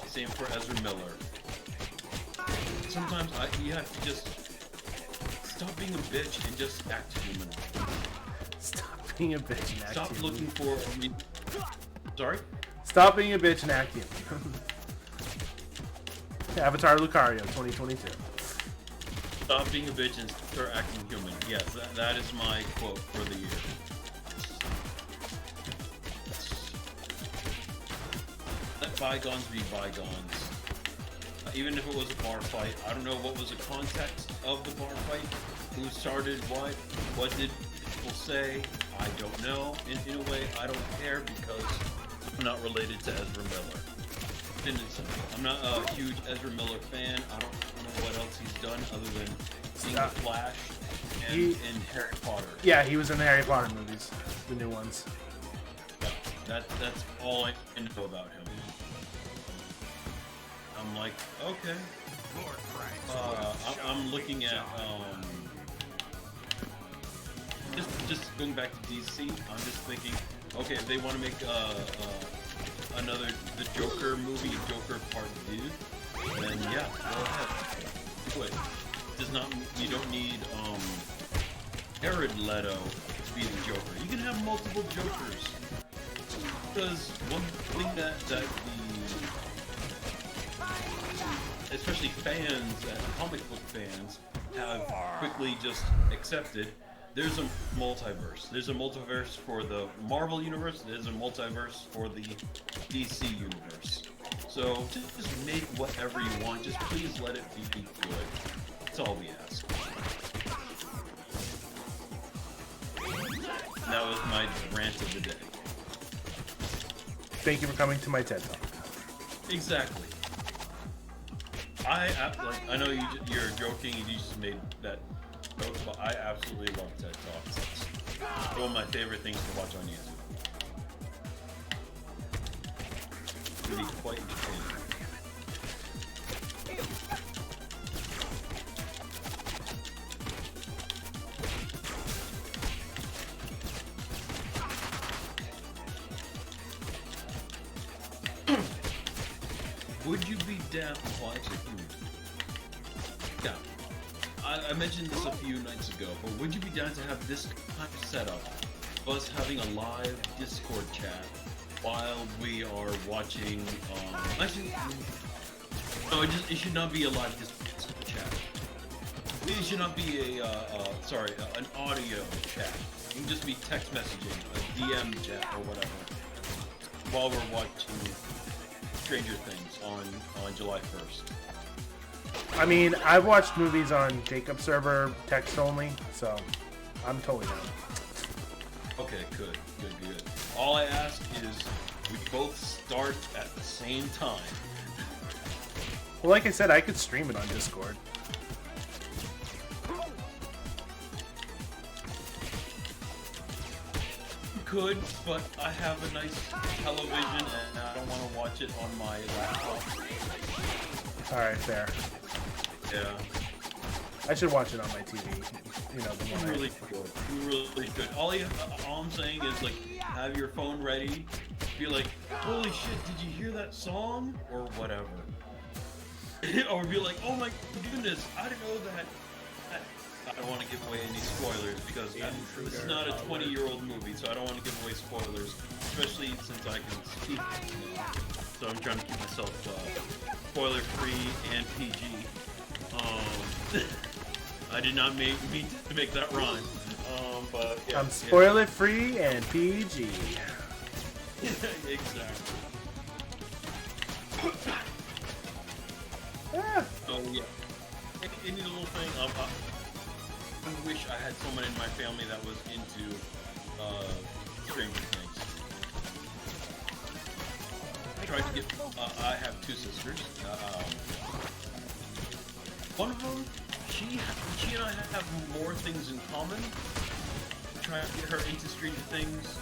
same for Ezra Miller. Sometimes you have to just stop being a bitch and just act human. Stop being a bitch and act Stop human. looking for Sorry? Stop being a bitch and act human. Avatar Lucario 2022. Stop being a bitch and start acting human. Yes, that is my quote for the year. Let bygones be bygones. Even if it was a bar fight, I don't know what was the context of the bar fight, who started what did people say, I don't know. In a way, I don't care because I'm not related to Ezra Miller. I'm not a huge Ezra Miller fan. I don't know what else he's done other than being the Flash and Harry Potter. Yeah, he was in the Harry Potter movies, the new ones. That's all I know about him. I'm like, okay. I'm looking at just going back to DC. I'm just thinking, okay, if they want to make the Joker movie, Joker Part 2, then yeah, go ahead, do it. You don't need Jared Leto to be the Joker. You can have multiple Jokers. Because one thing that especially fans, comic book fans, have quickly just accepted, there's a multiverse. There's a multiverse for the Marvel universe, there's a multiverse for the DC universe. So just make whatever you want, just please let it be good. That's all we ask. That was my rant of the day. Thank you for coming to my TED Talk. Exactly. I know you're joking and you just made that joke, but I absolutely love TED Talks. It's one of my favorite things to watch on YouTube. It's really quite entertaining. Would you be down? Well, actually, yeah. I mentioned this a few nights ago, but would you be down to have this kind of setup? Us having a live Discord chat while we are watching. Actually, no, it should not be a live Discord chat. It should not be an audio chat. It can just be text messaging, a DM chat or whatever, while we're watching Stranger Things on July 1st. I mean, I've watched movies on Jacob server, text only, so I'm totally down. Okay, good. All I ask is we both start at the same time. Well, like I said, I could stream it on Discord. Could, but I have a nice television and I don't want to watch it on my laptop. Alright, fair. Yeah. I should watch it on my TV. You know, the You one really should. You really should. All I'm saying is, like, have your phone ready. Be like, holy shit, did you hear that song? Or whatever. Or be like, oh my goodness, I didn't know that. I don't want to give away any spoilers because this is not a 20-year-old movie, so I don't want to give away spoilers, especially since I can speak now. So I'm trying to keep myself spoiler-free and PG. I did not mean to make that rhyme, but yeah. I'm spoiler-free and PG. Exactly. So yeah, any little thing. I wish I had someone in my family that was into Stranger Things. I tried to get. I have two sisters. One of them, she and I have more things in common. Trying to get her into Stranger Things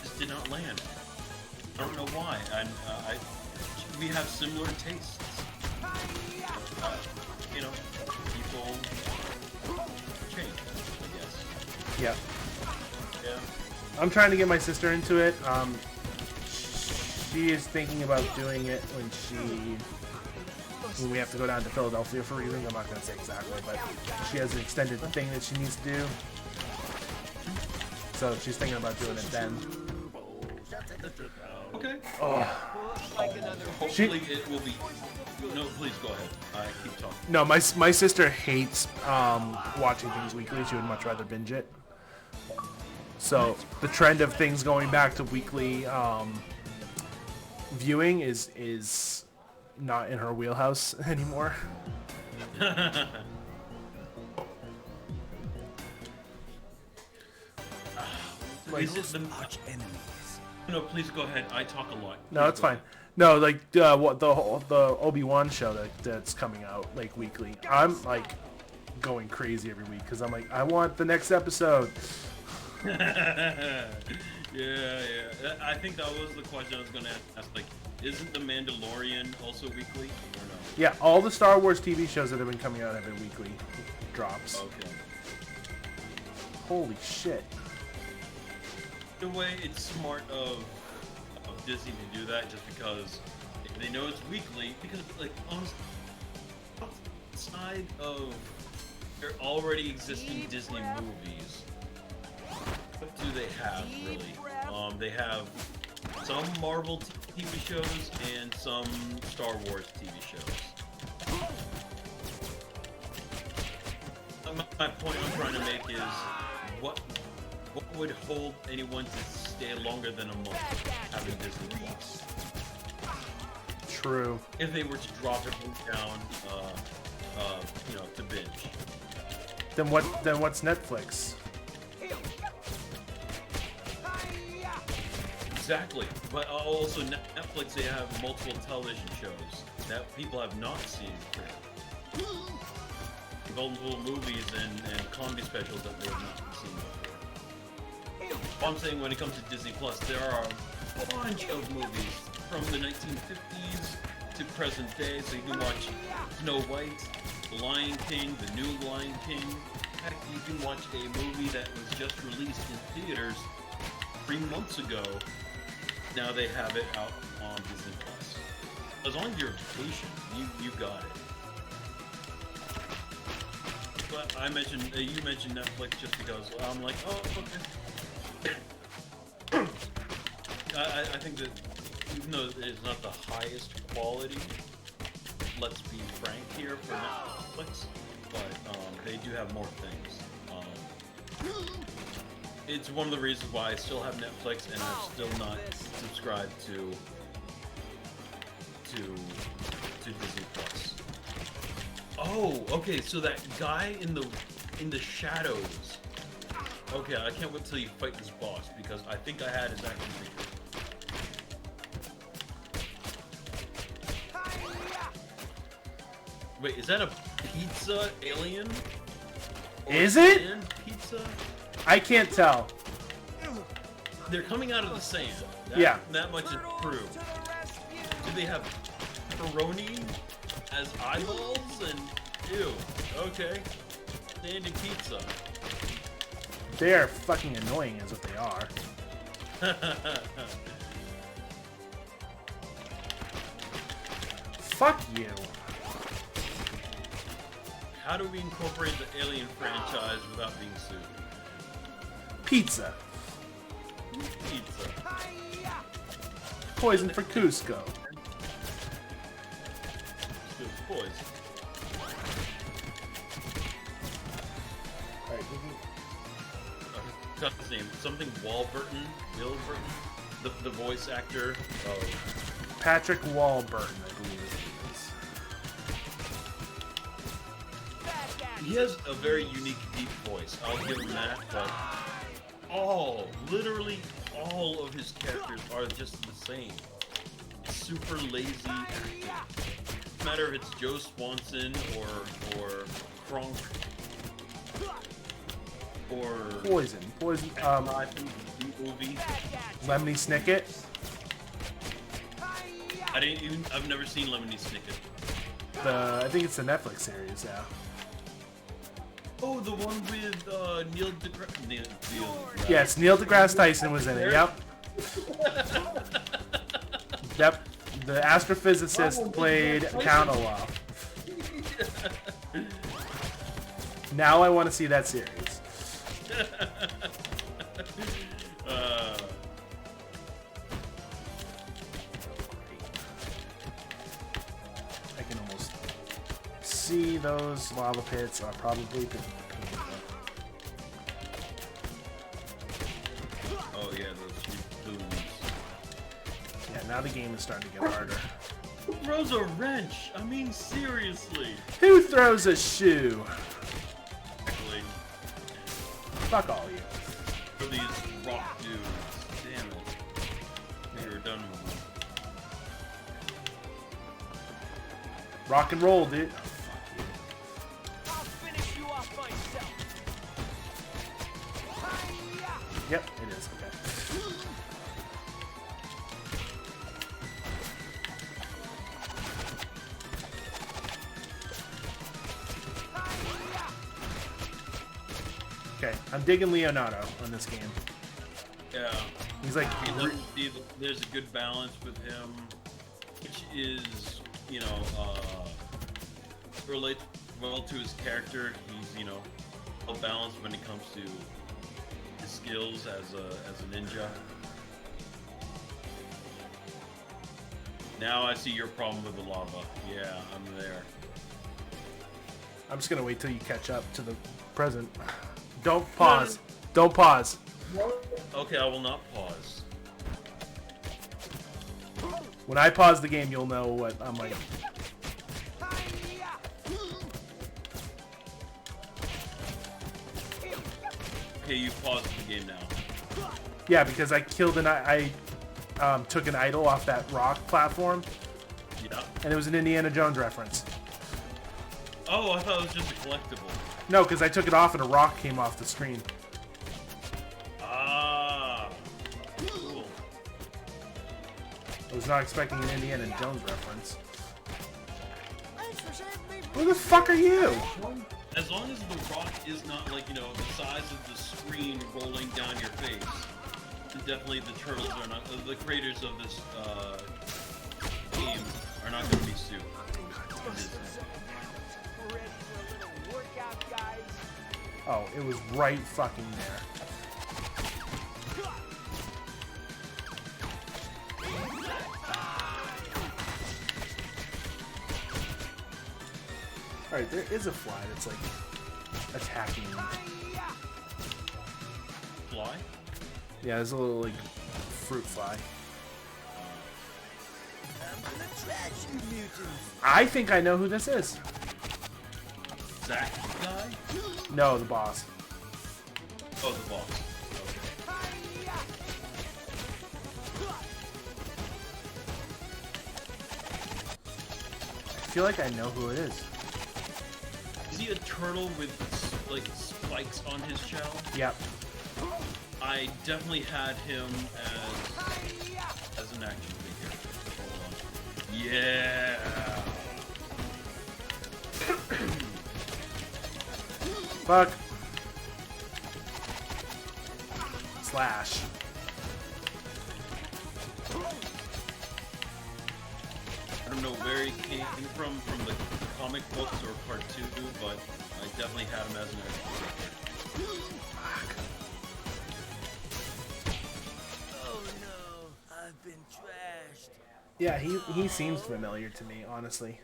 just did not land. I don't know why. And we have similar tastes. You know, people change, I guess. Yeah. Yeah. I'm trying to get my sister into it. She is thinking about doing it when we have to go down to Philadelphia for reasons. I'm not going to say exactly, but she has an extended thing that she needs to do. So she's thinking about doing it then. Okay. Oh. Looks like another Hopefully it will be. No, please go ahead. I keep talking. No, my sister hates watching things weekly. She would much rather binge it. So the trend of things going back to weekly viewing is not in her wheelhouse anymore. Is it the No, please go ahead. I talk a lot. No, Please it's go fine. ahead. No, like what the Obi-Wan show that's coming out like weekly. I'm like going crazy every week because I'm like, I want the next episode. Yeah. I think that was the question I was gonna ask. Like, isn't The Mandalorian also weekly or no? Yeah, all the Star Wars TV shows that have been coming out have been weekly drops. Okay. Holy shit. In a way, it's smart of Disney to do that just because they know it's weekly. Because, like, honestly, outside of their already existing Disney movies, what do they have, really? They have some Marvel TV shows and some Star Wars TV shows. My point I'm trying to make is, what would hold anyone to stay longer than a month having Disney Plus? True. If they were to drop it down, to binge. Then what's Netflix? Exactly. But also Netflix, they have multiple television shows that people have not seen before. Multiple movies and comedy specials that they have not seen before. I'm saying when it comes to Disney Plus, there are a bunch of movies from the 1950s to present day, so you can watch Snow White, The Lion King, the new Lion King. Heck, you can watch a movie that was just released in theaters 3 months ago. Now they have it out on Disney Plus. As long as you're patient, you got it. But you mentioned Netflix just because I'm like, oh, okay. I think that even though it's not the highest quality, let's be frank here for Netflix, but they do have more things. It's one of the reasons why I still have Netflix and I'm still not subscribed to Disney Plus. Oh, okay, so that guy in the shadows. Okay, I can't wait till you fight this boss because I think I had his action figure. Wait, is that a pizza alien? Or Is it? sand pizza? I can't tell. They're coming out of the sand. Yeah. That much is proved. Do they have pepperoni as eyeballs? And ew. Okay. Sandy pizza. They are fucking annoying is what they are. Fuck you. How do we incorporate the Alien franchise without being sued? Pizza. Pizza. Poison for Cusco. Good poison. What's his name? Something Walburton? Bill Burton? The voice actor of... Patrick Warburton, I believe it is. He has a very unique, deep voice. I'll give him that, but literally all of his characters are just the same. Super lazy acting. No matter if it's Joe Swanson or Kronk or Poison. movie. Lemony Snicket. I've never seen Lemony Snicket. I think it's the Netflix series, yeah. Oh, the one with Neil deGrasse. Yes, Neil deGrasse Tyson was in it. Yep. Yep. The astrophysicist played Count Olaf. Now I want to see that series. I can almost see those lava pits are probably painful. Oh yeah, those booms. Yeah, now the game is starting to get harder. Who throws a wrench? I mean, seriously. Who throws a shoe? Actually, Fuck all you. for these rock dudes. Damn it. We were done with them. Rock and roll, dude. I'll finish you off myself. Yep, it is. Okay. Okay, I'm digging Leonardo on this game. Yeah. He's like, There's a good balance with him, which is, you know, relates well to his character. He's, you know, well balanced when it comes to his skills as a ninja. Now I see your problem with the lava. Yeah, I'm there. I'm just gonna wait till you catch up to the present. Don't pause. Don't pause. Okay, I will not pause. When I pause the game, you'll know what I'm like. Okay, you paused the game now. Yeah, because I killed I took an idol off that rock platform, Yeah. and it was an Indiana Jones reference. Oh, I thought it was just a collectible. No, because I took it off and a rock came off the screen. Ah. Cool. I was not expecting an Indiana Jones reference. Who the fuck are you? As long as the rock is not like, you know, the size of the screen rolling down your face, then definitely the turtles are not, the creators of this game are not going to be sued. Ready for a little workout, guys? Oh, it was right fucking there. Alright, there is a fly that's like attacking me. Fly? Yeah, there's a little like fruit fly. I think I know who this is. Zach guy? No, the boss. Oh, the boss. I feel like I know who it is. Is he a turtle with like spikes on his shell? Yep. I definitely had him as an action figure. Hold on. Yeah. Fuck. Slash. I don't know where he came from the comic books or cartoon, but I definitely had him as an action figure. Oh no, I've been trashed. Yeah, he seems familiar to me, honestly.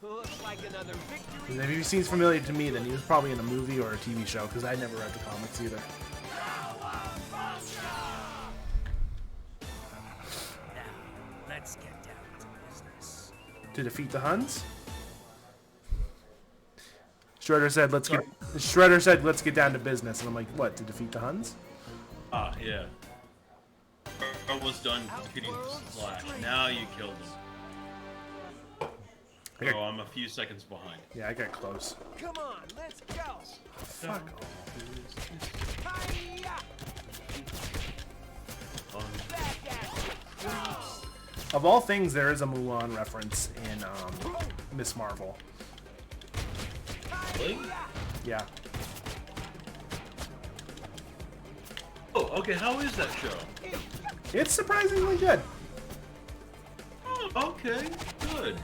Looks like another victory. If he seems familiar to me, then he was probably in a movie or a TV show, because I never read the comics either. Now, let's get down to business. To defeat the Huns? Shredder said, let's get down to business. And I'm like, what, to defeat the Huns? Ah, yeah. Almost done defeating Slash. Now you killed him. Oh, I'm a few seconds behind. Yeah, I got close. Come on, let's go. Fuck Of all things, there is a Mulan reference in Miss Marvel. Really? Yeah. Oh, okay. How is that show? It's surprisingly good. Oh, okay. Good.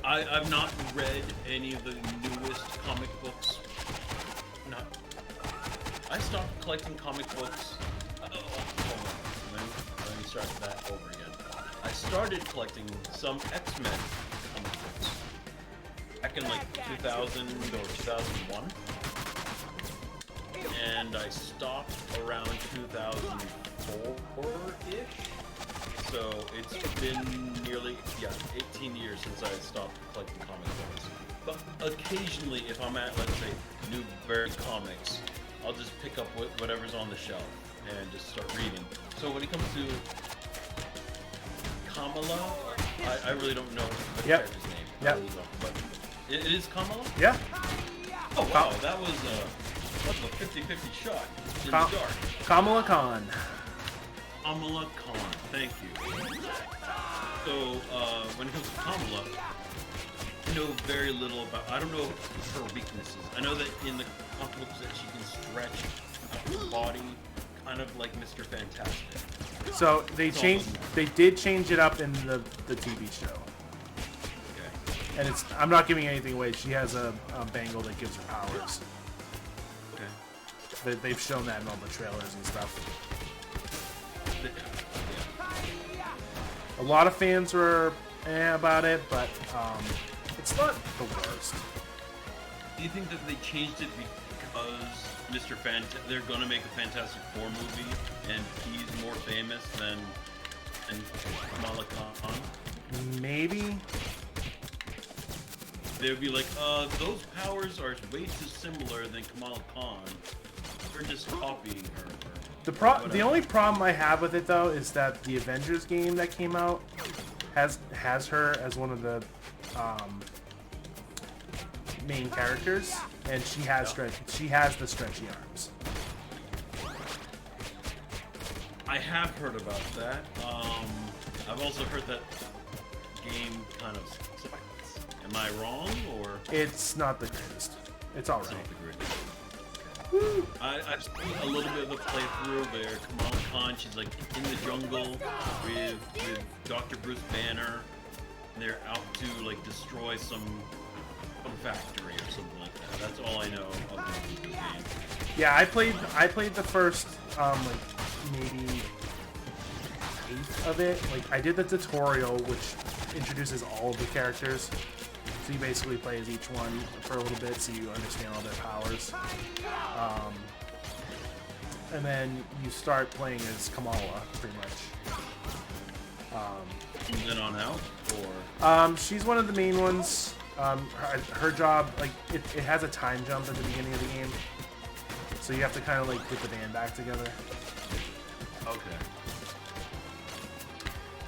I've not read any of the newest comic books. Not. I stopped collecting comic books. Hold on. Let me start that over again. I started collecting some X-Men comic books back in like 2000 or 2001, and I stopped around 2004-ish. So it's been nearly 18 years since I stopped collecting comic books. But occasionally, if I'm at, let's say, Newberry Comics, I'll just pick up whatever's on the shelf and just start reading. So when it comes to Kamala, I really don't know the character's name. Yep. I really don't. But it is Kamala? Yeah. Oh wow, that was a 50-50 shot in the dark. Kamala Khan. Kamala Khan, thank you. So, when it comes to Kamala, I know very little about, I don't know her weaknesses. I know that in the comic books that she can stretch out her body, kind of like Mr. Fantastic. So they did change it up in the TV show. Okay. And I'm not giving anything away. She has a bangle that gives her powers. Okay. They've shown that in all the trailers and stuff. A lot of fans were about it, but it's not the worst. Do you think that they changed it because Mr. they're gonna make a Fantastic Four movie and he's more famous than Kamala Khan? Maybe. They would be like, those powers are way too similar than Kamala Khan. We're just copying her. The only problem I have with it though is that the Avengers game that came out has her as one of the main characters, and she has the stretchy arms. I have heard about that. I've also heard that game kind of sucks. Am I wrong, or? It's not the greatest. It's alright. It's not the greatest. I've seen a little bit of a playthrough where Kamala Khan, she's like in the jungle with Dr. Bruce Banner, and they're out to like destroy some factory or something like that. That's all I know of the game. Yeah, I played the first like maybe eighth of it. Like I did the tutorial, which introduces all of the characters. So you basically play as each one for a little bit, so you understand all their powers. And then you start playing as Kamala, pretty much. From then on out, or? She's one of the main ones. Her job, like, it has a time jump at the beginning of the game. So you have to kind of, like, get the band back together. Okay.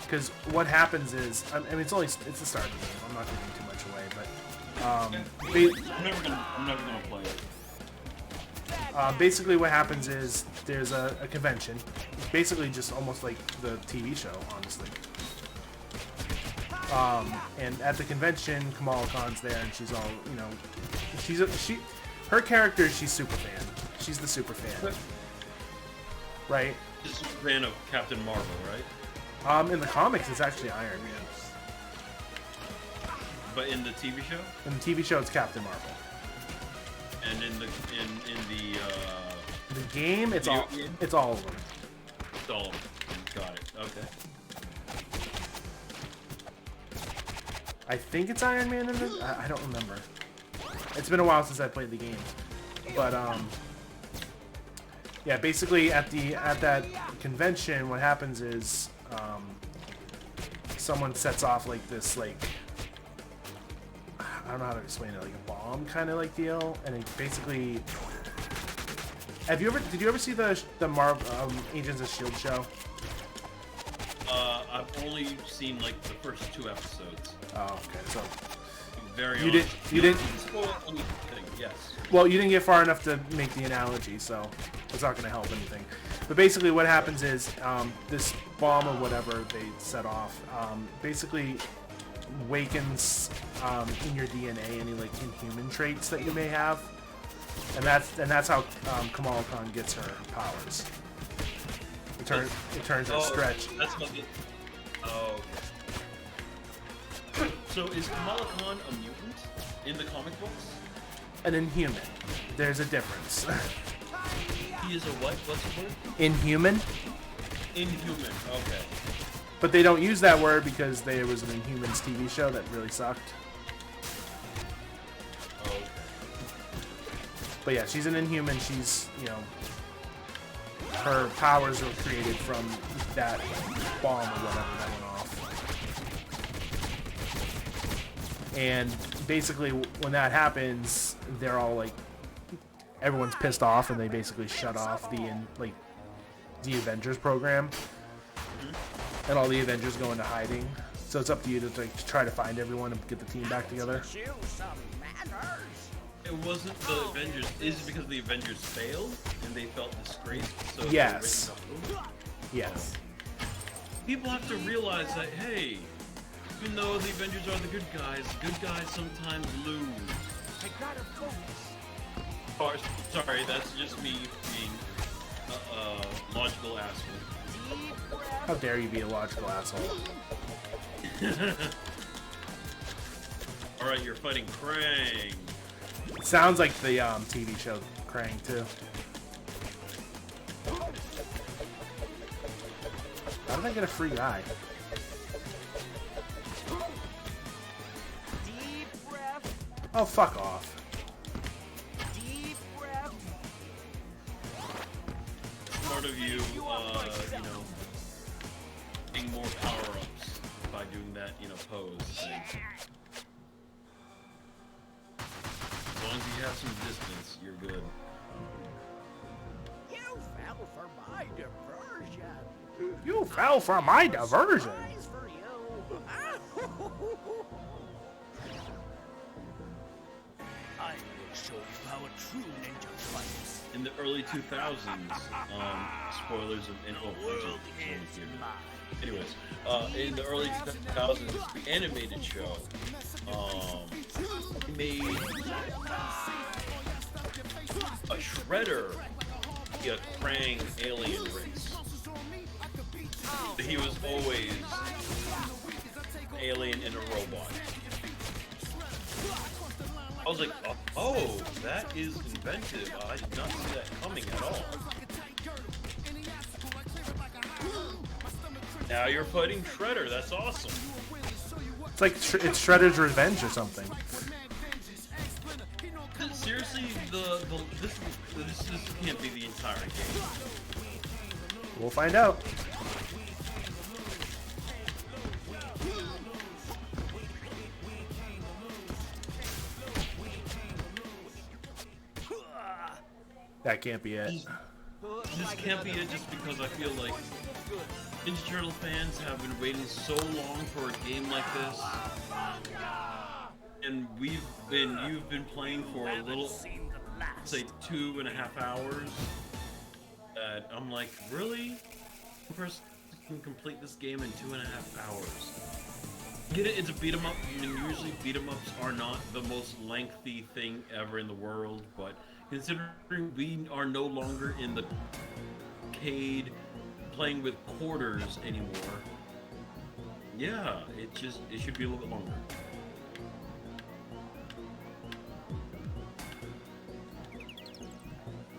Because what happens is, I mean, it's the start of the game. I'm not giving too much away, but I'm never gonna play it. basically what happens is there's a convention. It's basically just almost like the TV show, honestly. And at the convention, Kamala Khan's there, and she's all, you know, her character, she's super fan. She's the super fan, right? She's a fan of Captain Marvel, right? In the comics, it's actually Iron Man. But in the TV show? In the TV show, it's Captain Marvel. And in the The game, it's all of them. It's all of them. Got it. Okay. I think it's Iron Man in this. I don't remember. It's been a while since I played the game, but yeah. Basically, at that convention, what happens is someone sets off like this don't know how to explain it, like a bomb kind of like deal, and it basically. Did you ever see the Agents of Shield show? I've only seen like the first 2 episodes. Oh, okay. So Very. you didn't spoil anything. Yes. Well, you didn't get far enough to make the analogy, so it's not going to help anything. But basically, what happens is this bomb or whatever they set off basically wakens in your DNA any like inhuman traits that you may have, and that's how Kamala Khan gets her powers. It turns her stretch. That's what it. Oh. Okay. So is Kamala Khan a mutant in the comic books? An inhuman. There's a difference. He is a what? What's the word? Inhuman. Inhuman. Okay. But they don't use that word because there was an Inhumans TV show that really sucked. Oh, okay. But yeah, she's an Inhuman. She's, her powers were created from that bomb or whatever that went off. And basically, when that happens, they're all like, everyone's pissed off, and they basically shut off the Avengers program, and all the Avengers go into hiding. So it's up to you to try to find everyone and get the team back together. It wasn't the Avengers. Is it because the Avengers failed and they felt disgraced? So Yes. they were Yes. People have to realize that, hey, even though the Avengers are the good guys sometimes lose. I gotta focus. Oh, sorry, that's just me being a logical asshole. Deep breath. How dare you be a logical asshole? Alright, you're fighting Krang. It sounds like the TV show Krang too. How did I get a free guy? Deep breath. Oh, fuck off. Deep breath. Part of you, getting more power-ups by doing that, pose thing. As long as you have some distance, you're good. You fell for my diversion. You fell for my diversion. Surprise for you. I will show you how a true ninja fights. In the early 2000s, spoilers of anyways, in the early 2000s, the animated show made a Shredder be a Krang alien race. He was always alien and a robot. I was like, oh, that is inventive. I did not see that coming at all. Now you're fighting Shredder. That's awesome. It's like it's Shredder's Revenge or something. Seriously, this can't be the entire game. We'll find out. That can't be it. This can't be it just because I feel like Ninja Turtle fans have been waiting so long for a game like this. And you've been playing for a little, say 2.5 hours. I'm like, really? One person can complete this game in 2.5 hours. Get it? It's a beat 'em up. And usually beat 'em ups are not the most lengthy thing ever in the world, but considering we are no longer in the arcade playing with quarters anymore, yeah, it should be a little bit longer.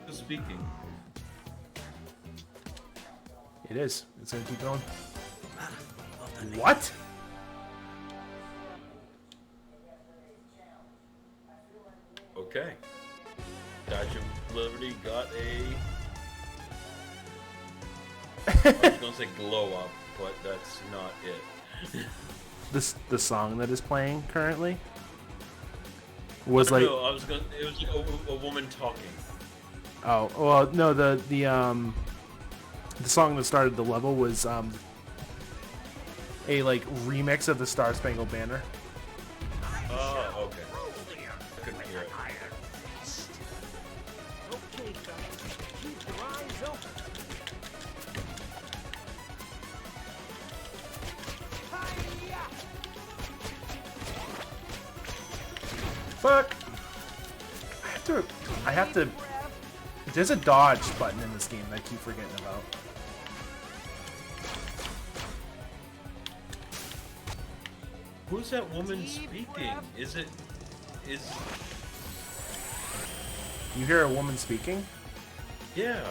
Just speaking. It is. It's gonna keep going. What? Okay. Statue of Liberty got I was gonna say glow up, but that's not it. The song that is playing currently. was like, No, I was going. It was like a woman talking. oh, well, no, the song that started the level was a like remix of the Star Spangled Banner. Oh, okay. I couldn't hear it. Okay, fellas, keep your eyes open. Hi-ya! Fuck! I have to. There's a dodge button in this game that I keep forgetting about. Who's that woman speaking? Is You hear a woman speaking? yeah.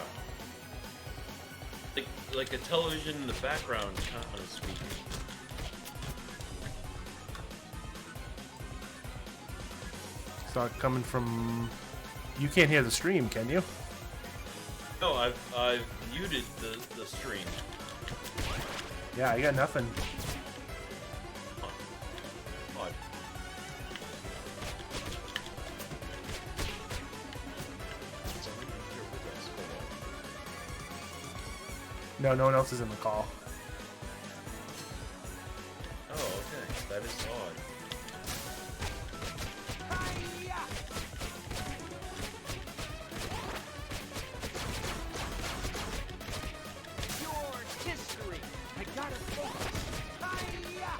Like a television in the background kind of speaking. It's not coming from. You can't hear the stream, can you? No, I've muted the stream. Yeah, I got nothing. Odd. Somebody here with us. Hold on. No one else is in the call. Oh, okay. That is odd. Hi-ya! Your history. I gotta focus. Hi-ya!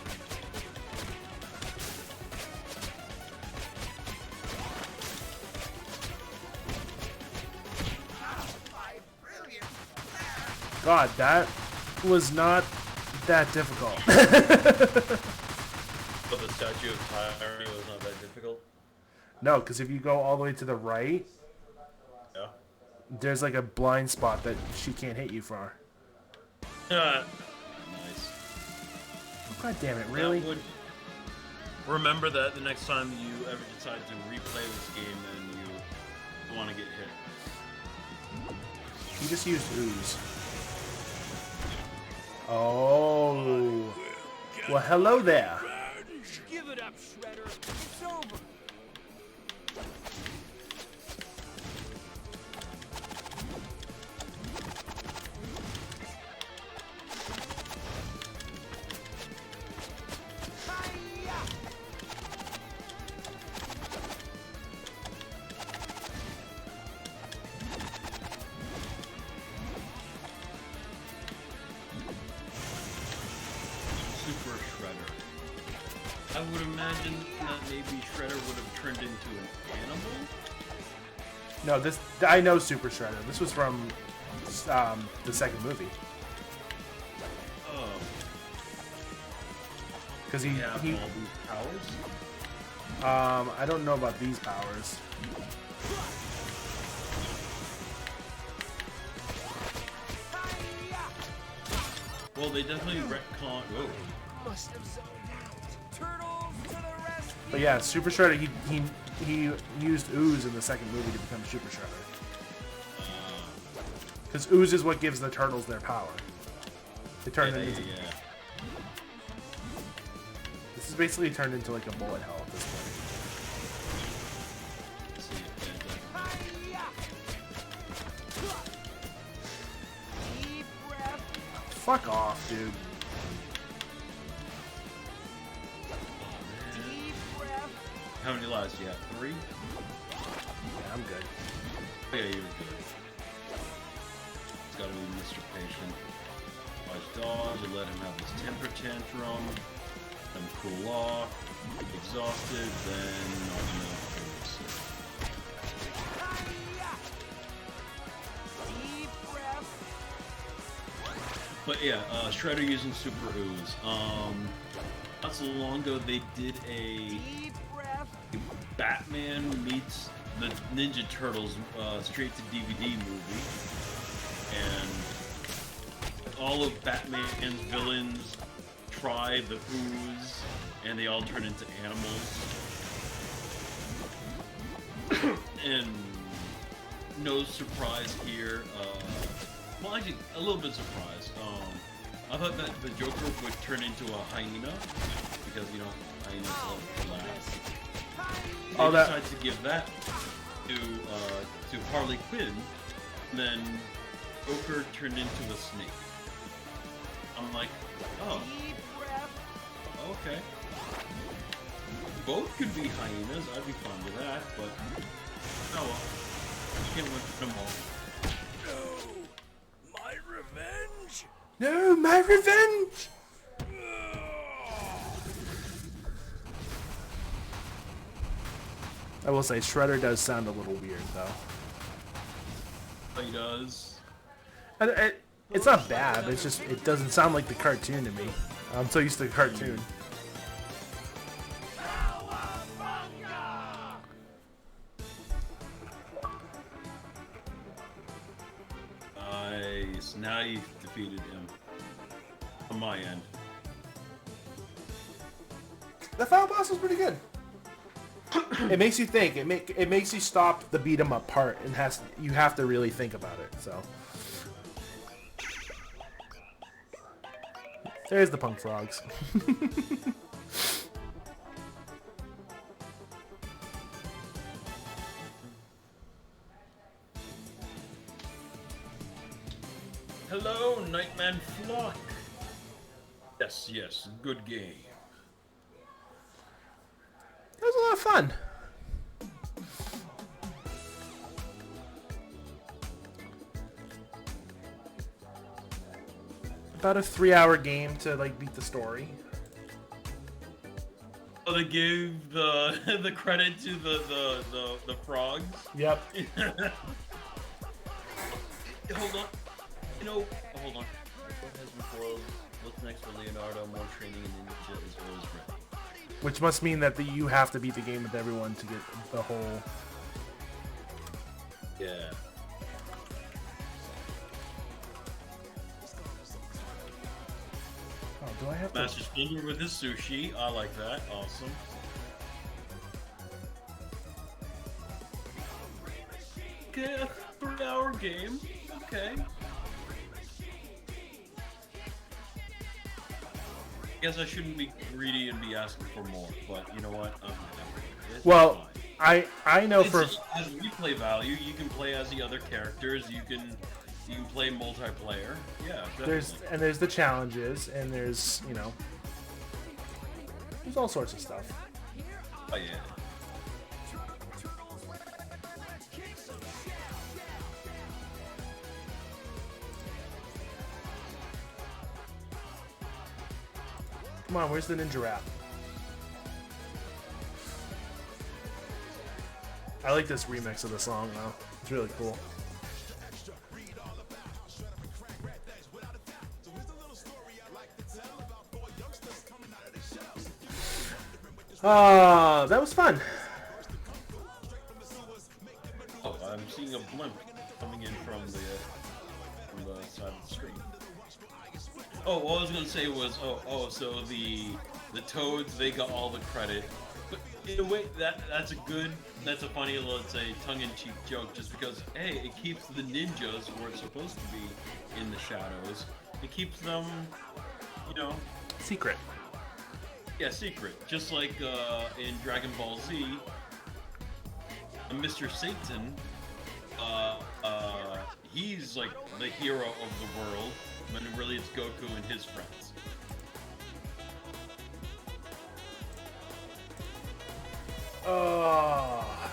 God, that was not that difficult. But the Statue of Tyranny was not that difficult. No, because if you go all the way to the right, Yeah. there's like a blind spot that she can't hit you for. Nice. God damn it, really? That would remember that the next time you ever decide to replay this game and you want to get hit. You just used ooze. Oh. Well, hello there. Give it up, Shredder. It's over. Hi-ya! Super Shredder. I would imagine that maybe Shredder would have turned into an animal. No, this I know Super Shredder. This was from the second movie. Oh, Because he have he all these powers. I don't know about these powers. Well, they definitely retcon. Whoa. Must have zoned out. Turtles to the rescue. But yeah, Super Shredder, he used ooze in the second movie to become Super Shredder. Because ooze is what gives the turtles their power. They turn Yeah, into. yeah. This is basically turned into like a bullet hell at this point. Let's see if that Hi-ya! Deep breath. Fuck off, dude. Deep breath. How many lives do you have? 3? Yeah, I'm good. Oh, yeah, you're good. It's gotta be Mr. Patient. Watch dodge and let him have his temper tantrum. Let him cool off. Exhausted, then not enough. Hi-ya! Deep breath. But yeah, Shredder using Super Ooze. Not so long ago they did a Deep breath. Batman meets the Ninja Turtles straight to DVD movie, and all of Batman's villains try the ooze, and they all turn into animals. And no surprise here. Well, actually, a little bit surprised. I thought that the Joker would turn into a hyena because hyenas love to laugh. Oh, they that- decide to give that to Harley Quinn, and then Joker turned into a snake. I'm like, oh, Deep breath. okay. Both could be hyenas. I'd be fine with that, but oh well. You can't win them all. My revenge? No, my revenge! I will say, Shredder does sound a little weird, though. He does. It's not bad, it's just, it doesn't sound like the cartoon to me. I'm so used to the cartoon. Nice. Now you've defeated him. On my end. The final boss was pretty good. It makes you think. It makes you stop the beat 'em up part, and you have to really think about it. So there's the punk frogs. Hello, Nightman Flock. Yes, yes, good game. It was a lot of fun. About a 3-hour game to like beat the story. Oh, they gave the the credit to the frogs. Yep. Hold on. Hold on. What has been foiled? What's next for Leonardo? More training and ninja is always ready. Which must mean that you have to beat the game with everyone to get the whole. Yeah. Oh, do I have to? Master Splinter with his sushi. I like that. Awesome. Okay, a 3-hour game. Okay. Guess I shouldn't be greedy and be asking for more, but you know what? It's Well, fine. I know for It has replay value. You can play as the other characters. You can play multiplayer. Yeah, definitely. there's the challenges, and there's there's all sorts of stuff. Oh yeah. Come on, where's the ninja rap? I like this remix of the song though. It's really cool. That was fun. Oh, I'm seeing a blimp coming in from the side of the screen. Oh, what I was gonna say was, so the toads, they got all the credit, but in a way that's a funny, let's say, tongue-in-cheek joke, just because hey, it keeps the ninjas where it's supposed to be in the shadows. It keeps them, Secret. yeah, secret. Just like in Dragon Ball Z, Mr. Satan, he's like the hero of the world, when really it's Goku and his friends. Oh.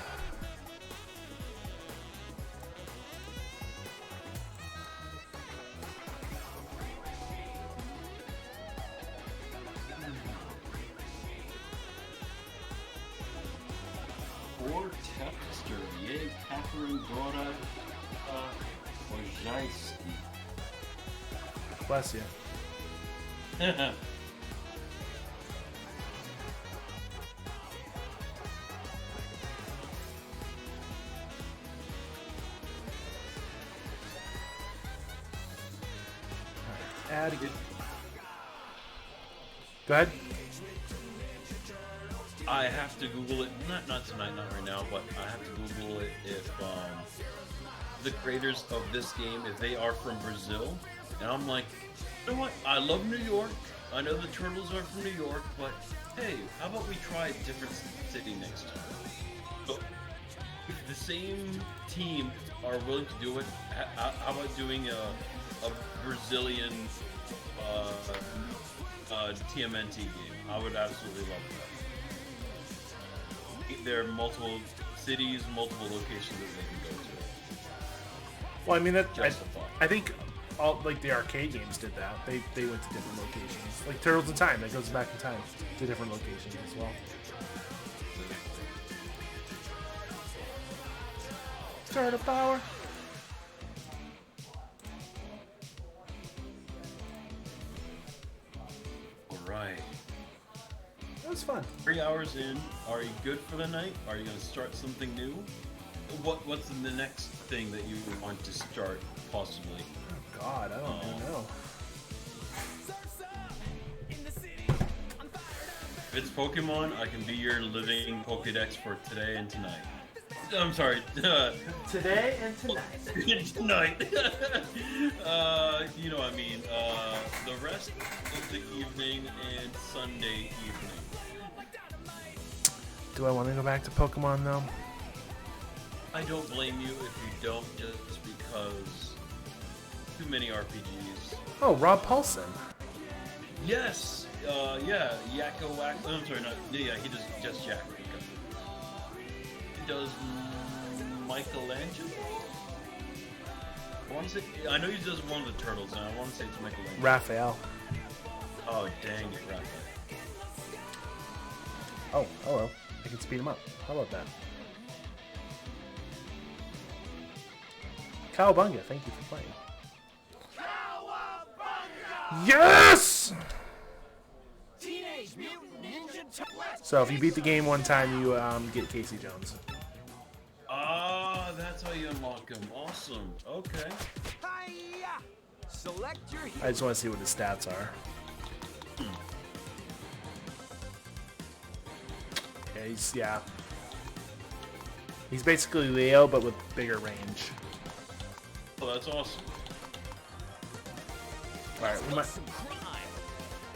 Or Texter, yay, Catherine Dora Wojcicki. Bless you. Add again. Go ahead. I have to Google it, not tonight, not right now, but I have to Google it if the creators of this game, if they are from Brazil. And I'm like, you know what? I love New York. I know the Turtles are from New York, but hey, how about we try a different city next time? So, if the same team are willing to do it, how about doing a Brazilian TMNT game? I would absolutely love that. There are multiple cities, multiple locations that they can go to. Well, I mean that. Just a thought. I think all like the arcade games did that. They went to different locations. Like Turtles in Time, that goes back in time to different locations as well. Turtle power. All right. That was fun. 3 hours in, are you good for the night? Are you going to start something new? What's the next thing that you want to start, possibly? Oh God, I don't even know. If it's Pokemon, I can be your living Pokedex for today and tonight. I'm sorry. Today and tonight. Tonight. You know what I mean. The rest of the evening and Sunday evening. Do I want to go back to Pokemon though? I don't blame you if you don't, just because too many RPGs. Oh, Rob Paulson. Yes. Yeah. Yakko Wack. I'm sorry, not. Yeah, he does just Jack. He does Michelangelo. I know he does one of the Turtles, and I want to say it's Michelangelo. Raphael. Oh dang it, Raphael. Oh, hello. I can speed him up. How about that? Cowabunga, thank you for playing. Yes! Teenage Mutant Ninja Turtles. So if you beat the game one time, you get Casey Jones. Ah, that's how you unlock him. Awesome. Okay. Hi-ya! Select your hero. I just want to see what his stats are. Yeah, he's basically Leo, but with bigger range. Oh, that's awesome. All right,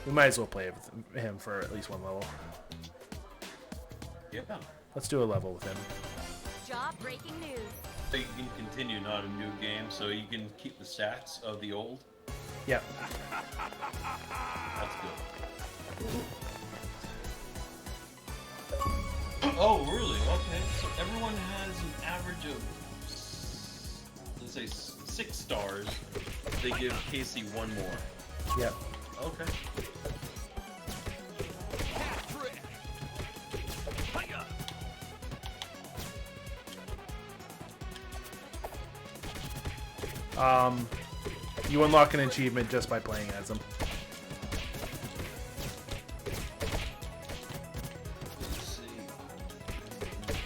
we might as well play with him for at least one level. Yeah. Let's do a level with him. Job breaking news. So you can continue, not a new game, so you can keep the stats of the old. Yeah. That's good. Oh, really? Okay. So everyone has an average of, let's say, 6 stars. They give Casey 1 more. Yep. Okay. You unlock an achievement just by playing as him. Let's see.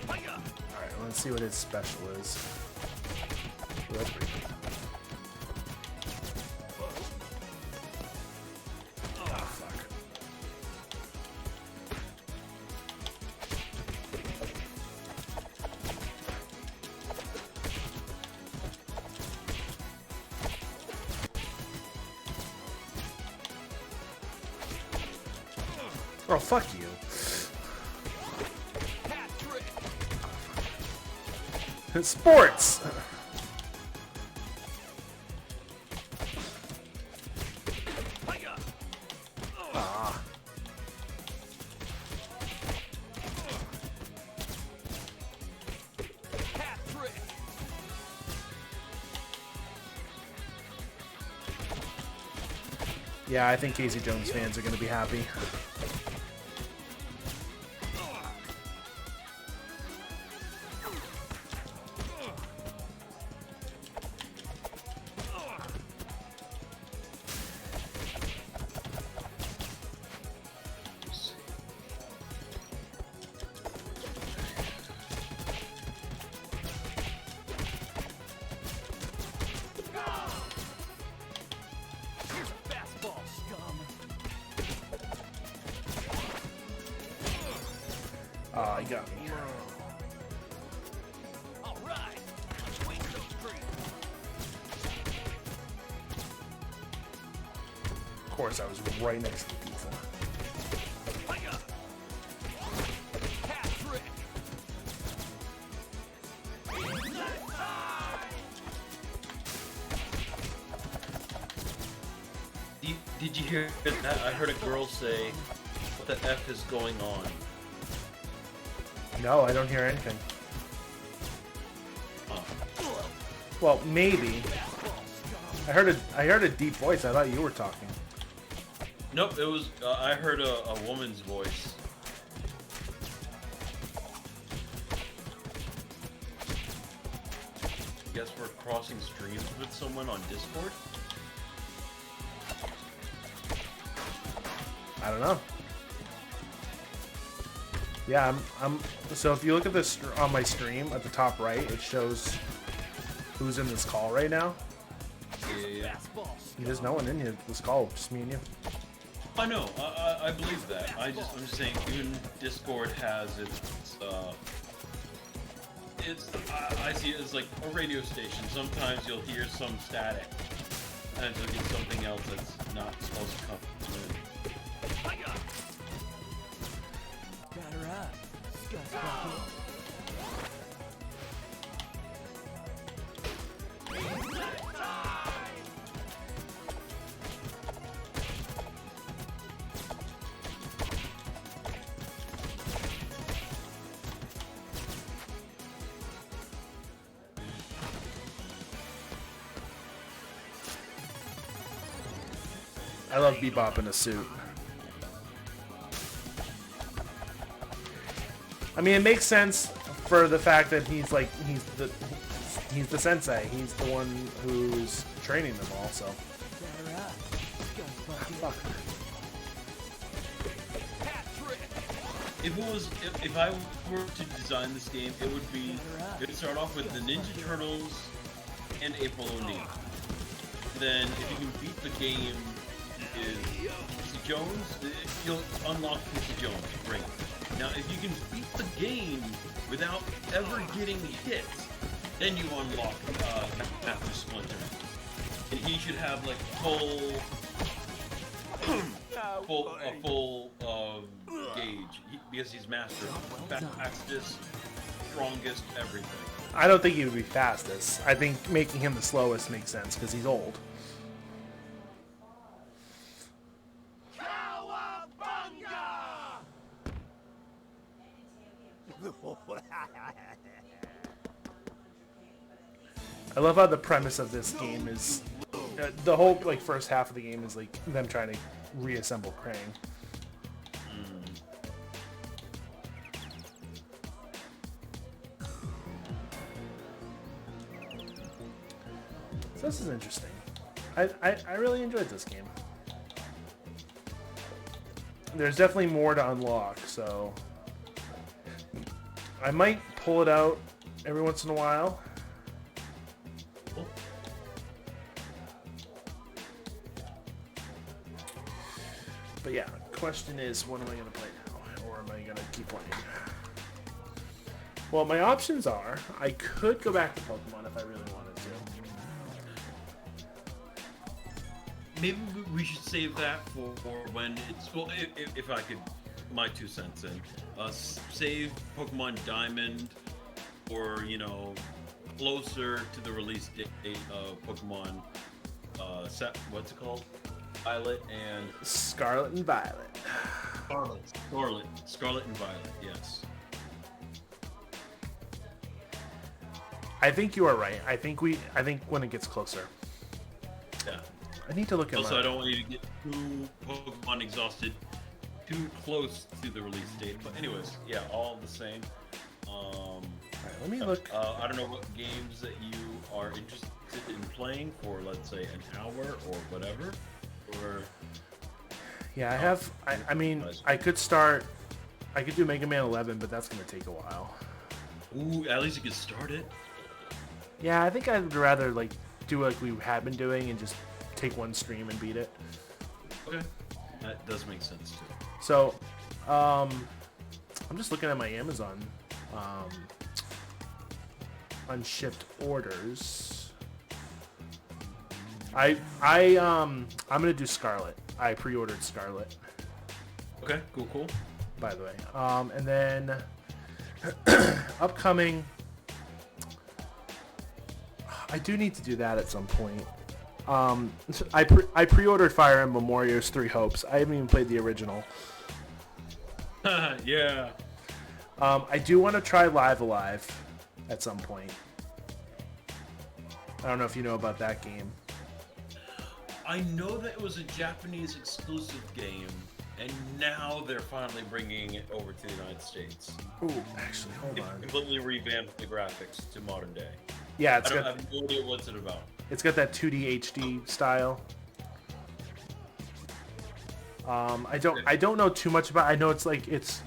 Alright, let's see what his special is. Ooh, that's pretty good. Oh, fuck. Oh, fuck you. Sports! Ah. Yeah, I think Casey Jones fans are going to be happy. Oh, you got me. course, I was right next to the pizza. Did you hear that? I heard a girl say, "What the f is going on?" No, I don't hear anything. Oh. Well, maybe. I heard a deep voice. I thought you were talking. Nope, it was. I heard a woman's voice. Guess we're crossing streams with someone on Discord. I don't know. Yeah, I'm. So if you look at this on my stream at the top right, it shows who's in this call right now. Yeah. There's no one in here. This call, just me and you. I know. I believe that. I'm just saying. Even Discord has I see it as like a radio station. Sometimes you'll hear some static, and you'll get something else that's not supposed to come in. I love Bebop in a suit. I mean, it makes sense for the fact that he's the sensei. He's the one who's training them all. So. Fuck. If I were to design this game, it would start off with the Ninja Turtles and April O'Neil. Then, if you can beat the game, is Quincy Jones, you'll unlock Quincy Jones. Great. Now, if you can beat the game without ever getting hit, then you unlock Matthew Splinter. And he should have like a full gauge because he's master, fastest, strongest, everything. I don't think he would be fastest. I think making him the slowest makes sense because he's old. I love how the premise of this game is the whole like first half of the game is like them trying to reassemble Krang. So this is interesting. I really enjoyed this game. There's definitely more to unlock, so I might pull it out every once in a while. But yeah, question is, what am I going to play now? Or am I going to keep playing? Well, my options are, I could go back to Pokemon if I really wanted to. Maybe we should save that for when it's... Well, if I could... My 2 cents in. Save Pokemon Diamond or, you know, closer to the release date of Pokemon... what's it called? Violet and... Scarlet and Violet. Scarlet and Violet, yes. I think you are right. I think when it gets closer. Yeah. I need to look at Also, I don't want you to get too Pokemon exhausted too close to the release date. But anyways, yeah, all the same. Alright, let me look. I don't know what games that you are interested in playing for, let's say, an hour or whatever. Or Yeah, I have. I mean, I could do Mega Man 11, but that's gonna take a while. ooh, at least you can start it. Yeah, I think I'd rather like do like we had been doing and just take one stream and beat it. Okay, that does make sense too. So, I'm just looking at my Amazon unshipped orders. I'm gonna do Scarlet. I pre-ordered Scarlet, Okay, cool. by the way. And then upcoming, I do need to do that at some point. I pre-ordered Fire Emblem Warriors 3 Hopes. I haven't even played the original. Yeah. I do want to try Live Alive at some point. I don't know if you know about that game. I know that it was a Japanese exclusive game, and now they're finally bringing it over to the United States. Ooh, actually, hold They on. completely revamped the graphics to modern day. Yeah, I have no idea what's it about. it's got that 2D HD style. I don't know too much about. I know it's like it's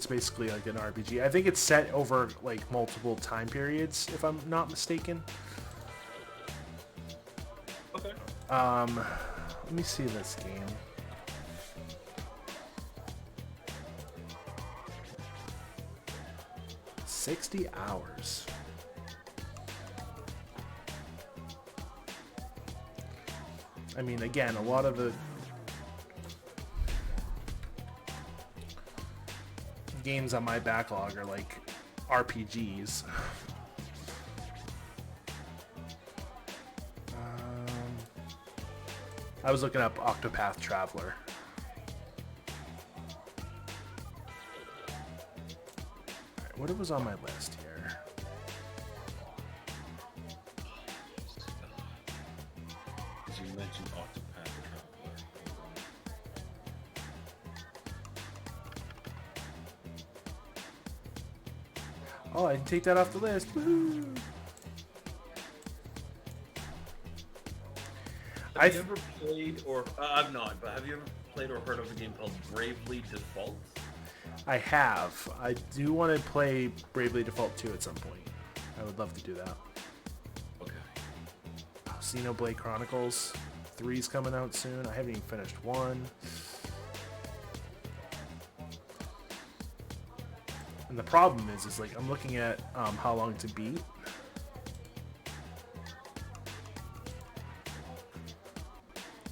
basically like an RPG. I think it's set over like multiple time periods, if I'm not mistaken. Okay. Let me see this game. $60 hours. I mean, again, a lot of the games on my backlog are like RPGs. I was looking up Octopath Traveler. Alright, what was on my list here? As you mentioned, Octopath Traveler. Oh, I can take that off the list. Woohoo! Have you ever played, or I've not, but have you ever played or heard of a game called Bravely Default? I have. I do want to play Bravely Default 2 at some point. I would love to do that. Okay. Oh, Xenoblade Chronicles 3's coming out soon. I haven't even finished 1. And the problem is like I'm looking at how long to beat.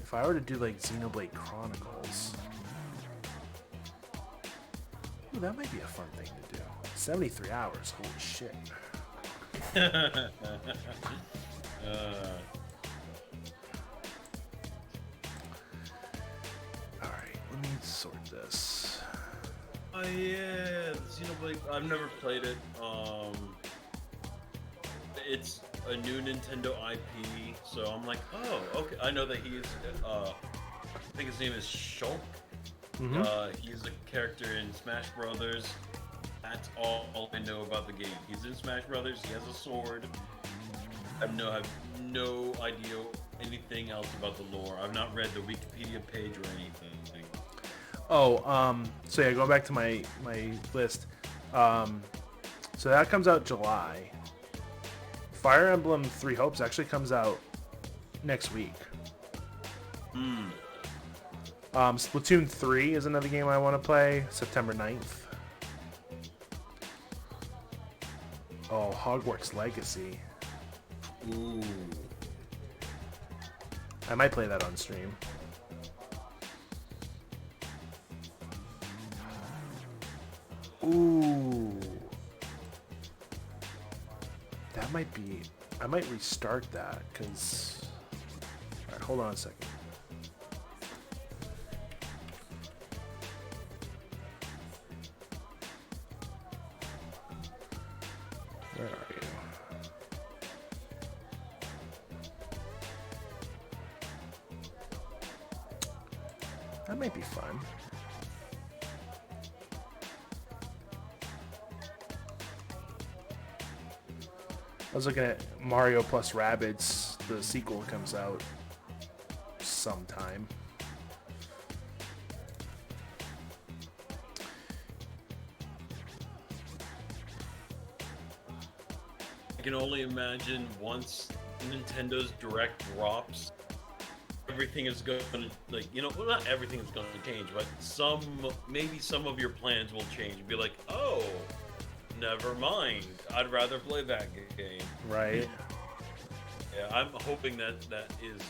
If I were to do like Xenoblade Chronicles, ooh, that might be a fun thing to do. 73 hours, holy shit. Alright, let me sort this. Oh yeah, Xenoblade. I've never played it. It's a new Nintendo IP, so I'm like, oh, okay. I know that he's. I think his name is Shulk. He's a character in Smash Brothers. That's all I know about the game. He's in Smash Brothers. He has a sword. I have no idea anything else about the lore. I've not read the Wikipedia page or anything. Oh, so yeah, going back to my list. So that comes out July. Fire Emblem 3 Hopes actually comes out next week. Splatoon 3 is another game I want to play, September 9th. Oh, Hogwarts Legacy. Ooh. I might play that on stream. Ooh. That might be... I might restart that, because... Alright, hold on a second. Where are you? That might be fun. I was looking at Mario plus Rabbids. The sequel comes out sometime. I can only imagine once Nintendo's Direct drops, everything is going to, like, you know, well, not everything is going to change, but maybe some of your plans will change. Be like, oh, never mind. I'd rather play that game. Right. Yeah, I'm hoping that is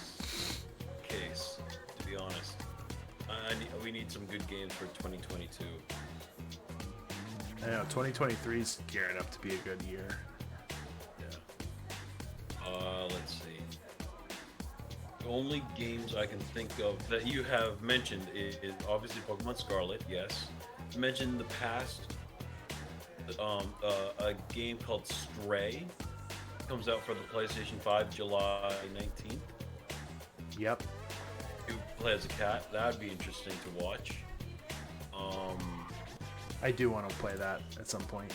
case, to be honest. We need some good games for 2022. I know 2023 is gearing up to be a good year. Yeah. Let's see. The only games I can think of that you have mentioned is obviously Pokemon Scarlet. Yes. You mentioned in the past a game called Stray. Comes out for the PlayStation 5 July 19th. Yep. You play as a cat. That would be interesting to watch. I do want to play that at some point.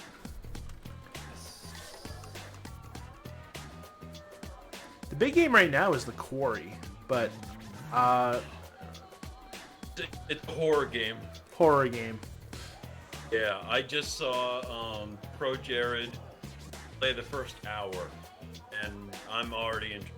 The big game right now is The Quarry, but It's a horror game. horror game. Yeah, I just saw Pro Jared play the first hour, and I'm already interested.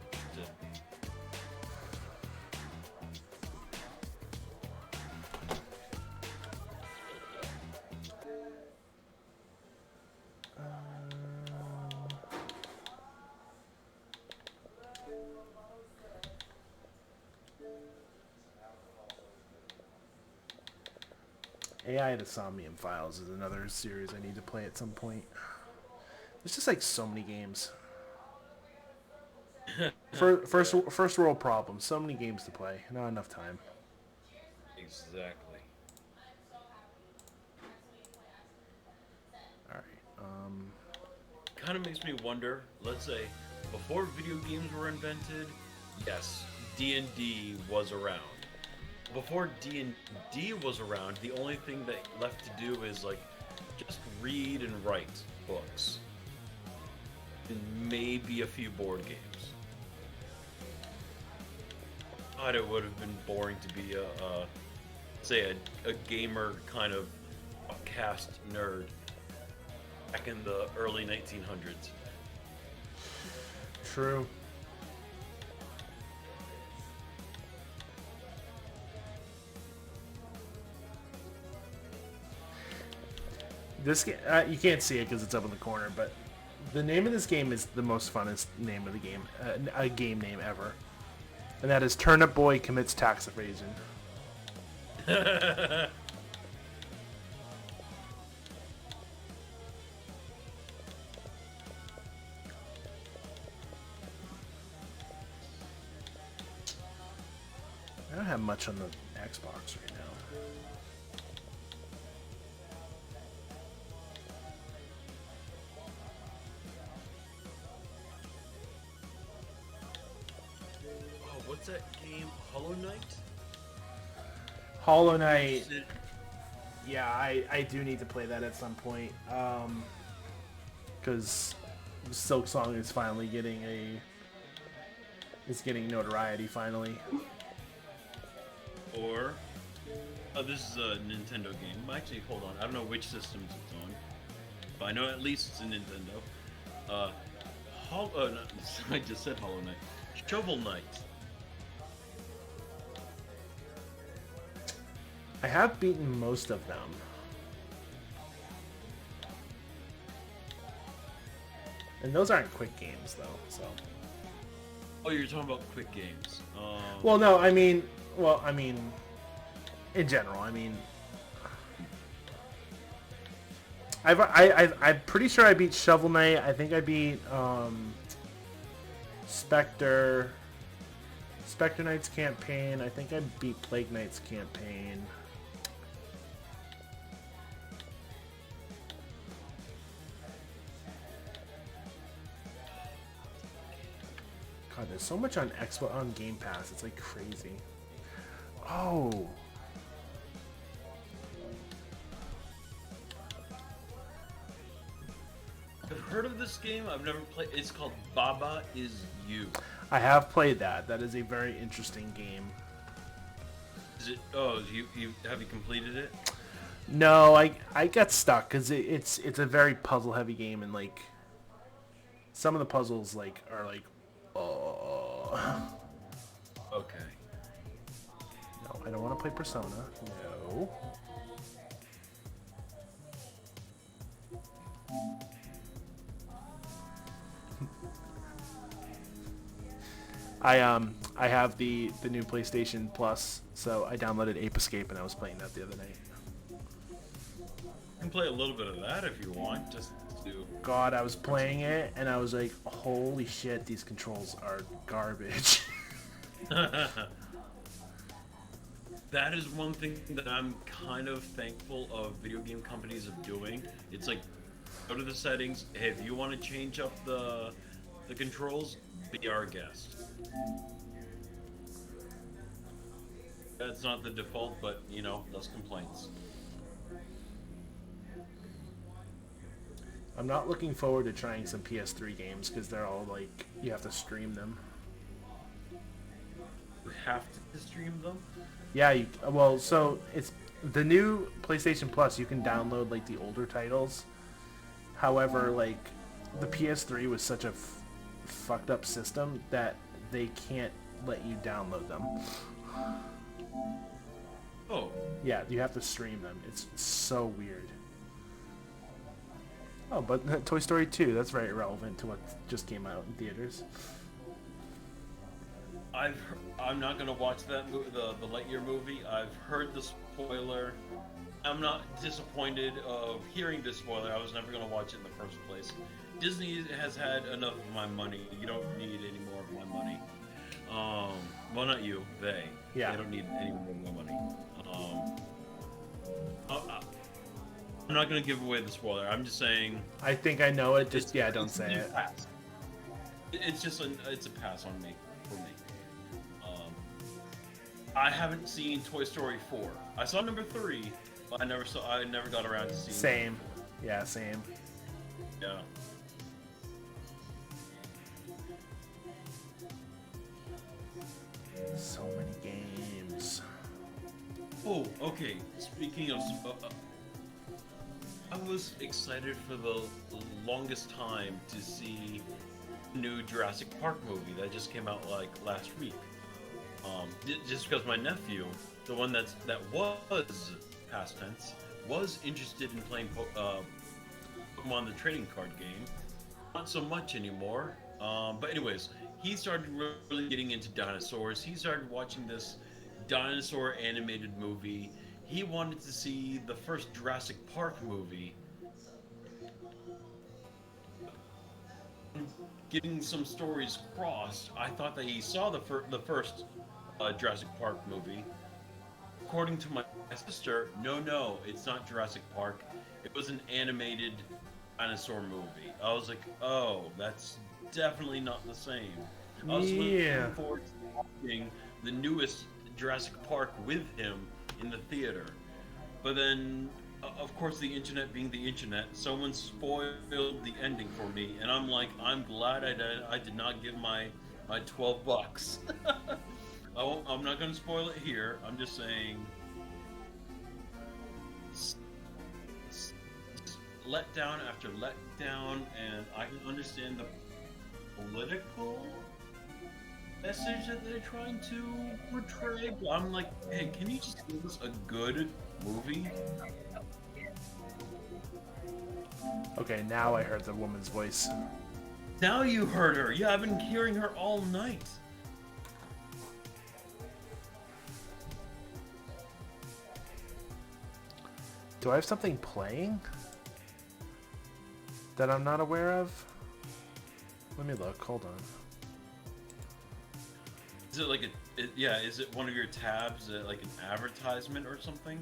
AI to Somnium Files is another series I need to play at some point. There's just like so many games. First world problem. So many games to play. Not enough time. Exactly. All right. Kind of makes me wonder. Let's say before video games were invented, yes, D&D was around. Before D&D was around, the only thing that left to do is like just read and write books, and maybe a few board games. God, it would have been boring to be a gamer kind of cast nerd back in the early 1900s. True. This game, you can't see it because it's up in the corner, but the name of this game is the most funnest name of the game, a game name ever, and that is Turnip Boy Commits Tax Evasion. I don't have much on the Xbox right now. Oh, what's that game? Hollow Knight? Hollow Knight. Yeah, I do need to play that at some point. Because Silk Song is finally getting getting notoriety finally. Or this is a Nintendo game. Actually, hold on. I don't know which systems it's on, but I know at least it's a Nintendo. No, I just said Hollow Knight. Shovel Knight. I have beaten most of them. And those aren't quick games though, so. Oh, you're talking about quick games. Well, no, I mean, in general, I mean, I'm pretty sure I beat Shovel Knight. I think I beat Spectre Knight's campaign. I think I beat Plague Knight's campaign. God, there's so much on Game Pass. It's like crazy. Oh. I've heard of this game. I've never played. It's called Baba Is You. I have played that. That is a very interesting game. Is it? Oh, you have you completed it? No, I got stuck because it's a very puzzle heavy game, and like some of the puzzles like are like, oh. Okay. No, I don't want to play Persona. No. I have the new PlayStation Plus, so I downloaded Ape Escape and I was playing that the other night. You can play a little bit of that if you want, just to... God, I was playing it and I was like, holy shit, these controls are garbage. That is one thing that I'm kind of thankful of video game companies of doing. It's like, go to the settings. Hey, if you want to change up the controls, be our guest. That's not the default, but you know, less complaints. I'm not looking forward to trying some PS3 games because they're all like, you have to stream them. You have to stream them. Yeah, well, so it's the new PlayStation Plus. You can download like the older titles. However, like the PS3 was such a fucked up system that they can't let you download them. Oh. Yeah, you have to stream them. It's so weird. Oh, but Toy Story 2, that's very relevant to what just came out in theaters. I'm not gonna watch that the Lightyear movie. I've heard the spoiler. I'm not disappointed of hearing the spoiler. I was never gonna watch it in the first place. Disney has had enough of my money. You don't need any more of my money. Well, not you. They. Yeah. They don't need any more of my money. I'm not gonna give away the spoiler. I'm just saying. I think I know it. Just yeah, don't say it. Pass. It's a pass on me for me. I haven't seen Toy Story 4. I saw number 3, but I never got around to seeing. Same. Yeah, same. Yeah. So many games. Oh, okay. Speaking of, I was excited for the longest time to see the new Jurassic Park movie that just came out like last week. Just because my nephew, the one that was past tense, was interested in playing Pokemon the trading card game. Not so much anymore. But anyways, he started really getting into dinosaurs. He started watching this dinosaur animated movie. He wanted to see the first Jurassic Park movie. Getting some stories crossed, I thought that he saw the first Jurassic Park movie. According to my sister, no, it's not Jurassic Park. It was an animated dinosaur movie. I was like, oh, that's definitely not the same. I was looking forward to watching the newest Jurassic Park with him in the theater. But then, of course, the internet being the internet, someone spoiled the ending for me, and I'm like, I'm glad I did not give my $12. I'm not going to spoil it here. I'm just saying, letdown after letdown, and I can understand the political message that they're trying to portray, but I'm like, hey, can you just give us a good movie? Okay, now I heard the woman's voice. Now you heard her. Yeah, I've been hearing her all night. Do I have something playing that I'm not aware of? Let me look. Hold on. Is it like is it one of your tabs, like an advertisement or something?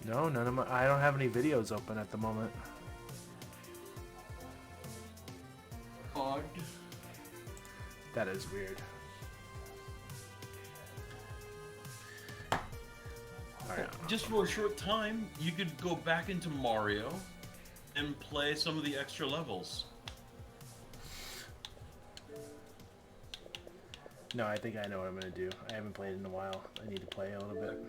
No, none of my. I don't have any videos open at the moment. Odd. That is weird. Alright. Just for a short time, you could go back into Mario and play some of the extra levels. No, I think I know what I'm gonna do. I haven't played in a while. I need to play a little bit.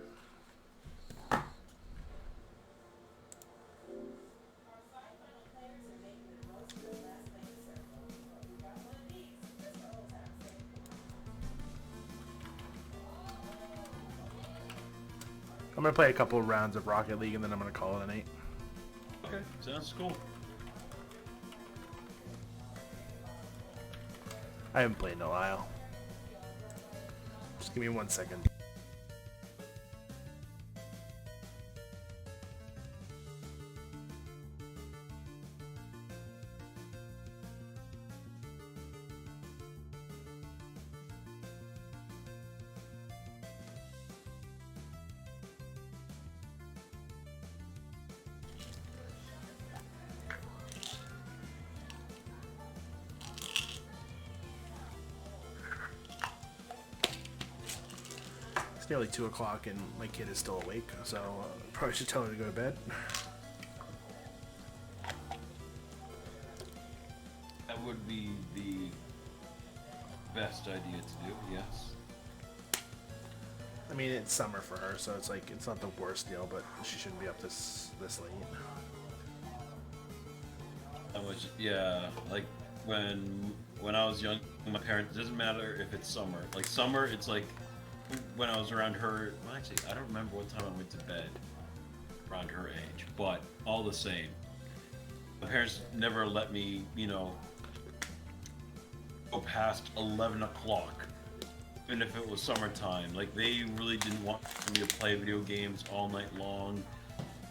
I'm gonna play a couple of rounds of Rocket League and then I'm gonna call it a night. Okay, sounds cool. I haven't played in a while. Just give me 1 second. It's nearly 2 o'clock and my kid is still awake, so probably should tell her to go to bed. That would be the best idea to do, yes. I mean, it's summer for her, so it's like it's not the worst deal, but she shouldn't be up this late. Yeah, like when I was young, my parents, it doesn't matter if it's summer. Like summer, it's like when I was around her, well, actually, I don't remember what time I went to bed around her age, but all the same, my parents never let me, you know, go past 11 o'clock, even if it was summertime. Like, they really didn't want me to play video games all night long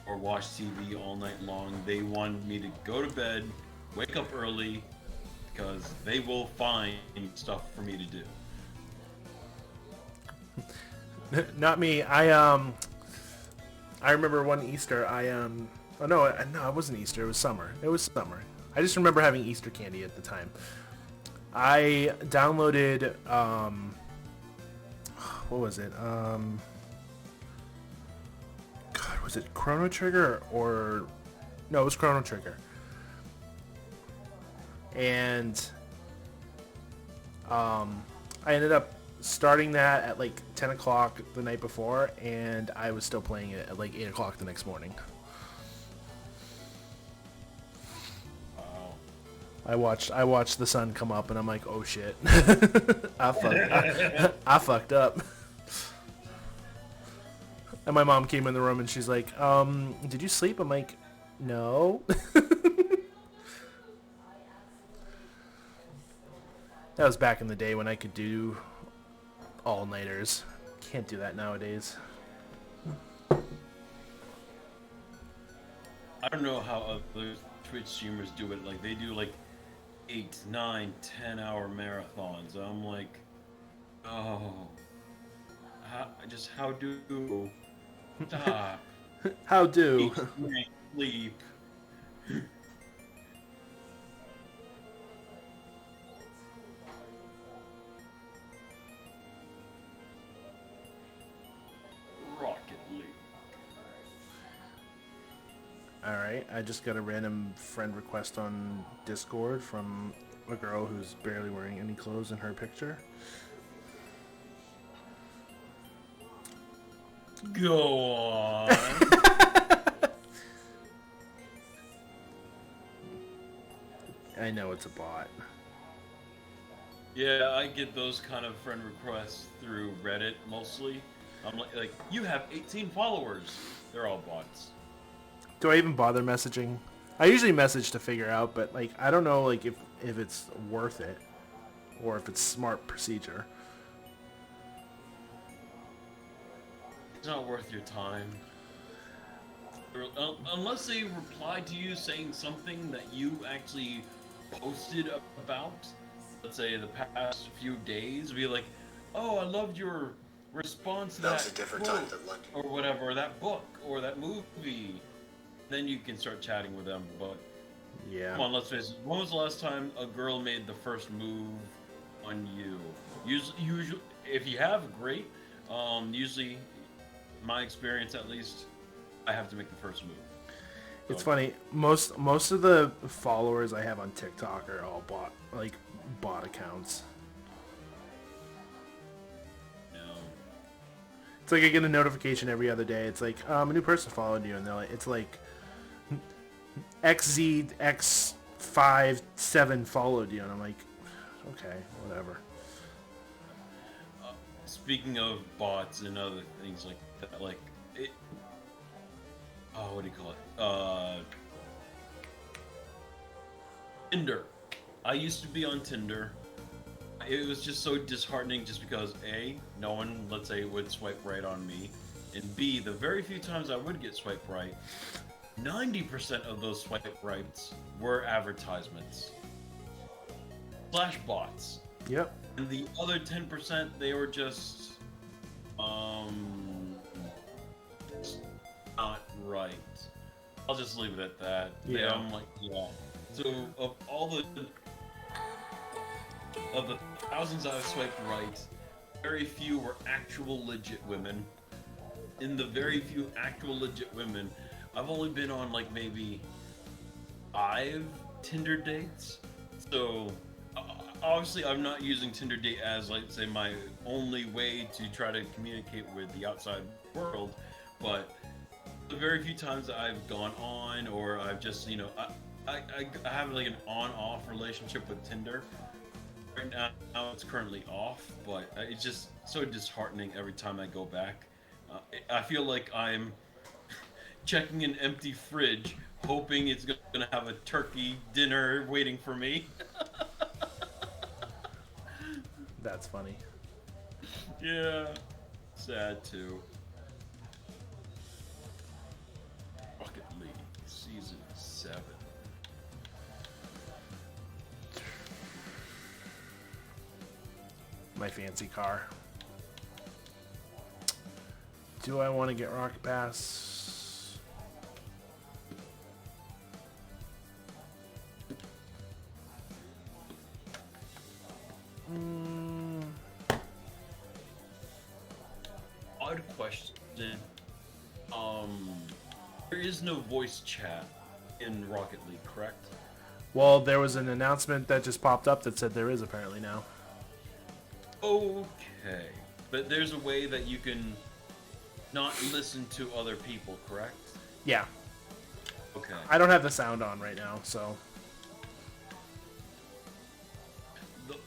or watch TV all night long. They wanted me to go to bed, wake up early, because they will find stuff for me to do. Not me. I remember one Easter. Oh no, it wasn't Easter. It was summer. It was summer. I just remember having Easter candy at the time. I downloaded what was it? God, was it Chrono Trigger or no? It was Chrono Trigger. And I ended up starting that at like 10 o'clock the night before, and I was still playing it at like 8 o'clock the next morning. Wow. I watched the sun come up, and I'm like, oh shit, I fucked up. And my mom came in the room, and she's like, did you sleep? I'm like, no. That was back in the day when I could do all-nighters. Can't do that nowadays. I don't know how other Twitch streamers do it. Like, they do like 8, 9, 10-hour marathons. I'm like, oh, how do stop? How do? Sleep. Rocket League. Alright, I just got a random friend request on Discord from a girl who's barely wearing any clothes in her picture. Go on. I know it's a bot. Yeah, I get those kind of friend requests through Reddit mostly. I'm like, you have 18 followers. They're all bots. Do I even bother messaging? I usually message to figure out, but like I don't know like if it's worth it or if it's smart procedure. It's not worth your time. Unless they reply to you saying something that you actually posted about, let's say the past few days, be like, oh, I loved your response to that was a different quote, time than London. or whatever, or that book, or that movie. Then you can start chatting with them, but Yeah. come on, let's face it. When was the last time a girl made the first move on you? Usually, if you have, great. Usually, my experience at least, I have to make the first move. It's funny. Most of the followers I have on TikTok are all bot accounts. No. It's like I get a notification every other day. It's like a new person followed you, and they're like, it's like XZX57 followed you, and I'm like, okay, whatever. Speaking of bots and other things like that, like it. Oh, what do you call it? Tinder. I used to be on Tinder. I it was just so disheartening just because A, no one, let's say, would swipe right on me, and B, the very few times I would get swipe right, 90% of those swipe rights were advertisements slash bots. Yep. And the other 10%, they were just not right. I'll just leave it at that. Yeah. I'm like, yeah. So of the thousands I've swiped right, very few were actual legit women. In the very few actual legit women, I've only been on like maybe 5 Tinder dates. So obviously I'm not using Tinder date as, like, say, my only way to try to communicate with the outside world, but the very few times that I've gone on, or I've just, you know, I have like an on-off relationship with Tinder. Right now it's currently off, but it's just so disheartening every time I go back. I feel like I'm checking an empty fridge, hoping it's gonna have a turkey dinner waiting for me. That's funny. Yeah, sad too. Rocket League Season 7. My fancy car. Do I want to get Rocket Pass? Odd question. There is no voice chat in Rocket League, correct? Well, there was an announcement that just popped up that said there is apparently now. Okay, but there's a way that you can not listen to other people, correct? Yeah. Okay. I don't have the sound on right now, so.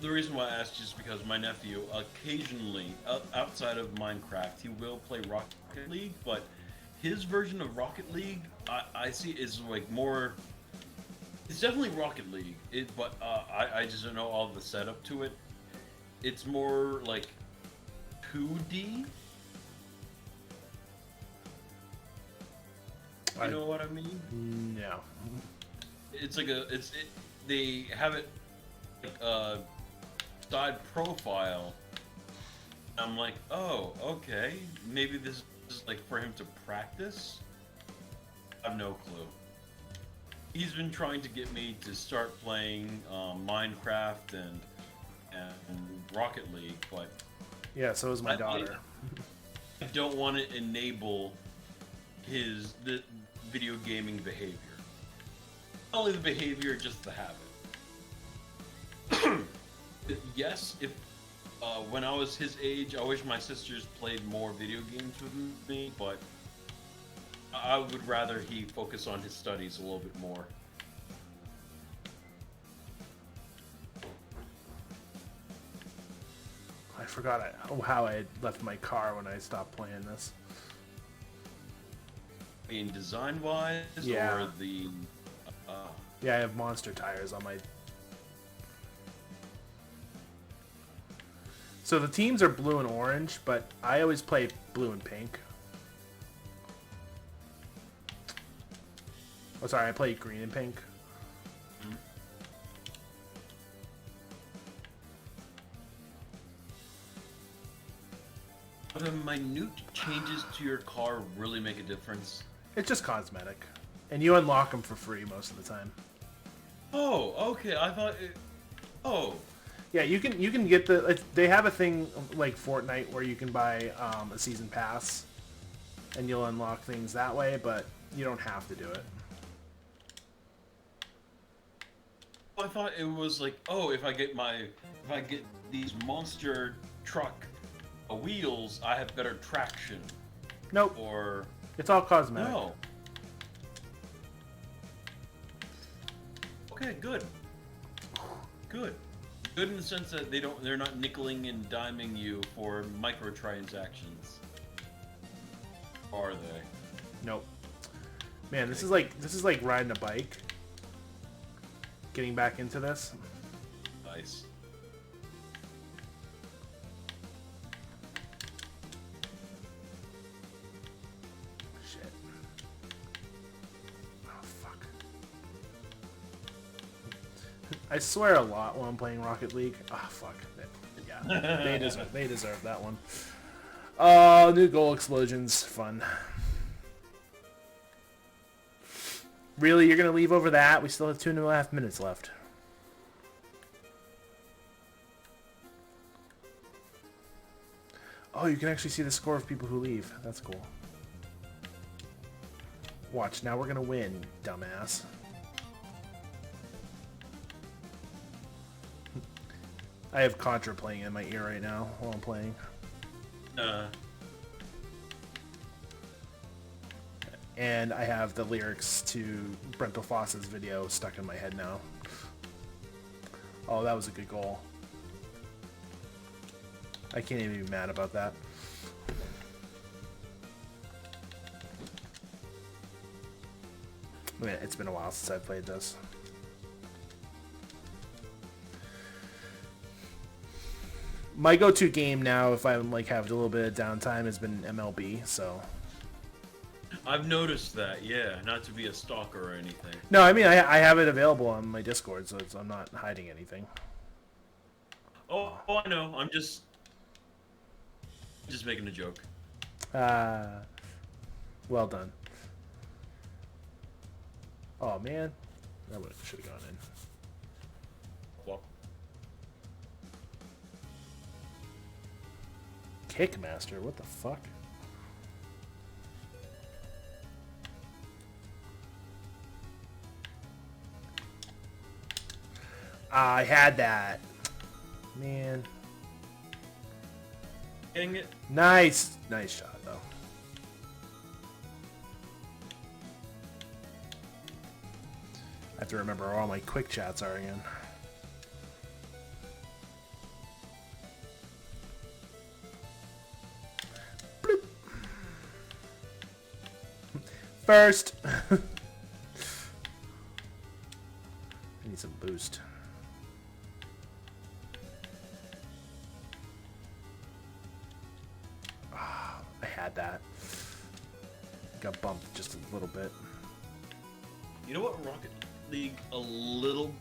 The reason why I asked is because my nephew, occasionally, outside of Minecraft, he will play Rocket League, but his version of Rocket League, I see is like more. It's definitely Rocket League, but I just don't know all the setup to it. It's more like 2D. You know what I mean? No. It's like they have it like side profile. I'm like, oh, okay, maybe this is like for him to practice. I have no clue. He's been trying to get me to start playing Minecraft and Rocket League, but Yeah, so is my daughter. I don't want to enable the video gaming behavior. Not only the behavior, just the habit. Yes, if when I was his age, I wish my sisters played more video games with me, but I would rather he focus on his studies a little bit more. I forgot how I had left my car when I stopped playing this. I mean, design-wise, Yeah. or the... Yeah, I have monster tires on my... So the teams are blue and orange, but I always play blue and pink. Oh, sorry, I play green and pink. The minute changes to your car really make a difference. It's just cosmetic. And you unlock them for free most of the time. Oh, okay. I thought it... Oh. Yeah, you can get they have a thing like Fortnite where you can buy a season pass and you'll unlock things that way, but you don't have to do it. I thought it was like, oh, if I get these monster truck wheels, I have better traction. Nope. Or It's all cosmetic. no. Okay, good. Good. Good in the sense that they're not nickeling and diming you for microtransactions. Are they? Nope. Man, this is like riding a bike. Getting back into this. Nice. I swear a lot when I'm playing Rocket League. Ah, fuck. Yeah, they deserve that one. Oh, new goal explosions. Fun. Really, you're gonna leave over that? We still have 2.5 minutes left. Oh, you can actually see the score of people who leave. That's cool. Watch, now we're gonna win, dumbass. I have Contra playing in my ear right now while I'm playing. And I have the lyrics to Brental Foss's video stuck in my head now. Oh, that was a good goal. I can't even be mad about that. I mean, it's been a while since I've played this. My go-to game now, if I'm like having a little bit of downtime, has been MLB. So I've noticed that. Yeah, not to be a stalker or anything. no, I mean I have it available on my Discord, so I'm not hiding anything. Oh, I know. I'm just making a joke. Well done. Oh man, that should have gone in. Well, Kickmaster, what the fuck? I had that. Man. dang it. Nice. Nice shot, though. I have to remember where all my quick chats are again. Bloop. First. I need some boost. I had that. Got bumped just a little bit. You know what, Rocket League, a little...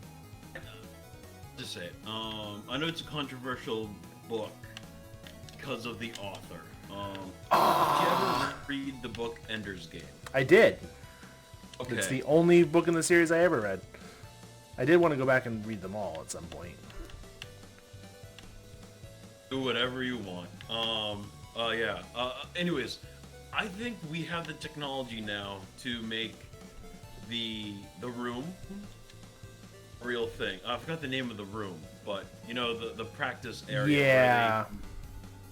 to say it. I know it's a controversial book because of the author. Did you ever read the book Ender's Game? I did. Okay. It's the only book in the series I ever read. I did want to go back and read them all at some point. Do whatever you want. Yeah. Anyways, I think we have the technology now to make the room a real thing. I forgot the name of the room, but you know the practice area. Yeah. Where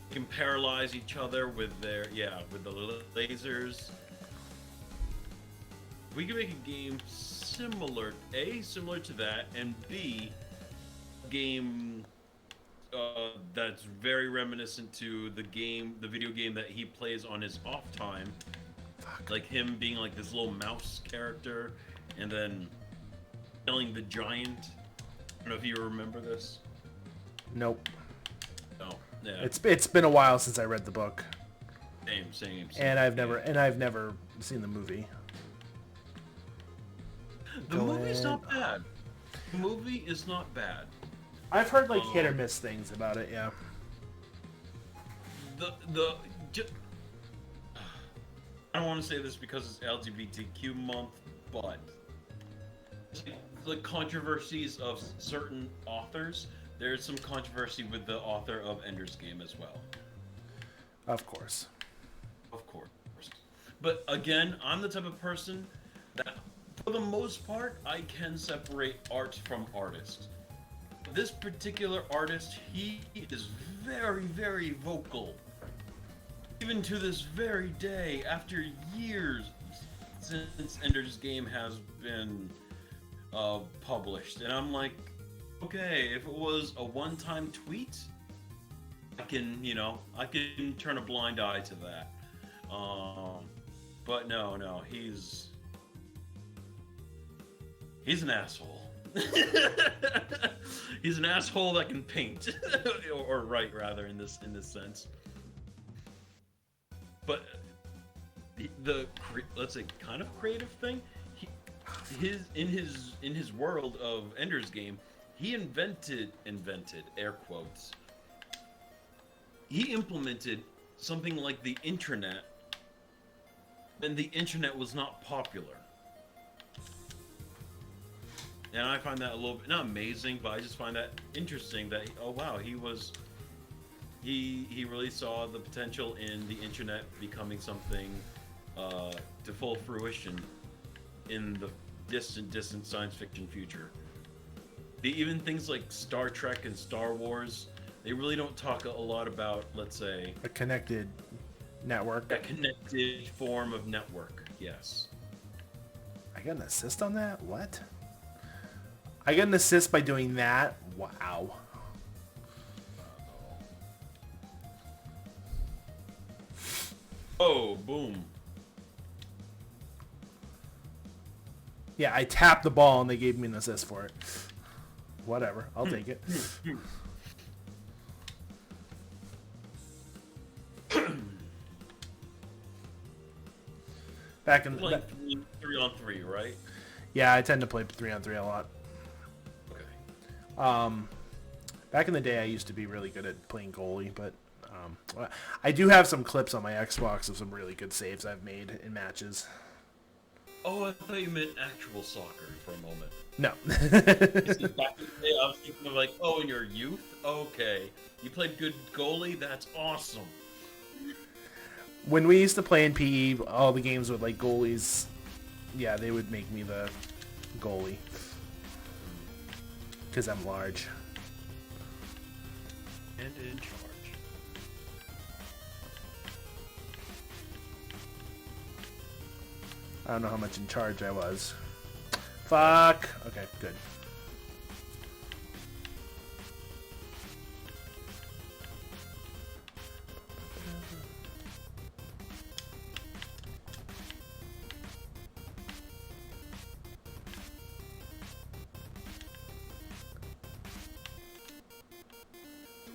they can paralyze each other with their with the lasers. We can make a game similar to that, and B, a game that's very reminiscent to the video game that he plays on his off time. Fuck. Like him being like this little mouse character, and then killing the giant. I don't know if you remember this. Nope. No. Yeah. It's been a while since I read the book, Same. and I've never seen the movie. The movie's not bad. The movie is not bad. I've heard like hit or miss things about it. Yeah. I don't want to say this because it's LGBTQ month, but the controversies of certain authors, there's some controversy with the author of Ender's Game as well. Of course. Of course. But again, I'm the type of person that, for the most part, I can separate art from artist. This particular artist, he is very, very vocal. Even to this very day, after years since Ender's Game has been published. And I'm like, okay, if it was a one-time tweet, I can turn a blind eye to that. But no, he's an asshole. He's an asshole that can paint, or write rather in this sense. But let's say kind of creative thing, in his world of Ender's Game, he invented air quotes. He implemented something like the internet, and the internet was not popular. And I find that a little bit, not amazing, but I just find that interesting that, oh wow, he really saw the potential in the internet becoming something to full fruition in the distant science fiction future. Even things like Star Trek and Star Wars, they really don't talk a lot about, let's say, A connected network. a connected form of network. Yes. I got an assist on that? What? I got an assist by doing that? Wow. Oh, boom. Yeah, I tapped the ball and they gave me an assist for it. Whatever, I'll take it. Back in Like 3-on-3, right? yeah, I tend to play 3-on-3 a lot. Okay. Back in the day, I used to be really good at playing goalie, but I do have some clips on my Xbox of some really good saves I've made in matches. Oh, I thought you meant actual soccer for a moment. No. See, back in the day, I was thinking of like, oh, in your youth? Okay. You played good goalie? That's awesome. When we used to play in PE, all the games with like goalies, yeah, they would make me the goalie. Because I'm large. And in charge. I don't know how much in charge I was. Fuck! Okay, good.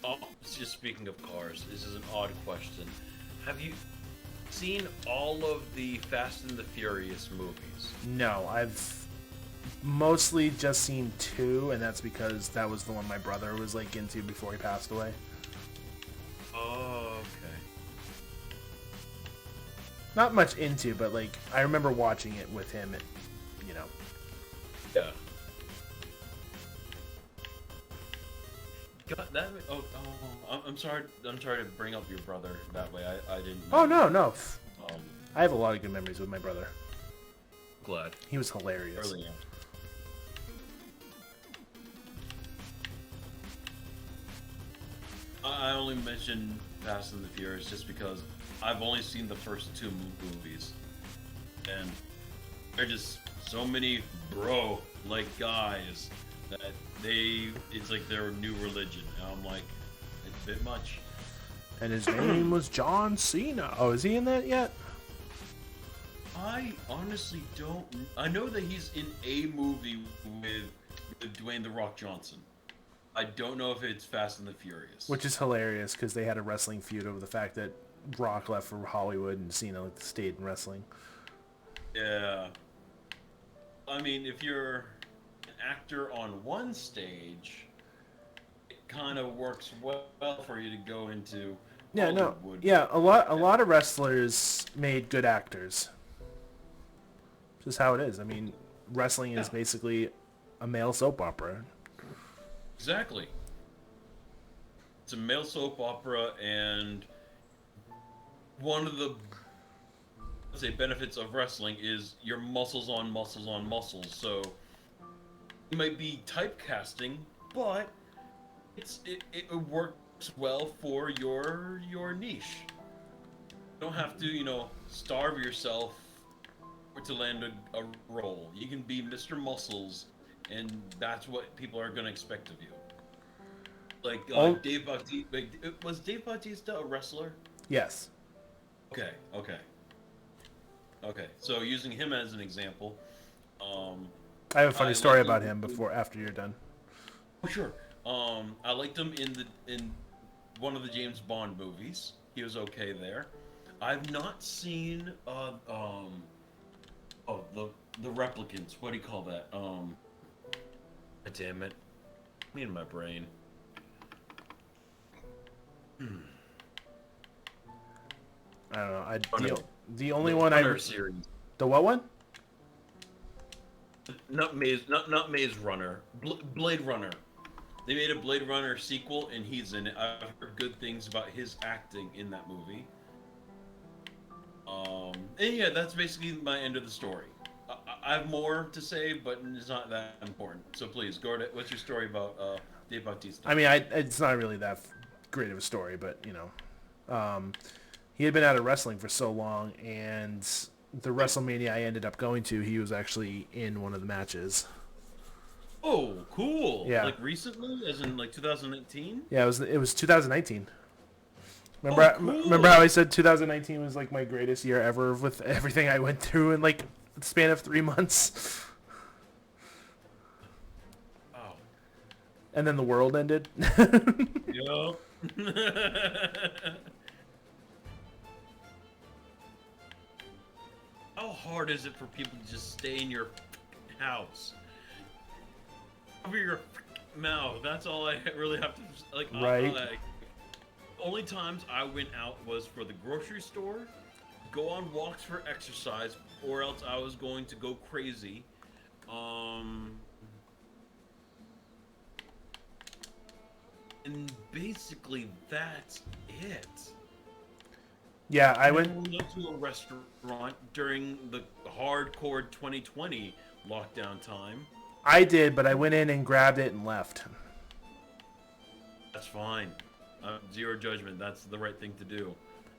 Oh, just speaking of cars, this is an odd question. Have you seen all of the Fast and the Furious movies? No, I've mostly just seen 2, and that's because that was the one my brother was like into before he passed away. Oh, okay. Not much into, but like I remember watching it with him, and, you know. Yeah. God, that. I'm sorry. I'm sorry to bring up your brother that way. I didn't. Oh no. Um, I have a lot of good memories with my brother. glad. He was hilarious. Early on. I only mentioned Fast and the Furious just because I've only seen the first 2 movies, and they're just so many bro-like guys that it's like their new religion. And I'm like, it's a bit much. And his name was John Cena. Oh, is he in that yet? I honestly don't. I know that he's in a movie with Dwayne "The Rock" Johnson. I don't know if it's Fast and the Furious. Which is hilarious because they had a wrestling feud over the fact that Rock left for Hollywood and Cena stayed in wrestling. Yeah. I mean, if you're an actor on one stage, it kind of works well for you to go into Hollywood. Yeah, a lot of wrestlers made good actors. Just how it is. I mean, wrestling is basically a male soap opera. Exactly. It's a male soap opera, and one of the benefits of wrestling is your muscles on muscles on muscles. So you might be typecasting, but it works well for your niche. You don't have to, starve yourself to land a role. You can be Mr. Muscles, and that's what people are going to expect of you. Like Dave Bautista. Was Dave Bautista a wrestler? Yes. Okay. So using him as an example, I have a funny story liked about him him after you're done. Oh sure. I liked him in one of the James Bond movies. He was okay there. I've not seen the replicants. What do you call that? Damn it. Me and my brain. I don't know. Runner. The only The one Runner series. The what one? Not Maze Runner. Blade Runner. They made a Blade Runner sequel, and he's in it. I've heard good things about his acting in that movie. And yeah, that's basically my end of the story. I have more to say, but it's not that important. So please, Gordon, what's your story about Dave Bautista? I mean, it's not really that great of a story, but you know, he had been out of wrestling for so long, and the WrestleMania I ended up going to, he was actually in one of the matches. Oh, cool! Yeah. Like recently, as in like 2019. Yeah, it was 2019. Cool. Remember how I said 2019 was like my greatest year ever with everything I went through in like the span of 3 months? Oh. And then the world ended. Yup. How hard is it for people to just stay in your house? Cover your mouth. That's all I really have to like. Right. Only times I went out was for the grocery store, go on walks for exercise, or else I was going to go crazy. And basically that's it. Yeah, I I went. went to a restaurant during the hardcore 2020 lockdown time. I did, but I went in and grabbed it and left. That's fine. Zero judgment. That's the right thing to do.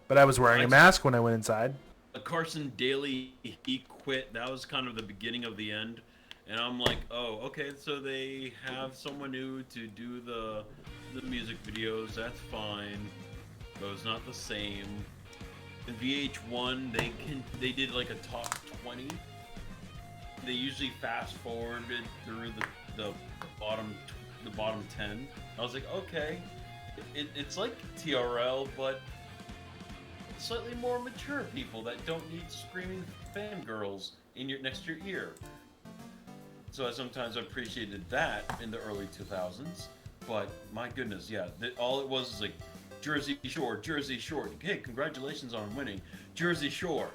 But I was wearing a mask when I went inside. Carson Daly, he quit. That was kind of the beginning of the end. And I'm like, oh, okay, so they have someone new to do the music videos. That's fine. But it's not the same. In VH1, they did like a top 20. They usually fast forwarded through the bottom 10. I was like, okay, it's like TRL, but slightly more mature people that don't need screaming fangirls next to your ear. So I sometimes appreciated that in the early 2000s, but my goodness, yeah, all it was is like Jersey Shore, Jersey Shore. Hey, congratulations on winning, Jersey Shore.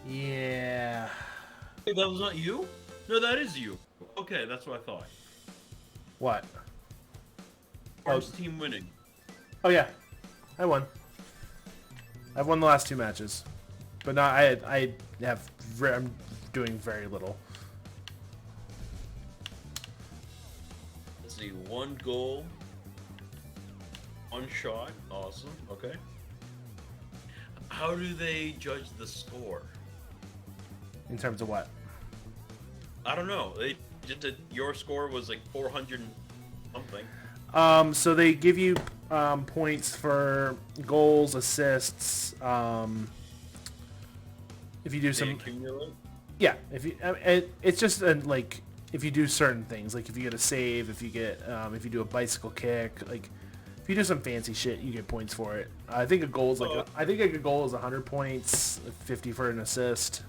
Yeah. Hey, that was not you? No, that is you. Okay, that's what I thought. What? First team winning. Oh yeah, I won. I've won the last 2 matches, but not. I'm doing very little. Let's see, 1 goal, 1 shot. Awesome. Okay. How do they judge the score? In terms of what? I don't know. They just did, your score was like 400 and something. So they give you points for goals, assists. If you do some, Accumulate? yeah. If you, it's just like if you do certain things, like if you get a save, if you if you do a bicycle kick, like if you do some fancy shit, you get points for it. I think a goal is I think a goal is 100 points, 50 for an assist.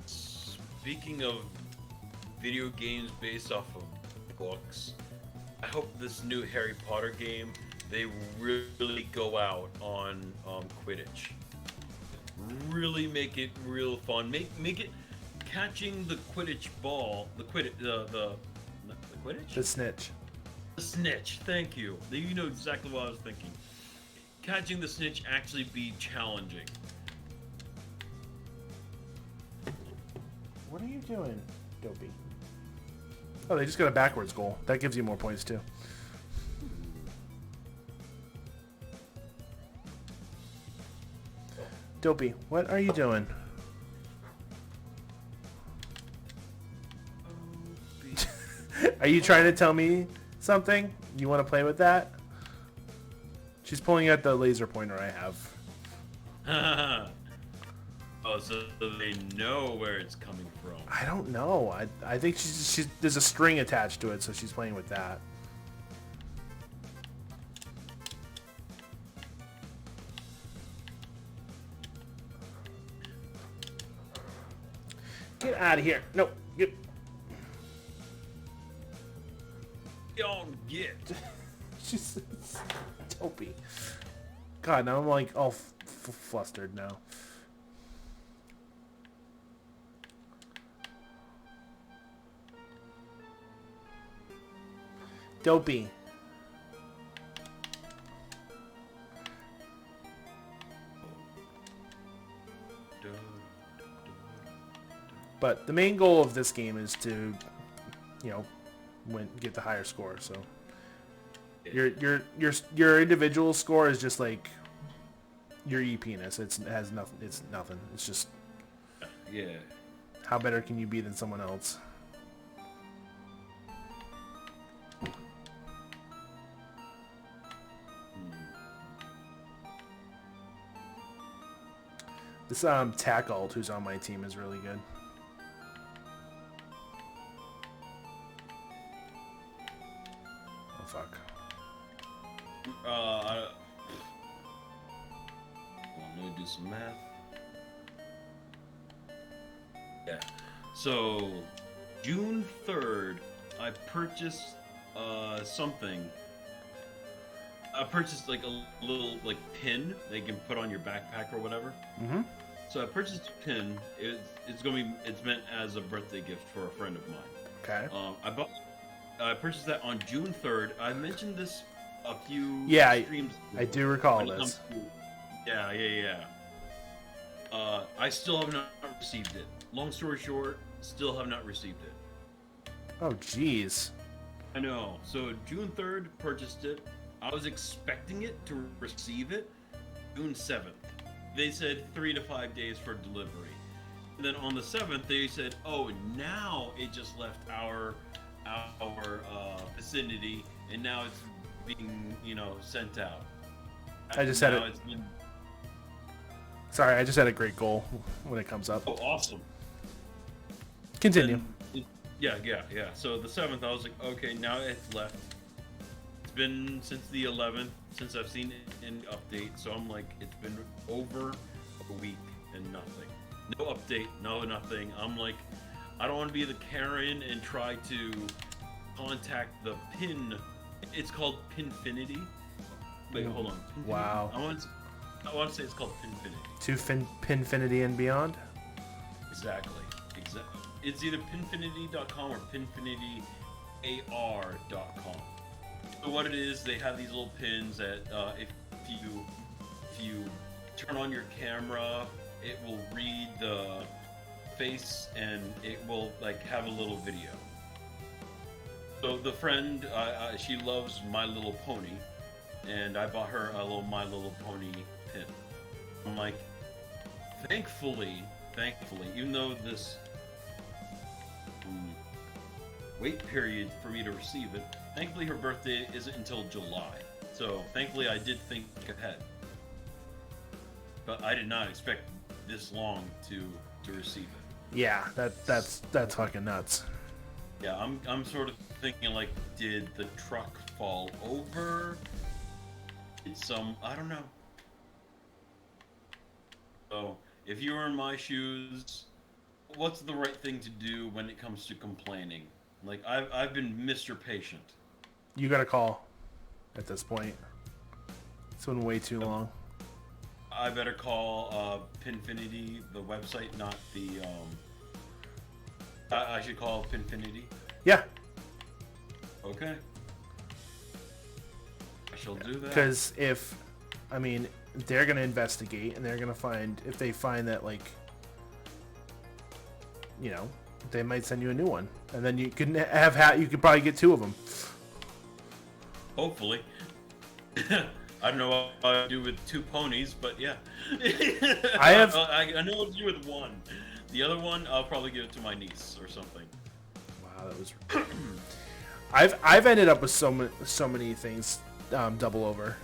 Speaking of video games based off of books, I hope this new Harry Potter game, they really go out on Quidditch. Really make it real fun. Make it catching the Quidditch ball, the Quidditch. The snitch. The snitch. Thank you. You know exactly what I was thinking. Catching the snitch actually be challenging. What are you doing, Dopey? Oh, they just got a backwards goal. That gives you more points too. Dopey, what are you doing? Are you trying to tell me something? You want to play with that? She's pulling out the laser pointer I have. Oh, so they know where it's coming from. I don't know. I think she's there's a string attached to it, so she's playing with that. out of here. No. Get. Don't get. She's dopey. God, now I'm like all flustered now. Dopey. But the main goal of this game is to, get the higher score. So your individual score is just like your EP-ness. It has nothing. It's nothing. It's just how better can you be than someone else? This Tackalt, who's on my team, is really good. Oh fuck. Well, let me do some math. Yeah. So, June 3rd, I purchased something. I purchased like a little pin that you can put on your backpack or whatever. Mm-hmm. So I purchased a pin. It's meant as a birthday gift for a friend of mine. Okay. I purchased that on June 3rd. I mentioned this a few streams ago. I do recall this. Yeah. I still have not received it. Long story short, still have not received it. Oh, jeez. I know. So June 3rd, purchased it. I was expecting it to receive it June 7th. They said 3 to 5 days for delivery. And then on the 7th, they said, oh, now it just left our vicinity, and now it's being, sent out. I just had it. Sorry, I just had a great goal when it comes up. Oh, awesome. Continue. Yeah. So the 7th, I was like, okay, now it's left. It's been since the 11th, since I've seen it in update, so I'm like, it's been over a week and nothing. No update, no nothing. I'm like, I don't want to be the Karen and try to contact the pin. It's called Pinfinity. Wait, hold on. Pinfinity? Wow. I want to say it's called Pinfinity. To Pinfinity and beyond? Exactly. It's either pinfinity.com or pinfinityar.com. So what it is, they have these little pins that if you turn on your camera, it will read the face and it will have a little video. So the friend, she loves My Little Pony, and I bought her a little My Little Pony pin. I'm like, thankfully, even though this wait period for me to receive it, thankfully her birthday isn't until July. So thankfully I did think ahead. But I did not expect this long to receive it. Yeah, that's fucking nuts. Yeah, I'm sort of thinking did the truck fall over? I don't know. So if you were in my shoes, what's the right thing to do when it comes to complaining? I've been Mr. Patient. You got a call at this point. It's been way too long. I better call Pinfinity, the website, not the. I should call Pinfinity. Yeah. Okay. I shall do that. Because they're gonna investigate and they're gonna find if they find that they might send you a new one, and then you can you could probably get 2 of them. Hopefully. I don't know what I do with 2 ponies, but yeah. I know what to do with 1. The other one, I'll probably give it to my niece or something. Wow, that was. I've ended up with so many things double over.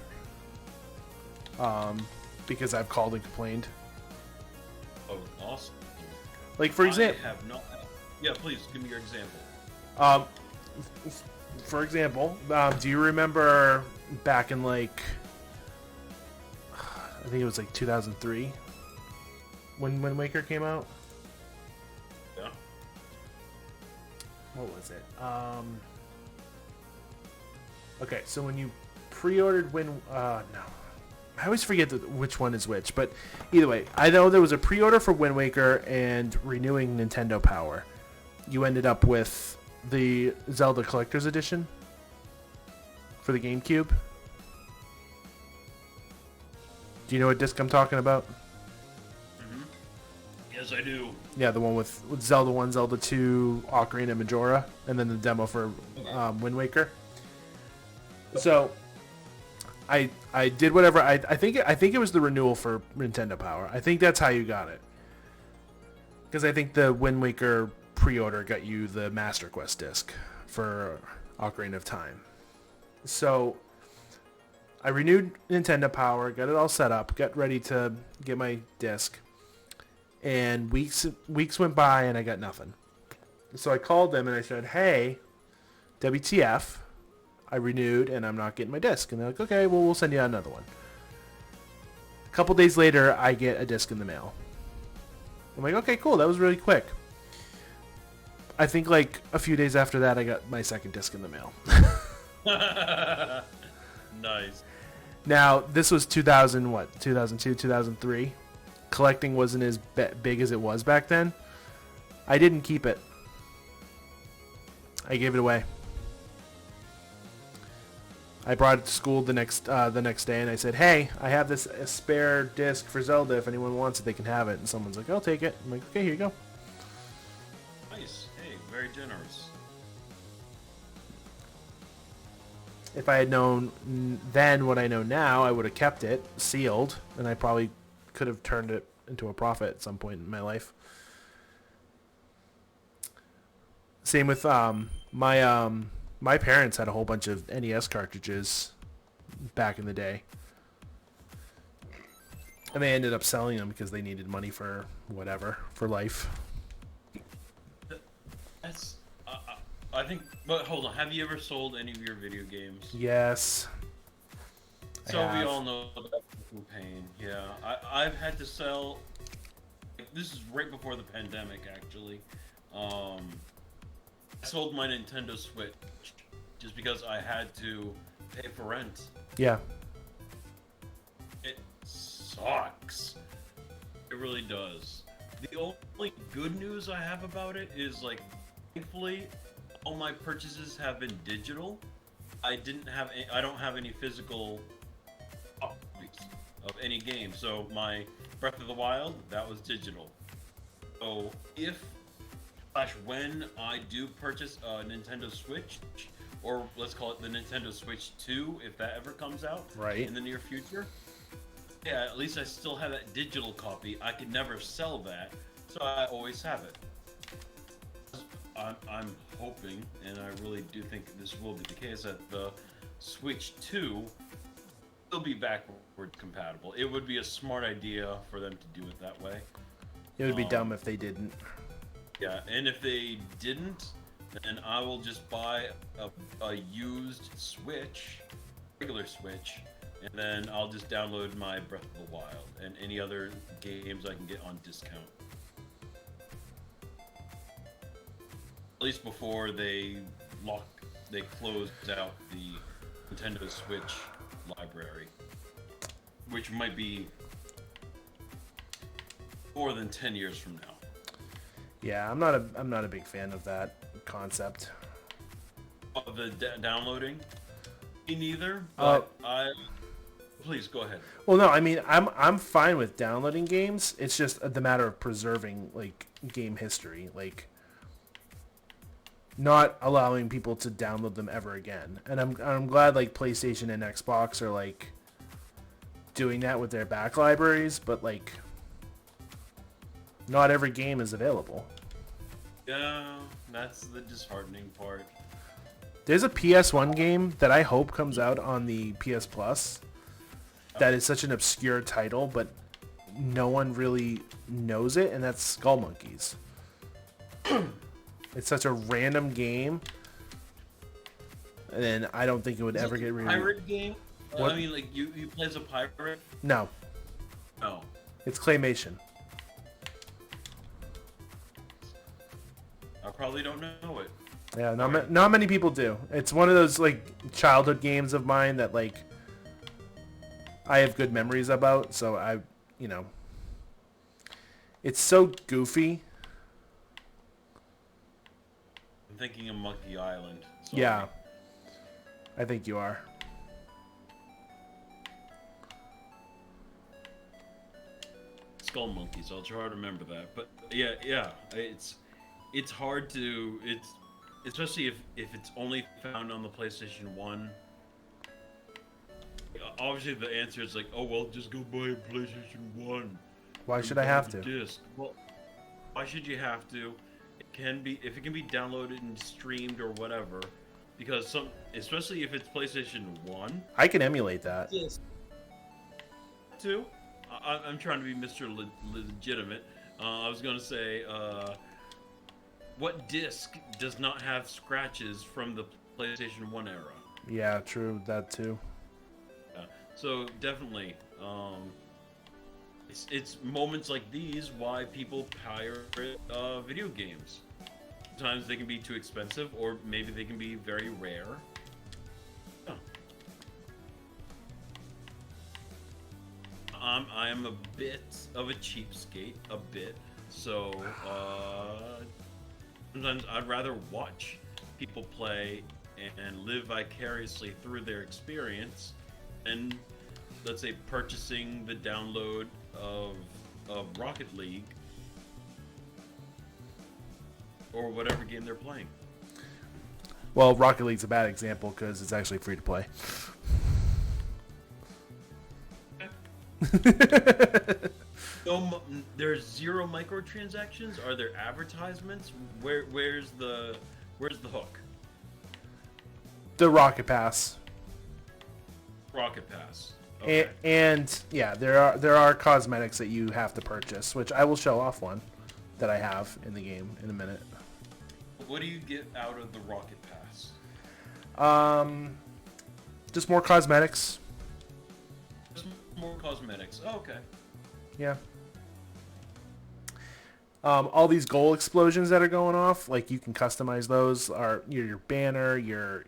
Because I've called and complained. Oh, awesome. For example. I have not. Yeah, please give me your example. For example, do you remember back in I think it was 2003 when Wind Waker came out? Yeah. what was it? Okay, so when you pre-ordered no. I always forget which one is which, but either way, I know there was a pre-order for Wind Waker and renewing Nintendo Power. You ended up with the Zelda Collector's Edition for the GameCube. Do you know what disc I'm talking about? Mm-hmm. Yes, I do. Yeah, the one with Zelda 1, Zelda 2, Ocarina of Majora, and then the demo for Wind Waker. So I did whatever I think it was the renewal for Nintendo Power. I think that's how you got it. Because I think the Wind Waker pre-order got you the Master Quest disc for Ocarina of Time. So I renewed Nintendo Power, got it all set up, got ready to get my disc, and weeks went by and I got nothing. So I called them and I said, "Hey, WTF? I renewed and I'm not getting my disc." And they're like, "Okay, well, we'll send you another one." A couple days later, I get a disc in the mail. I'm like, "Okay, cool. That was really quick." I think like a few days after that, I got my second disc in the mail. Nice. Now, this was 2002, 2003. Collecting wasn't as big as it was back then. I didn't keep it. I gave it away. I brought it to school the next day, and I said, "Hey, I have this spare disc for Zelda. If anyone wants it, they can have it." And someone's like, "I'll take it." I'm like, "Okay, here you go." Nice. Hey, very generous. If I had known then what I know now, I would have kept it sealed, and I probably could have turned it into a profit at some point in my life. Same with my parents had a whole bunch of NES cartridges back in the day, and they ended up selling them because they needed money for whatever, for life. That's. I think. But hold on. Have you ever sold any of your video games? Yes. So we all know that pain. Yeah, I've had to sell. This is right before the pandemic, actually. I sold my Nintendo Switch just because I had to pay for rent. Yeah. It sucks. It really does. The only good news I have about it is, like, thankfully, all my purchases have been digital. I don't have any physical copies of any game. So my Breath of the Wild, that was digital. So when I do purchase a Nintendo Switch, or let's call it the Nintendo Switch 2, if that ever comes out in the near future, yeah, at least I still have that digital copy. I could never sell that, so I always have it. I'm hoping, and I really do think this will be the case, that the Switch 2 will be backward compatible. It would be a smart idea for them to do it that way. It would be dumb if they didn't. Yeah, and if they didn't, then I will just buy a used Switch, regular Switch, and then I'll just download my Breath of the Wild and any other games I can get on discount. At least before they closed out the Nintendo Switch library, which might be more than 10 years from now. Yeah, I'm not a big fan of that concept. Of the downloading? Me neither, but please go ahead. Well, no, I mean I'm fine with downloading games. It's just the matter of preserving like game history, like not allowing people to download them ever again. And I'm glad like PlayStation and Xbox are like doing that with their back libraries, but like not every game is available. Yeah, that's the disheartening part. There's a PS1 game that I hope comes out on the PS Plus that is such an obscure title, but no one really knows it, and that's Skull Monkeys. It's such a random game, and then I don't think it would ever get released. Pirate game? What? I mean, like you play as a pirate? No. No. It's claymation. I probably don't know it. Yeah, not many people do. It's one of those like childhood games of mine that like I have good memories about. So you know, it's so goofy. I'm thinking of Monkey Island. Sorry. Yeah, I think you are. Skull Monkeys. I'll try to remember that. But yeah, it's hard to especially if it's only found on the PlayStation 1. Obviously, the answer is like, oh well, just go buy a PlayStation 1. Why should I have to? Disc. Well, why should you have to? It can be if it can be downloaded and streamed or whatever, because especially if it's PlayStation 1. I can emulate that. Yes. Too. I'm trying to be Mr. Legitimate. I was gonna say, what disc does not have scratches from the PlayStation 1 era? Yeah, true. That too. So definitely, it's moments like these why people pirate video games. Sometimes they can be too expensive, or maybe they can be very rare. Yeah. I am a bit of a cheapskate, a bit. So sometimes I'd rather watch people play and live vicariously through their experience, and let's say purchasing the download of Rocket League or whatever game they're playing. Well, Rocket League's a bad example because it's actually free to play. No, there's zero microtransactions. Are there advertisements? Where's the hook? The Rocket Pass. Rocket Pass. Okay. And yeah, there are cosmetics that you have to purchase, which I will show off one that I have in the game in a minute. What do you get out of the Rocket Pass? Just more cosmetics. Just more cosmetics. Oh, okay. Yeah. All these goal explosions that are going off, like you can customize those. Are your banner, your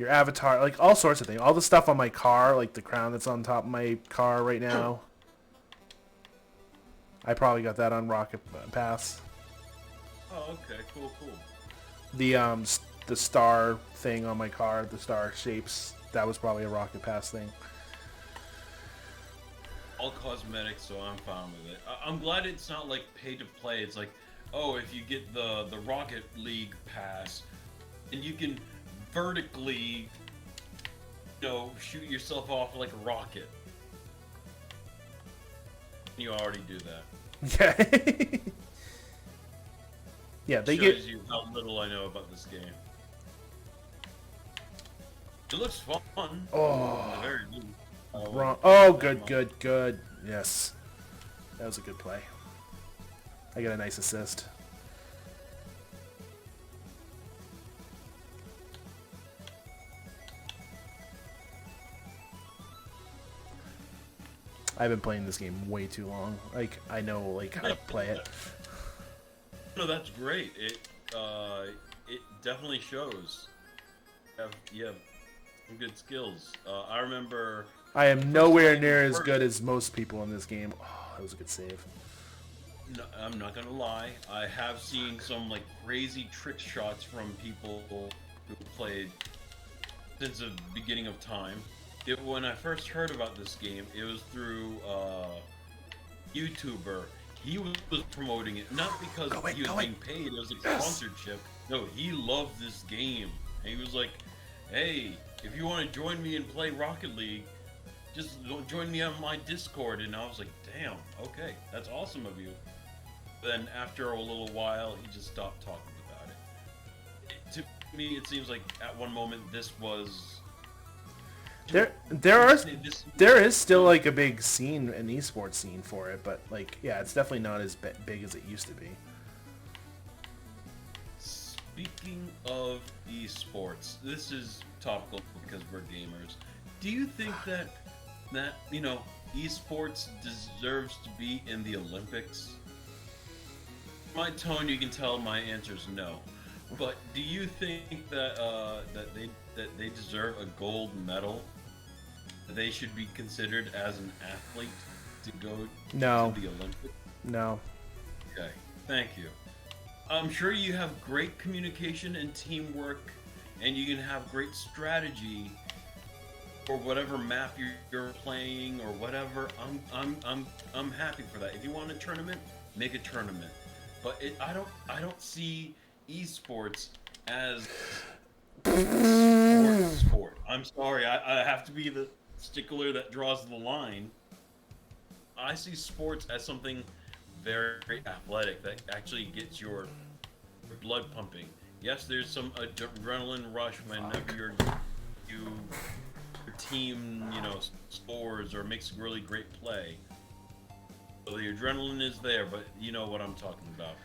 avatar, like all sorts of things. All the stuff on my car, like the crown that's on top of my car right now. I probably got that on Rocket Pass. Oh, okay. Cool. The star thing on my car, the star shapes, that was probably a Rocket Pass thing. All cosmetics, so I'm fine with it. I'm glad it's not like pay to play. It's like, oh, if you get the Rocket League pass, and you can vertically, shoot yourself off like a rocket. You already do that. Yeah. Yeah, they Shows you how little I know about this game. It looks fun. Oh. Very good. Wrong. Oh, good. Yes. That was a good play. I got a nice assist. I've been playing this game way too long. Like, I know, like, how to play it. No, that's great. It definitely shows. You have some good skills. I remember... I am nowhere near as good as most people in this game. Oh, that was a good save. No, I'm not gonna lie. I have seen some like crazy trick shots from people who played since the beginning of time. When I first heard about this game, it was through YouTuber. He was promoting it not because he was being paid. It was a sponsorship. No, he loved this game. And he was like, "Hey, if you want to join me and play Rocket League, just join me on my Discord." And I was like, damn, okay, that's awesome of you. Then after a little while, he just stopped talking about it. To me, it seems like at one moment this was... There is still like a big scene, an esports scene for it, but like, yeah, it's definitely not as big as it used to be. Speaking of esports, this is topical because we're gamers. Do you think that esports deserves to be in the Olympics? my tone, you can tell my answer is no. But do you think that that they deserve a gold medal? They should be considered as an athlete to go No. to the Olympics? No. Okay, thank you. I'm sure you have great communication and teamwork, and you can have great strategy for whatever map you're playing or whatever. I'm happy for that. If you want a tournament, make a tournament. But I don't see esports as sport. I'm sorry, I have to be the stickler that draws the line. I see sports as something very athletic that actually gets your blood pumping. Yes, there's some adrenaline rush whenever your team, scores or makes really great play. So the adrenaline is there, but you know what I'm talking about.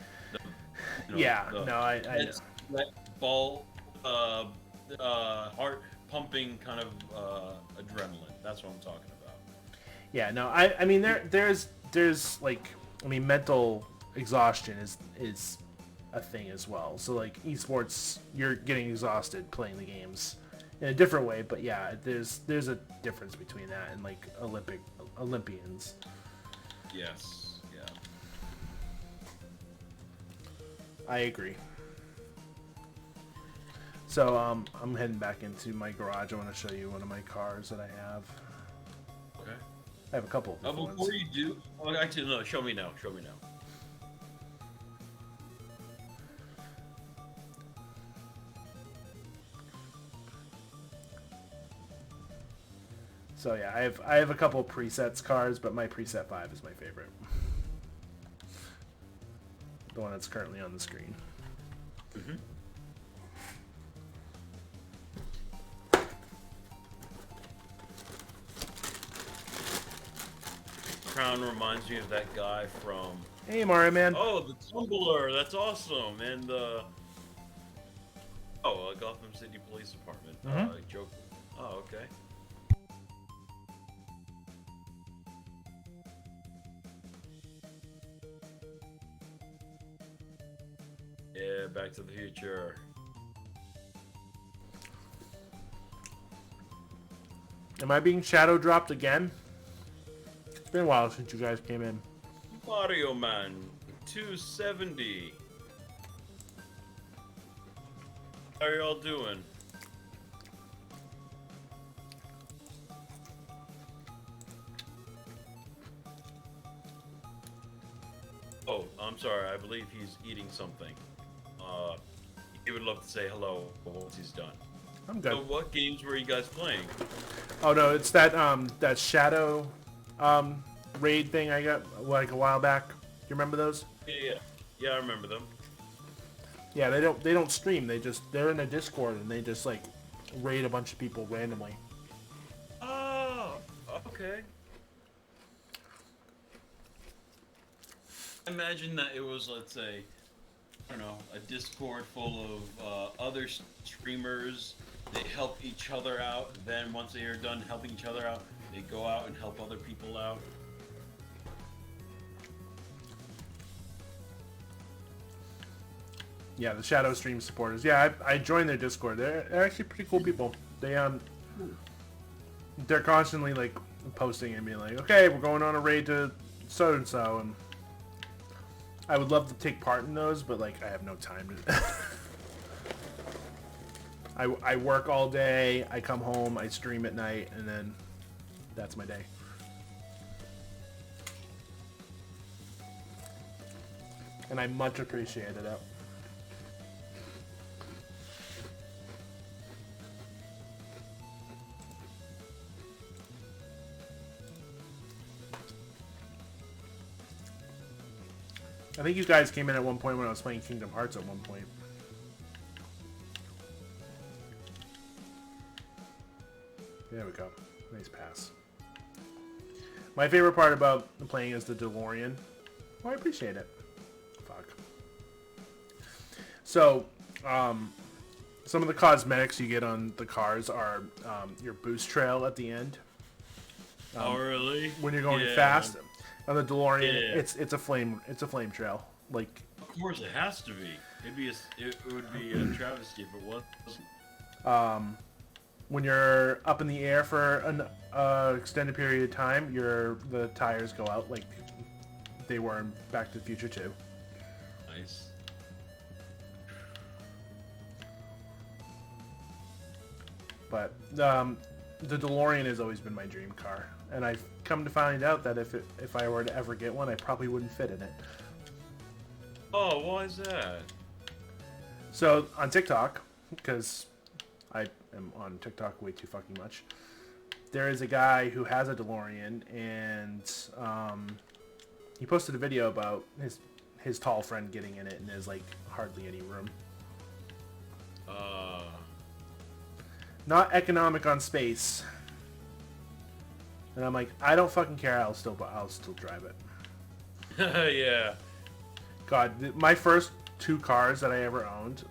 I that ball, heart pumping kind of adrenaline. That's what I'm talking about. Yeah, no, I mean there's like, I mean, mental exhaustion is a thing as well. So like esports, you're getting exhausted playing the games in a different way, but yeah, there's a difference between that and like Olympians. Yes, yeah. I agree. So I'm heading back into my garage. I want to show you one of my cars that I have. Okay. I have a couple of different Before ones. you do, actually no, show me now. Show me now. So yeah, I have a couple of presets cars, but my preset 5 is my favorite. The one that's currently on the screen. Mm-hmm. Crown reminds me of that guy from. Hey, Mario Man. Oh, the Tumbler. That's awesome. And Gotham City Police Department. Mhm. Joker. Oh, okay. Yeah, Back to the Future. Am I being shadow dropped again? It's been a while since you guys came in. Mario Man 270. How are y'all doing? Oh, I'm sorry. I believe he's eating something. He would love to say hello once he's done. I'm good. So, what games were you guys playing? Oh no, it's that that shadow raid thing I got like a while back. You remember those? Yeah, I remember them. Yeah, they don't stream. They're in a Discord and they just like raid a bunch of people randomly. Oh, okay. Imagine that it was, let's say, I don't know, a Discord full of other streamers. They help each other out. Then once they are done helping each other out, they go out and help other people out. Yeah, the Shadow Stream supporters. Yeah, I joined their Discord. They're actually pretty cool people. They're constantly like posting and being like, okay, we're going on a raid to so and so, and I would love to take part in those, but like I have no time to. I work all day. I come home. I stream at night, and then that's my day. And I much appreciated it. I think you guys came in at one point when I was playing Kingdom Hearts at one point. There we go. Nice pass. My favorite part about playing is the DeLorean. Oh, I appreciate it. Fuck. So, some of the cosmetics you get on the cars are your boost trail at the end. Oh, really? When you're going Yeah. fast. On the DeLorean, Yeah. it's a flame trail. Like, Of course, it has to be. It would be a travesty if it wasn't. When you're up in the air for an extended period of time, the tires go out like they were in Back to the Future 2. Nice. But the DeLorean has always been my dream car, and I've come to find out that if I were to ever get one, I probably wouldn't fit in it. Oh, why is that? So on TikTok, because I am on TikTok way too fucking much, there is a guy who has a DeLorean, and he posted a video about his tall friend getting in it, and there's like hardly any room. Not economic on space. And I'm like, I don't fucking care. I'll still drive it. Yeah. God, my first 2 cars that I ever owned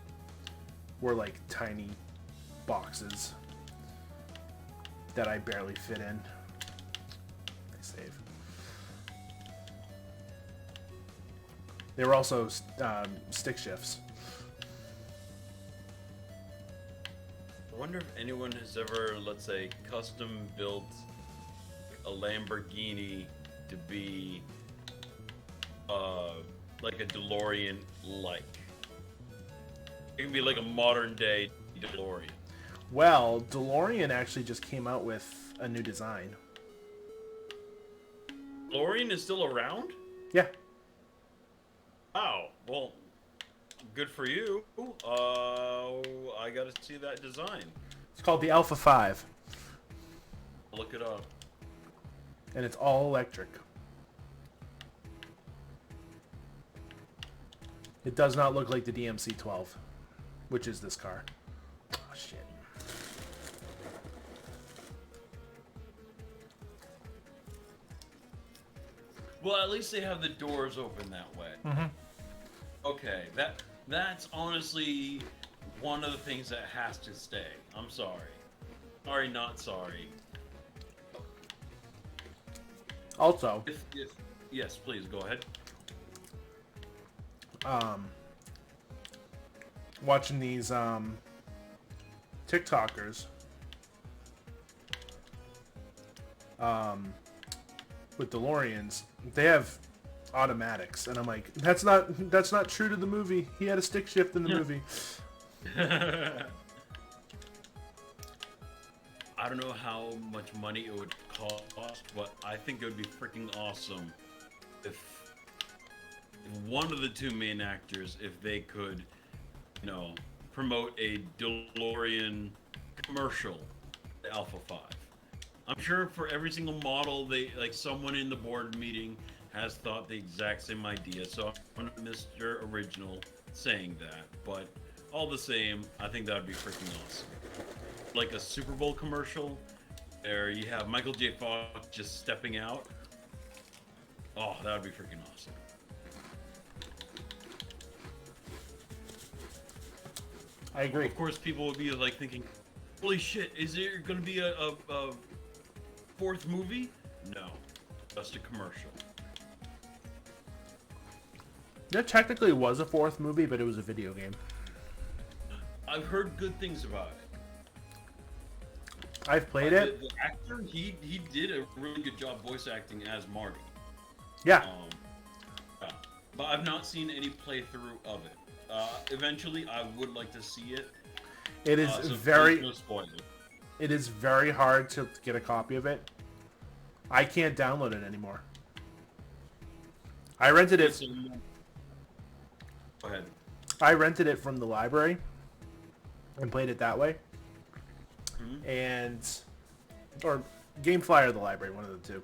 were like tiny boxes that I barely fit in. I save. They were also stick shifts. I wonder if anyone has ever, let's say, custom built a Lamborghini to be like a DeLorean-like. It can be like a modern-day DeLorean. Well, DeLorean actually just came out with a new design. DeLorean is still around? Yeah. Wow. Well, good for you. I gotta see that design. It's called the Alpha 5. Look it up. And it's all electric. It does not look like the DMC-12, which is this car. Oh, shit. Well, at least they have the doors open that way. Mm-hmm. Okay, that's honestly one of the things that has to stay. I'm sorry. Sorry, not sorry. Also, Yes, please, go ahead. watching these TikTokers with DeLoreans, they have automatics, and I'm like, that's not true to the movie. He had a stick shift in the movie. I don't know how much money it would cost, but I think it would be freaking awesome if one of the 2 main actors, if they could, promote a DeLorean commercial, the Alpha 5. I'm sure for every single model, someone in the board meeting has thought the exact same idea, so I'm Mr. Original saying that, but all the same, I think that would be freaking awesome. Like a Super Bowl commercial, where you have Michael J. Fox just stepping out. Oh, that would be freaking awesome. I agree. Of course, people would be like thinking, holy shit, is there going to be a 4th movie? No, just a commercial. There technically was a 4th movie, but it was a video game. I've heard good things about it. I've played it. The actor, he did a really good job voice acting as Marty. Yeah. Yeah. But I've not seen any playthrough of it. Eventually, I would like to see it. It is So very. please no spoilers. It is very hard to get a copy of it. I can't download it anymore. I rented it. Go ahead. I rented it from the library and played it that way. Or GameFly or the library, one of the 2.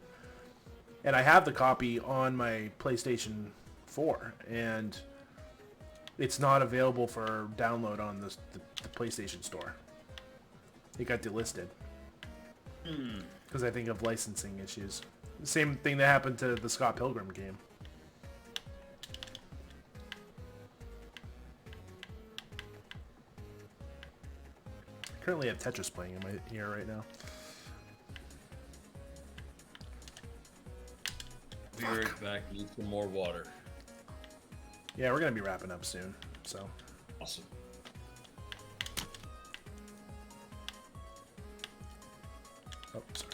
And I have the copy on my PlayStation 4, and it's not available for download on the PlayStation Store. It got delisted. Because I think of licensing issues. Same thing that happened to the Scott Pilgrim game. I currently have Tetris playing in my ear right now. Be right back. Need some more water. Yeah, we're gonna be wrapping up soon. So. Awesome. Oh, sorry.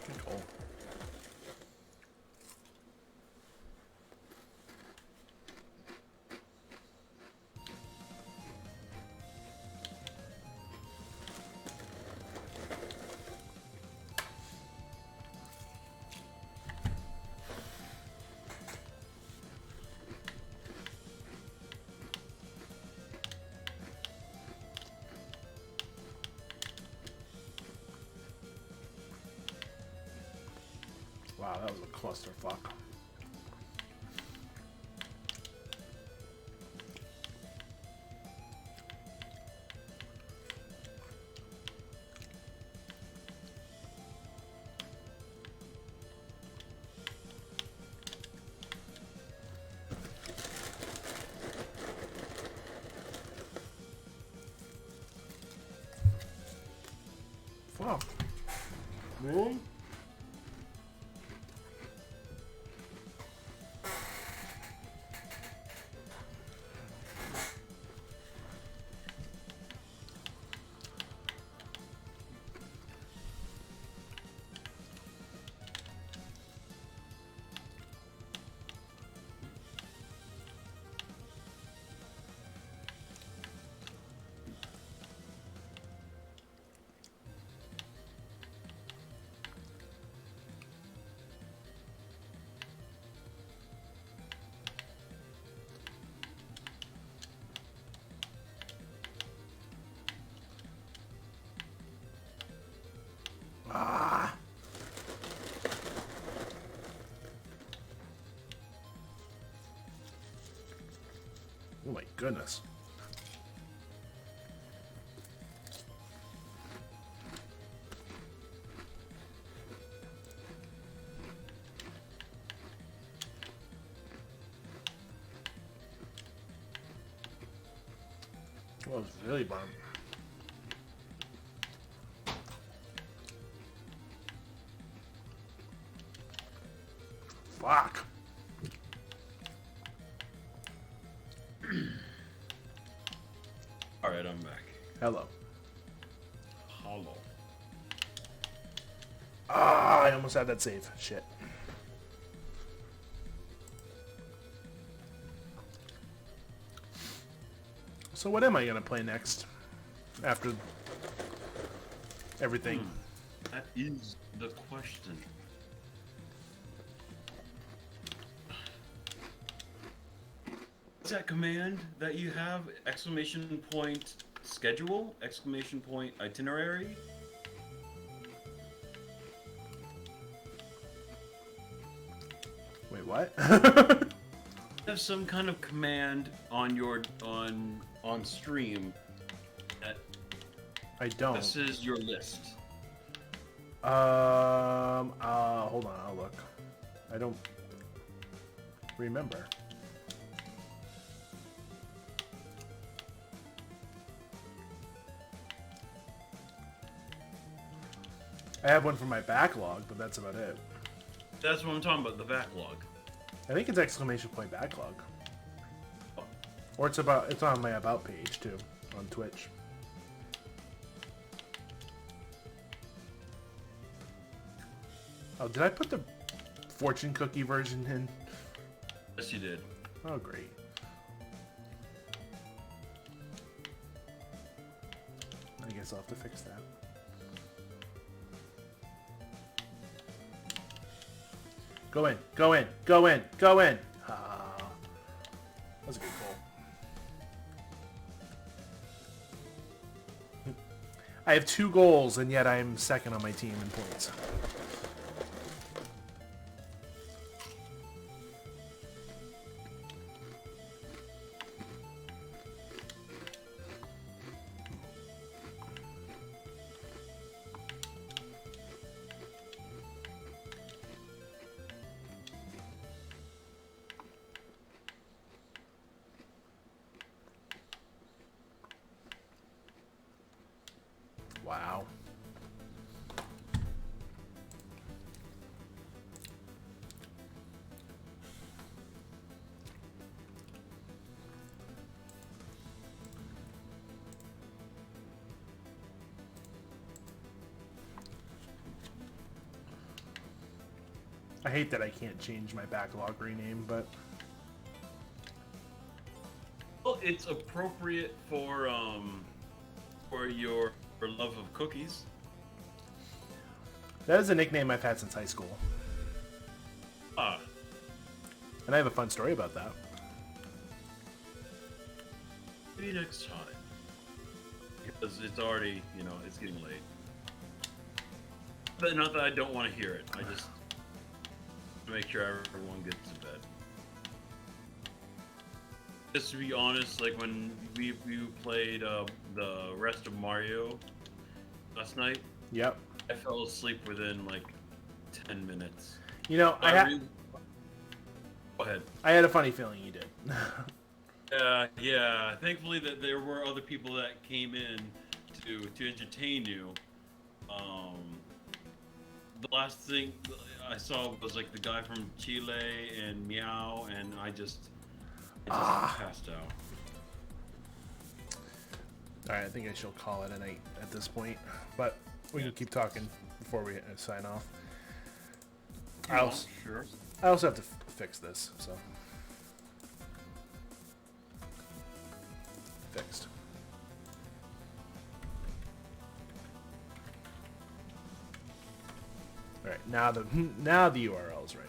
Good goal. Wow, that was a clusterfuck. Fuck. Man. Ah. Oh my goodness. Well, it was really bummed. Fuck. Alright, I'm back. Hello. Hollow. Ah, I almost had that save. Shit. So what am I gonna play next? After everything. That is the question. What's that command that you have? Exclamation point schedule? Exclamation point itinerary? Wait, what? Have some kind of command on your on stream that I don't. this is your list. Hold on, I'll look. I don't remember. I have one for my backlog, but that's about it. That's what I'm talking about, the backlog. I think it's exclamation point backlog. Or it's on my about page too, on Twitch. Oh, did I put the fortune cookie version in? Yes, you did. Oh, great. I guess I'll have to fix that. Go in, go in, go in, go in! Ah, that was a good goal. I have 2 goals, and yet I'm second on my team in points. Wow. I hate that I can't change my backlog rename, but Well, it's appropriate for your love of cookies. that is a nickname I've had since high school. Ah, And I have a fun story about that. maybe next time. Because it's already, it's getting late. But not that I don't want to hear it. I just make sure everyone gets to bed. Just to be honest, like when we played the rest of Mario last night, Yep. I fell asleep within like 10 minutes. You know, Go ahead. I had a funny feeling you did. Yeah. Thankfully that there were other people that came in to entertain you. The last thing I saw was like the guy from Chile and Meow, and I just passed out. Alright, I think I shall call it a night at this point. But we can keep talking before we sign off. Sure. I also have to fix this, so. Fixed. Alright, now the URL is right.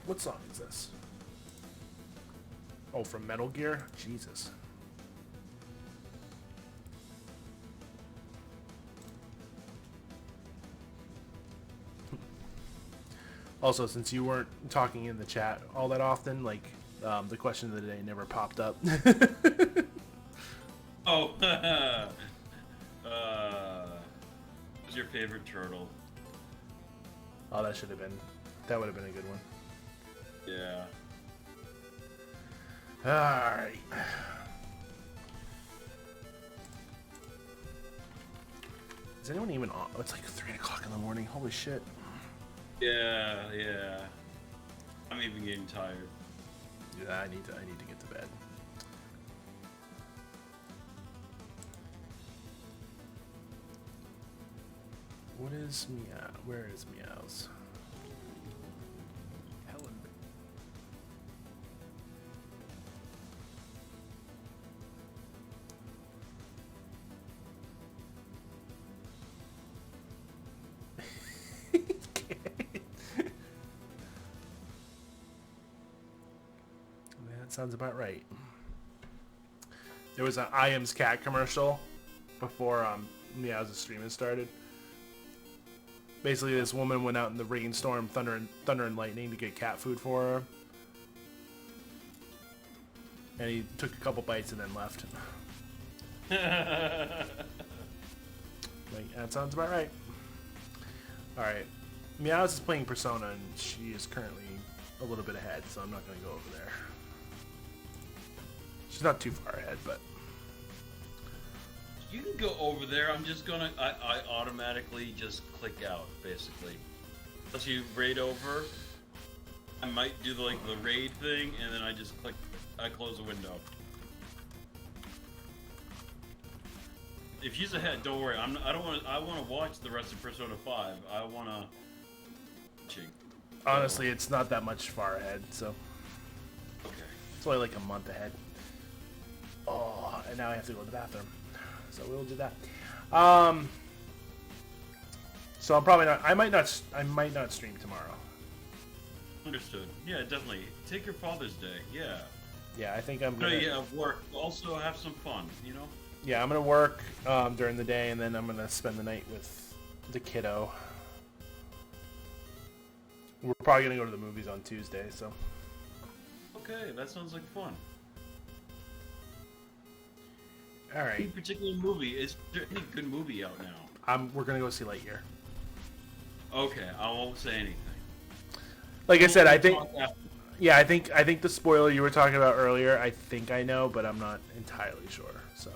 What song is this? Oh, from Metal Gear? Jesus. Also, since you weren't talking in the chat all that often, like, the question of the day never popped up. Oh, who's your favorite turtle? Oh, that would have been a good one. Yeah. Alright. Is anyone even on? Oh, it's like 3 o'clock in the morning. Holy shit. Yeah. I'm even getting tired. Yeah, I need to get to bed. What is Meow? Where is Meows? Helen. That sounds about right. There was an Iam's Cat commercial before Meow's stream had started. Basically, this woman went out in the rainstorm, thunder and lightning to get cat food for her. And he took a couple bites and then left. Like, that sounds about right. Alright. Meows is playing Persona, and she is currently a little bit ahead, so I'm not going to go over there. She's not too far ahead, but... You can go over there. I'm just gonna. I automatically just click out, basically. Unless you raid over, I might do the raid thing, and then I just click. I close the window. If she's ahead, don't worry. I don't want. I want to watch the rest of Persona 5. I want to. Honestly, it's not that much far ahead, so... Okay. It's only like a month ahead. Oh, and now I have to go to the bathroom. So we'll do that. So I'm probably not. I might not stream tomorrow. Understood. Yeah, definitely. Take your Father's Day. Yeah. Yeah, I think I'm No, gonna. yeah, work. Also have some fun. Yeah, I'm gonna work during the day, and then I'm gonna spend the night with the kiddo. We're probably gonna go to the movies on Tuesday, so. Okay, that sounds like fun. All Any right. particular movie? Is there any good movie out now? We're gonna go see Lightyear. Okay, I won't say anything. Like I said, I think. Talk after. Yeah, I think the spoiler you were talking about earlier, I think I know, but I'm not entirely sure. So.